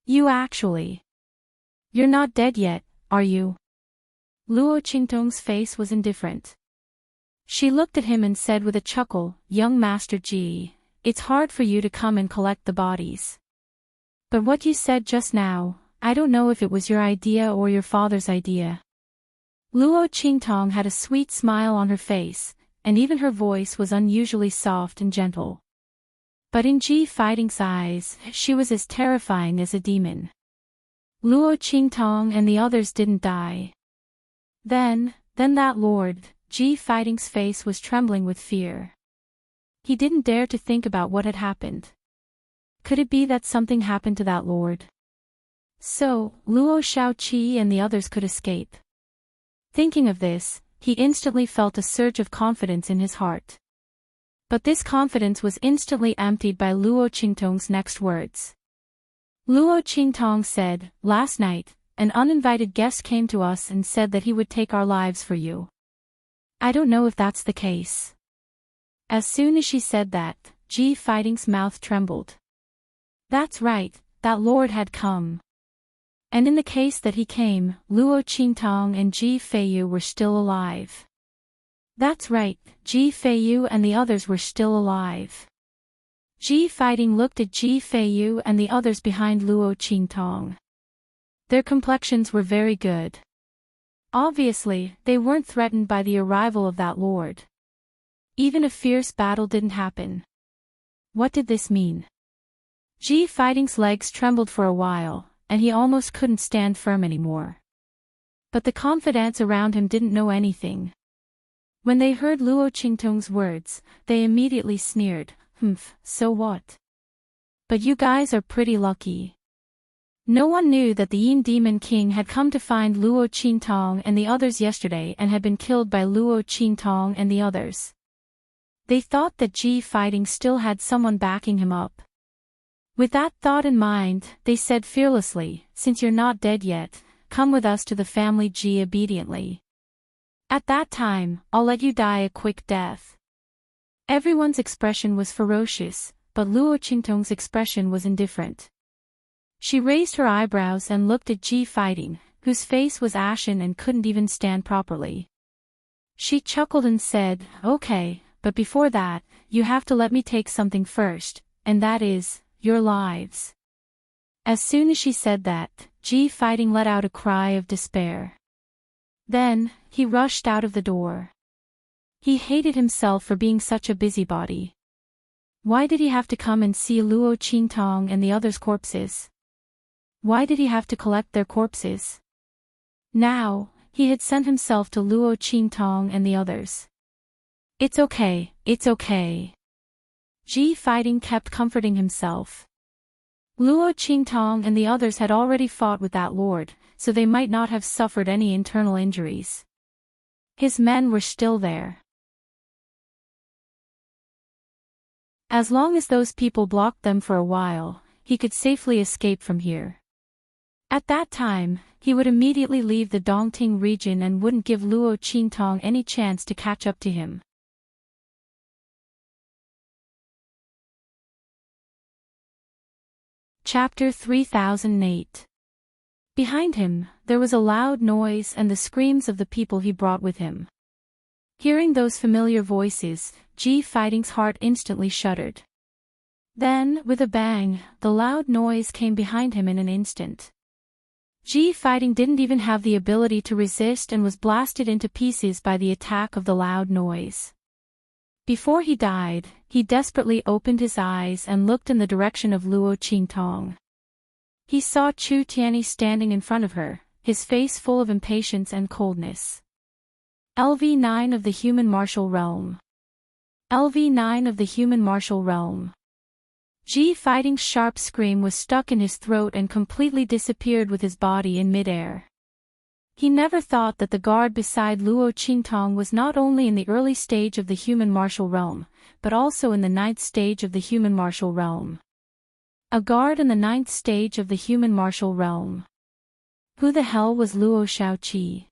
You actually. You're not dead yet, are you? Luo Qingtong's face was indifferent. She looked at him and said with a chuckle, Young Master Ji, it's hard for you to come and collect the bodies. But what you said just now, I don't know if it was your idea or your father's idea. Luo Qingtong had a sweet smile on her face, and even her voice was unusually soft and gentle. But in Ji Fighting's eyes, she was as terrifying as a demon. Luo Qingtong and the others didn't die. Then that lord, Ji Fighting's face was trembling with fear. He didn't dare to think about what had happened. Could it be that something happened to that lord? So, Luo Shaoqi and the others could escape. Thinking of this, he instantly felt a surge of confidence in his heart. But this confidence was instantly emptied by Luo Qingtong's next words. Luo Qingtong said, Last night, an uninvited guest came to us and said that he would take our lives for you. I don't know if that's the case. As soon as she said that, Ji Fighting's mouth trembled. That's right, that lord had come. And in the case that he came, Luo Qingtong and Ji Feiyu were still alive. That's right, Ji Feiyu and the others were still alive. Ji Fighting looked at Ji Feiyu and the others behind Luo Qingtong. Their complexions were very good. Obviously, they weren't threatened by the arrival of that lord. Even a fierce battle didn't happen. What did this mean? Ji Fighting's legs trembled for a while, and he almost couldn't stand firm anymore. But the confidants around him didn't know anything. When they heard Luo Qingtong's words, they immediately sneered, so what? But you guys are pretty lucky. No one knew that the Yin Demon King had come to find Luo Qingtong and the others yesterday and had been killed by Luo Qingtong and the others. They thought that Ji Fighting still had someone backing him up. With that thought in mind, they said fearlessly, "Since you're not dead yet, come with us to the family Ji obediently. At that time, I'll let you die a quick death." Everyone's expression was ferocious, but Luo Qingtong's expression was indifferent. She raised her eyebrows and looked at Ji Fighting, whose face was ashen and couldn't even stand properly. She chuckled and said, "Okay, but before that, you have to let me take something first, and that is, your lives." As soon as she said that, Ji Fighting let out a cry of despair. Then, he rushed out of the door. He hated himself for being such a busybody. Why did he have to come and see Luo Qingtong and the others' corpses? Why did he have to collect their corpses? Now, he had sent himself to Luo Qingtong and the others. "It's okay, it's okay." Ji Fighting kept comforting himself. Luo Qingtong and the others had already fought with that lord, so they might not have suffered any internal injuries. His men were still there. As long as those people blocked them for a while, he could safely escape from here. At that time, he would immediately leave the Dongting region and wouldn't give Luo Qingtong any chance to catch up to him. Chapter 3008. Behind him, there was a loud noise and the screams of the people he brought with him. Hearing those familiar voices, Ji Fighting's heart instantly shuddered. Then, with a bang, the loud noise came behind him in an instant. Ji Fighting didn't even have the ability to resist and was blasted into pieces by the attack of the loud noise. Before he died, he desperately opened his eyes and looked in the direction of Luo Qingtong. He saw Chu Tianyi standing in front of her, his face full of impatience and coldness. LV9 of the Human Martial Realm. LV9 of the Human Martial Realm. Ji Fighting's sharp scream was stuck in his throat and completely disappeared with his body in midair. He never thought that the guard beside Luo Qingtong was not only in the early stage of the Human Martial Realm, but also in the 9th stage of the Human Martial Realm. A guard in the 9th stage of the Human Martial Realm. Who the hell was Luo Shaoqi?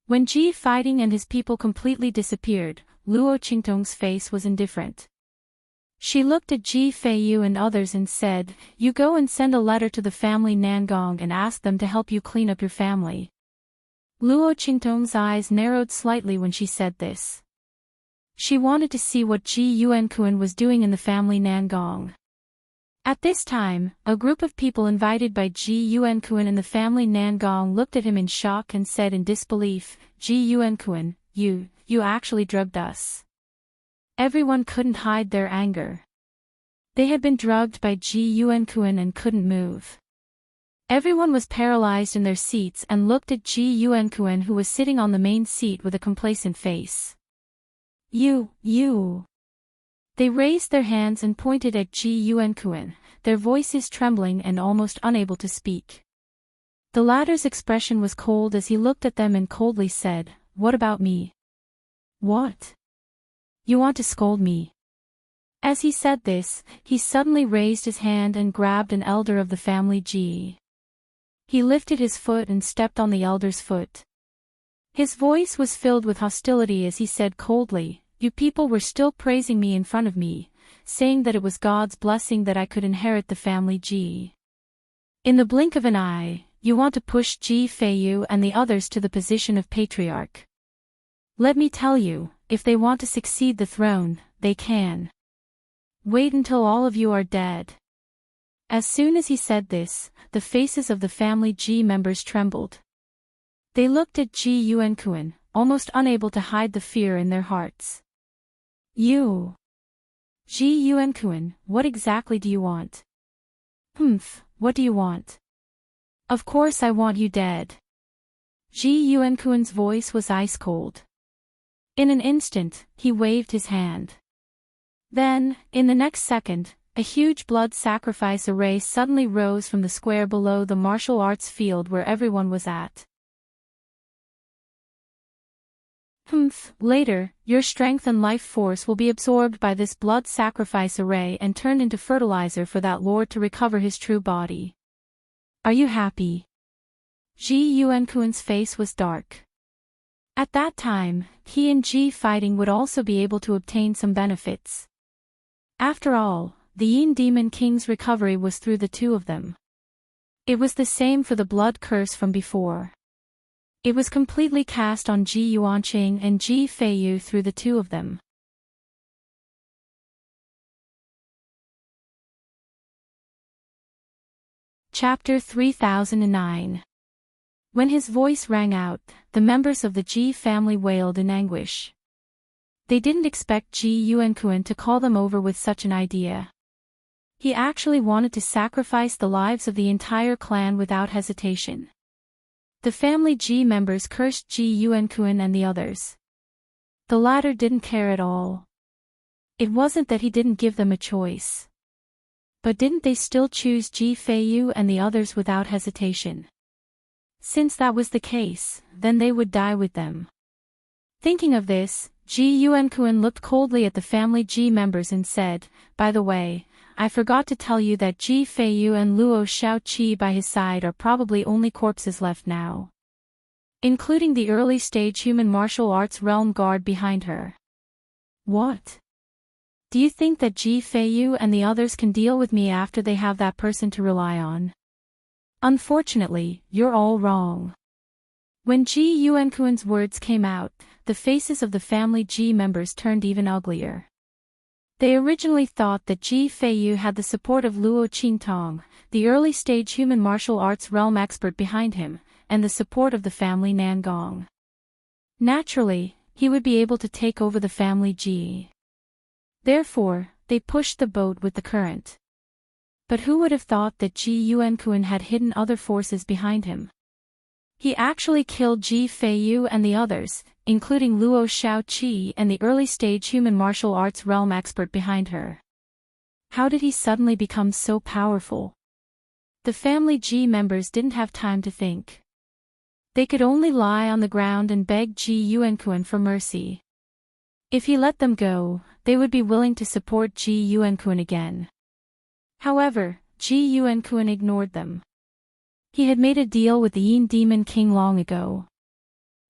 When Ji Fighting and his people completely disappeared, Luo Qingtong's face was indifferent. She looked at Ji Feiyu and others and said, "You go and send a letter to the family Nangong and ask them to help you clean up your family." Luo Qingtong's eyes narrowed slightly when she said this. She wanted to see what Ji Yuankuan was doing in the family Nangong. At this time, a group of people invited by Ji Yuankuan and the family Nangong looked at him in shock and said in disbelief, "Ji Yuankuan, you actually drugged us." Everyone couldn't hide their anger. They had been drugged by Ji Yuankuan and couldn't move. Everyone was paralyzed in their seats and looked at Ji Yuankuan, who was sitting on the main seat with a complacent face. You. They raised their hands and pointed at Ji Yuankuan, their voices trembling and almost unable to speak. The latter's expression was cold as he looked at them and coldly said, "What about me? What? You want to scold me?" As he said this, he suddenly raised his hand and grabbed an elder of the family Ji. He lifted his foot and stepped on the elder's foot. His voice was filled with hostility as he said coldly, "You people were still praising me in front of me, saying that it was God's blessing that I could inherit the family Ji. In the blink of an eye, you want to push Ji Feiyu and the others to the position of patriarch. Let me tell you, if they want to succeed the throne, they can. Wait until all of you are dead." As soon as he said this, the faces of the family Ji members trembled. They looked at Ji Yuankuan, almost unable to hide the fear in their hearts. "You. Ji Yuankuan, what exactly do you want?" What do you want?" "Of course I want you dead." Ji Yuankuan's voice was ice cold. In an instant, he waved his hand. Then, in the next second, a huge blood sacrifice array suddenly rose from the square below the martial arts field where everyone was at. Later, your strength and life force will be absorbed by this blood sacrifice array and turned into fertilizer for that lord to recover his true body. Are you happy? Ji Yuankuan's face was dark. At that time, he and Ji Fighting would also be able to obtain some benefits. After all, the Yin Demon King's recovery was through the two of them. It was the same for the blood curse from before. It was completely cast on Ji Yuanqing and Ji Feiyu through the two of them. Chapter 3009. When his voice rang out, the members of the Ji family wailed in anguish. They didn't expect Ji Yuankuan to call them over with such an idea. He actually wanted to sacrifice the lives of the entire clan without hesitation. The family Ji members cursed Ji Yuankuan and the others. The latter didn't care at all. It wasn't that he didn't give them a choice. But didn't they still choose Ji Feiyu and the others without hesitation? Since that was the case, then they would die with them. Thinking of this, Ji Yuankuan looked coldly at the family Ji members and said, "By the way, I forgot to tell you that Ji Feiyu and Luo Shaoqi by his side are probably only corpses left now. Including the early-stage human martial arts realm guard behind her." What? Do you think that Ji Feiyu and the others can deal with me after they have that person to rely on? Unfortunately, you're all wrong. When Ji Yuankuan's words came out, the faces of the family Ji members turned even uglier. They originally thought that Ji Feiyu had the support of Luo Qingtong, the early-stage human martial arts realm expert behind him, and the support of the family Nangong. Naturally, he would be able to take over the family Ji. Therefore, they pushed the boat with the current. But who would have thought that Ji Yuankuan had hidden other forces behind him? He actually killed Ji Feiyu and the others, including Luo Shaoqi and the early-stage human martial arts realm expert behind her. How did he suddenly become so powerful? The family Ji members didn't have time to think. They could only lie on the ground and beg Ji Yuankuan for mercy. If he let them go, they would be willing to support Ji Yuankuan again. However, Ji Yuankuan ignored them. He had made a deal with the Yin Demon King long ago.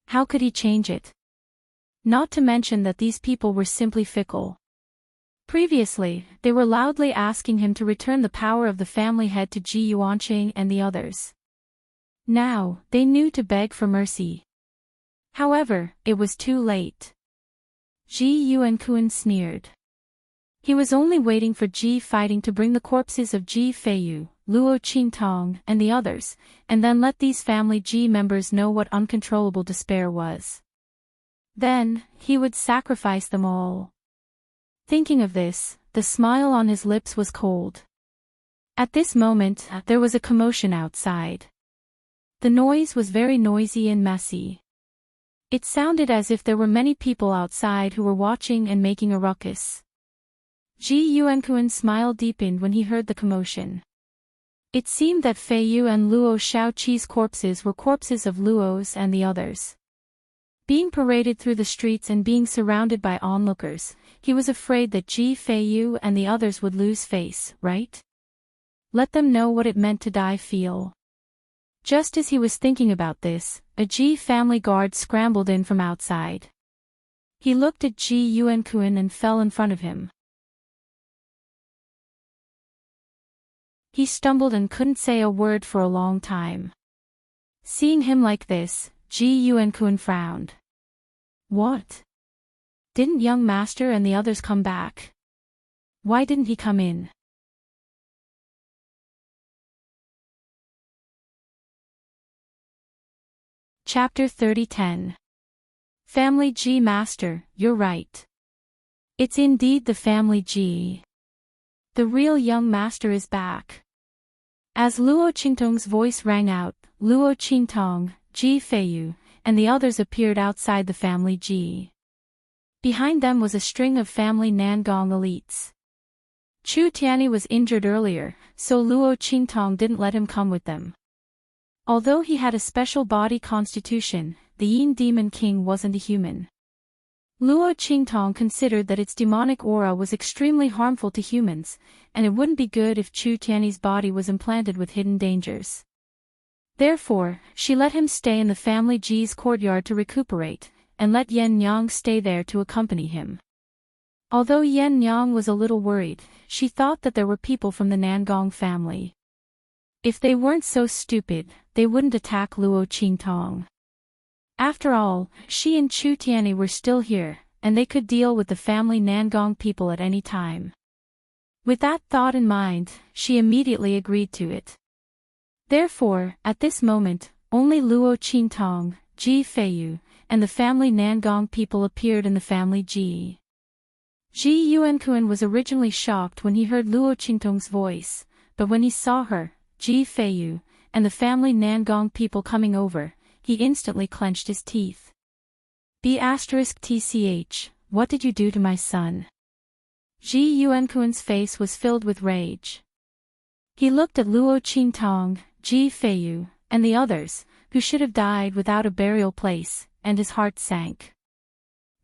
How could he change it? Not to mention that these people were simply fickle. Previously, they were loudly asking him to return the power of the family head to Ji Yuanqing and the others. Now, they knew to beg for mercy. However, it was too late. Ji Yuankuan sneered. He was only waiting for Ji Fighting to bring the corpses of Ji Feiyu, Luo Qingtong, and the others, and then let these family Ji members know what uncontrollable despair was. Then, he would sacrifice them all. Thinking of this, the smile on his lips was cold. At this moment, there was a commotion outside. The noise was very noisy and messy. It sounded as if there were many people outside who were watching and making a ruckus. Ji Yuankuan's smile deepened when he heard the commotion. It seemed that Feiyu and Luo Shaoqi's corpses were corpses of Luo's and the others. Being paraded through the streets and being surrounded by onlookers, he was afraid that Ji Feiyu and the others would lose face, right? Let them know what it meant to die feel. Just as he was thinking about this, a Ji family guard scrambled in from outside. He looked at Ji Yuankuan and fell in front of him. He stumbled and couldn't say a word for a long time. Seeing him like this, Ji Yuankuan frowned. What? Didn't young master and the others come back? Why didn't he come in? Chapter 3010. Family Ji Master, you're right. It's indeed the family Ji. The real young master is back. As Luo Qingtong's voice rang out, Luo Qingtong, Ji Feiyu, and the others appeared outside the family Ji. Behind them was a string of family Nangong elites. Chu Tianyi was injured earlier, so Luo Qingtong didn't let him come with them. Although he had a special body constitution, the Yin Demon King wasn't a human. Luo Qingtong considered that its demonic aura was extremely harmful to humans, and it wouldn't be good if Chu Tianyi's body was implanted with hidden dangers. Therefore, she let him stay in the family Ji's courtyard to recuperate, and let Yan Yang stay there to accompany him. Although Yan Yang was a little worried, she thought that there were people from the Nangong family. If they weren't so stupid, they wouldn't attack Luo Qingtong. After all, she and Chu Tianyi were still here, and they could deal with the family Nangong people at any time. With that thought in mind, she immediately agreed to it. Therefore, at this moment, only Luo Qingtong, Ji Feiyu, and the family Nangong people appeared in the family Ji. Ji Yuankuan was originally shocked when he heard Luo Qingtong's voice, but when he saw her, Ji Feiyu, and the family Nangong people coming over, he instantly clenched his teeth. B*TCH, what did you do to my son? Ji Yuankuan's face was filled with rage. He looked at Luo Qingtong, Ji Feiyu, and the others, who should have died without a burial place, and his heart sank.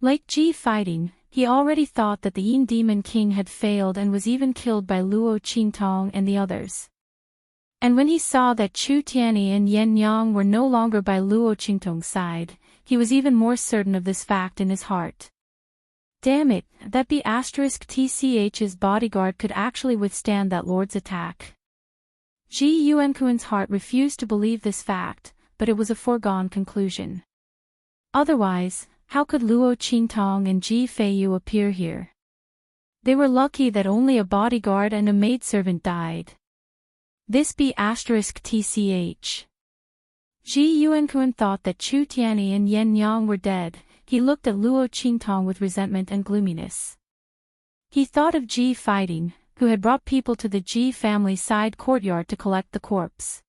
Like Ji Fighting, he already thought that the Yin Demon King had failed and was even killed by Luo Qingtong and the others. And when he saw that Chu Tianyi and Yan Yang were no longer by Luo Qingtong's side, he was even more certain of this fact in his heart. Damn it, that B*TCH's bodyguard could actually withstand that lord's attack. Ji Yuankuan's heart refused to believe this fact, but it was a foregone conclusion. Otherwise, how could Luo Qingtong and Ji Feiyu appear here? They were lucky that only a bodyguard and a maidservant died. This B*TCH. Ji Yuankuan thought that Chu Tianyi and Yan Yang were dead. He looked at Luo Qingtong with resentment and gloominess. He thought of Ji Fighting, who had brought people to the Ji family side courtyard to collect the corpse.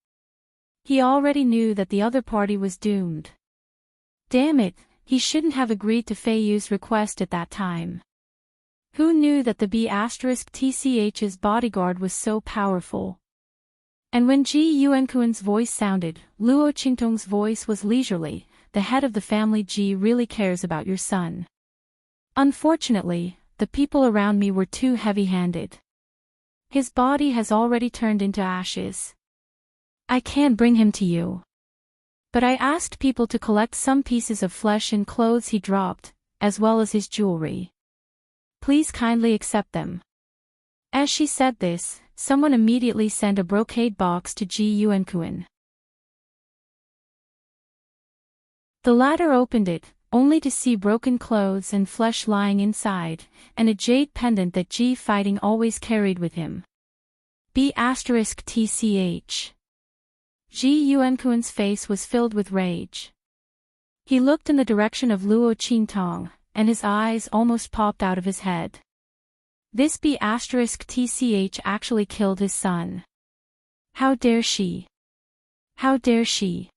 He already knew that the other party was doomed. Damn it, he shouldn't have agreed to Feiyu's request at that time. Who knew that the B*TCH's bodyguard was so powerful? And when Ji Yuankuan's voice sounded, Luo Qingtong's voice was leisurely. The head of the family Ji really cares about your son. Unfortunately, the people around me were too heavy-handed. His body has already turned into ashes. I can't bring him to you. But I asked people to collect some pieces of flesh and clothes he dropped, as well as his jewelry. Please kindly accept them. As she said this, someone immediately sent a brocade box to Ji Yuankuan. The latter opened it, only to see broken clothes and flesh lying inside, and a jade pendant that Ji Fighting always carried with him. B*TCH. Ji Yuankuan's face was filled with rage. He looked in the direction of Luo Qingtong, and his eyes almost popped out of his head. This B*TCH actually killed his son. How dare she? How dare she?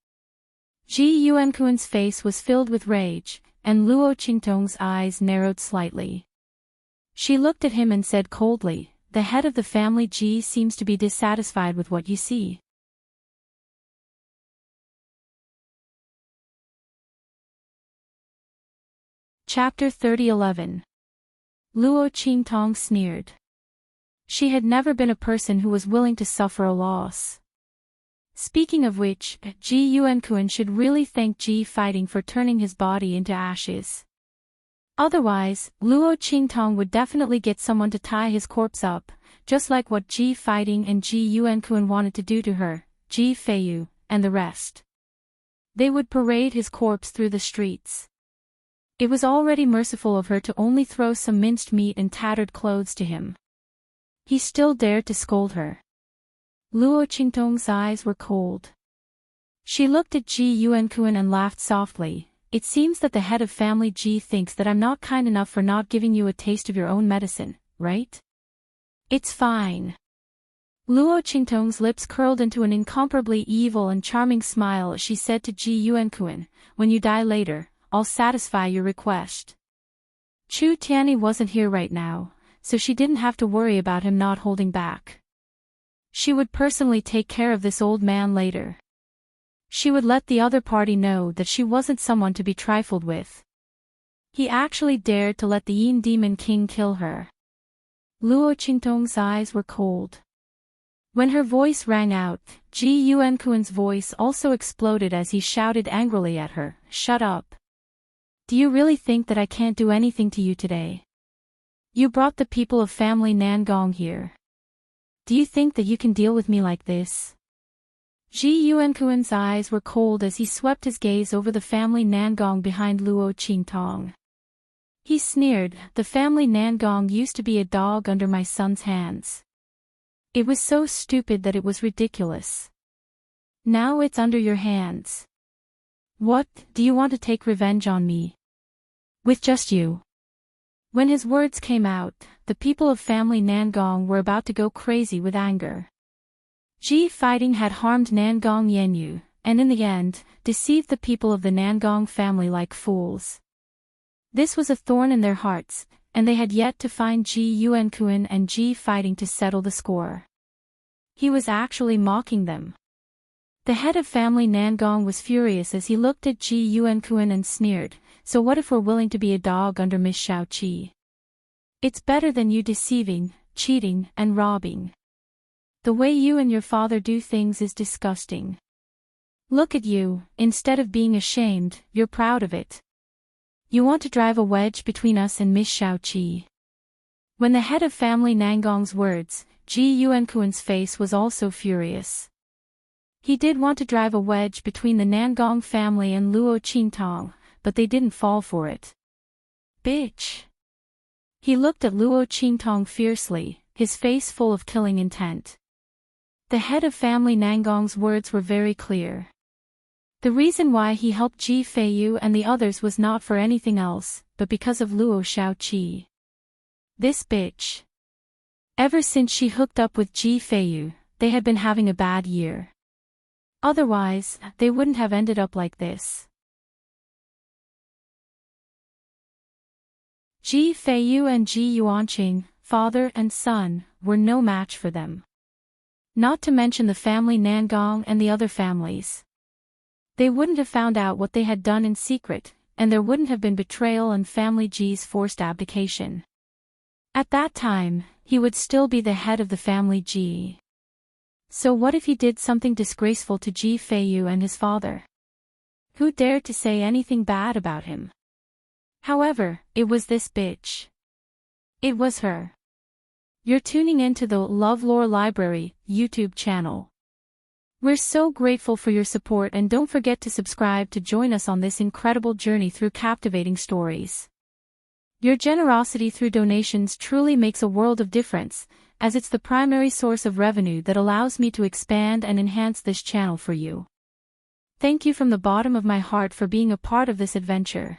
Ji Yuankuan's face was filled with rage, and Luo Qingtong's eyes narrowed slightly. She looked at him and said coldly, "The head of the family Ji seems to be dissatisfied with what you see." Chapter 30:11. Luo Qingtong sneered. She had never been a person who was willing to suffer a loss. Speaking of which, Ji Yuankuan should really thank Ji Fighting for turning his body into ashes. Otherwise, Luo Qingtong would definitely get someone to tie his corpse up, just like what Ji Fighting and Ji Yuankuan wanted to do to her, Ji Feiyu, and the rest. They would parade his corpse through the streets. It was already merciful of her to only throw some minced meat and tattered clothes to him. He still dared to scold her. Luo Qingtong's eyes were cold. She looked at Ji Yuankuan and laughed softly. "It seems that the head of family Ji thinks that I'm not kind enough for not giving you a taste of your own medicine, right? It's fine." Luo Qingtong's lips curled into an incomparably evil and charming smile as she said to Ji Yuankuan, "When you die later, I'll satisfy your request." Chu Tianyi wasn't here right now, so she didn't have to worry about him not holding back. She would personally take care of this old man later. She would let the other party know that she wasn't someone to be trifled with. He actually dared to let the Yin Demon King kill her. Luo Qingtong's eyes were cold. When her voice rang out, Ji Yuankuan's voice also exploded as he shouted angrily at her, "Shut up! Do you really think that I can't do anything to you today? You brought the people of family Nangong here. Do you think that you can deal with me like this?" Ji Yuankuan's eyes were cold as he swept his gaze over the family Nangong behind Luo Qingtong. He sneered, "The family Nangong used to be a dog under my son's hands. It was so stupid that it was ridiculous. Now it's under your hands. What, do you want to take revenge on me? With just you?" When his words came out, the people of family Nangong were about to go crazy with anger. Ji Fighting had harmed Nangong Yenyu, and in the end, deceived the people of the Nangong family like fools. This was a thorn in their hearts, and they had yet to find Ji Yuankuan and Ji Fighting to settle the score. He was actually mocking them. The head of family Nangong was furious as he looked at Ji Yuankuan and sneered, "So what if we're willing to be a dog under Miss Shaoqi? It's better than you deceiving, cheating, and robbing. The way you and your father do things is disgusting. Look at you, instead of being ashamed, you're proud of it. You want to drive a wedge between us and Miss Shaoqi." When the head of family Nangong's words, Ji Yuankuan's face was also furious. He did want to drive a wedge between the Nangong family and Luo Qingtong, but they didn't fall for it. "Bitch!" He looked at Luo Qingtong fiercely, his face full of killing intent. The head of family Nangong's words were very clear. The reason why he helped Ji Feiyu and the others was not for anything else, but because of Luo Shaoqi. This bitch. Ever since she hooked up with Ji Feiyu, they had been having a bad year. Otherwise, they wouldn't have ended up like this. Ji Feiyu and Ji Yuanqing, father and son, were no match for them. Not to mention the family Nangong and the other families. They wouldn't have found out what they had done in secret, and there wouldn't have been betrayal and family Ji's forced abdication. At that time, he would still be the head of the family Ji. So what if he did something disgraceful to Ji Feiyu and his father? Who dared to say anything bad about him? However, it was this bitch. It was her. You're tuning into the LoveLore Library YouTube channel. We're so grateful for your support, and don't forget to subscribe to join us on this incredible journey through captivating stories. Your generosity through donations truly makes a world of difference, as it's the primary source of revenue that allows me to expand and enhance this channel for you. Thank you from the bottom of my heart for being a part of this adventure.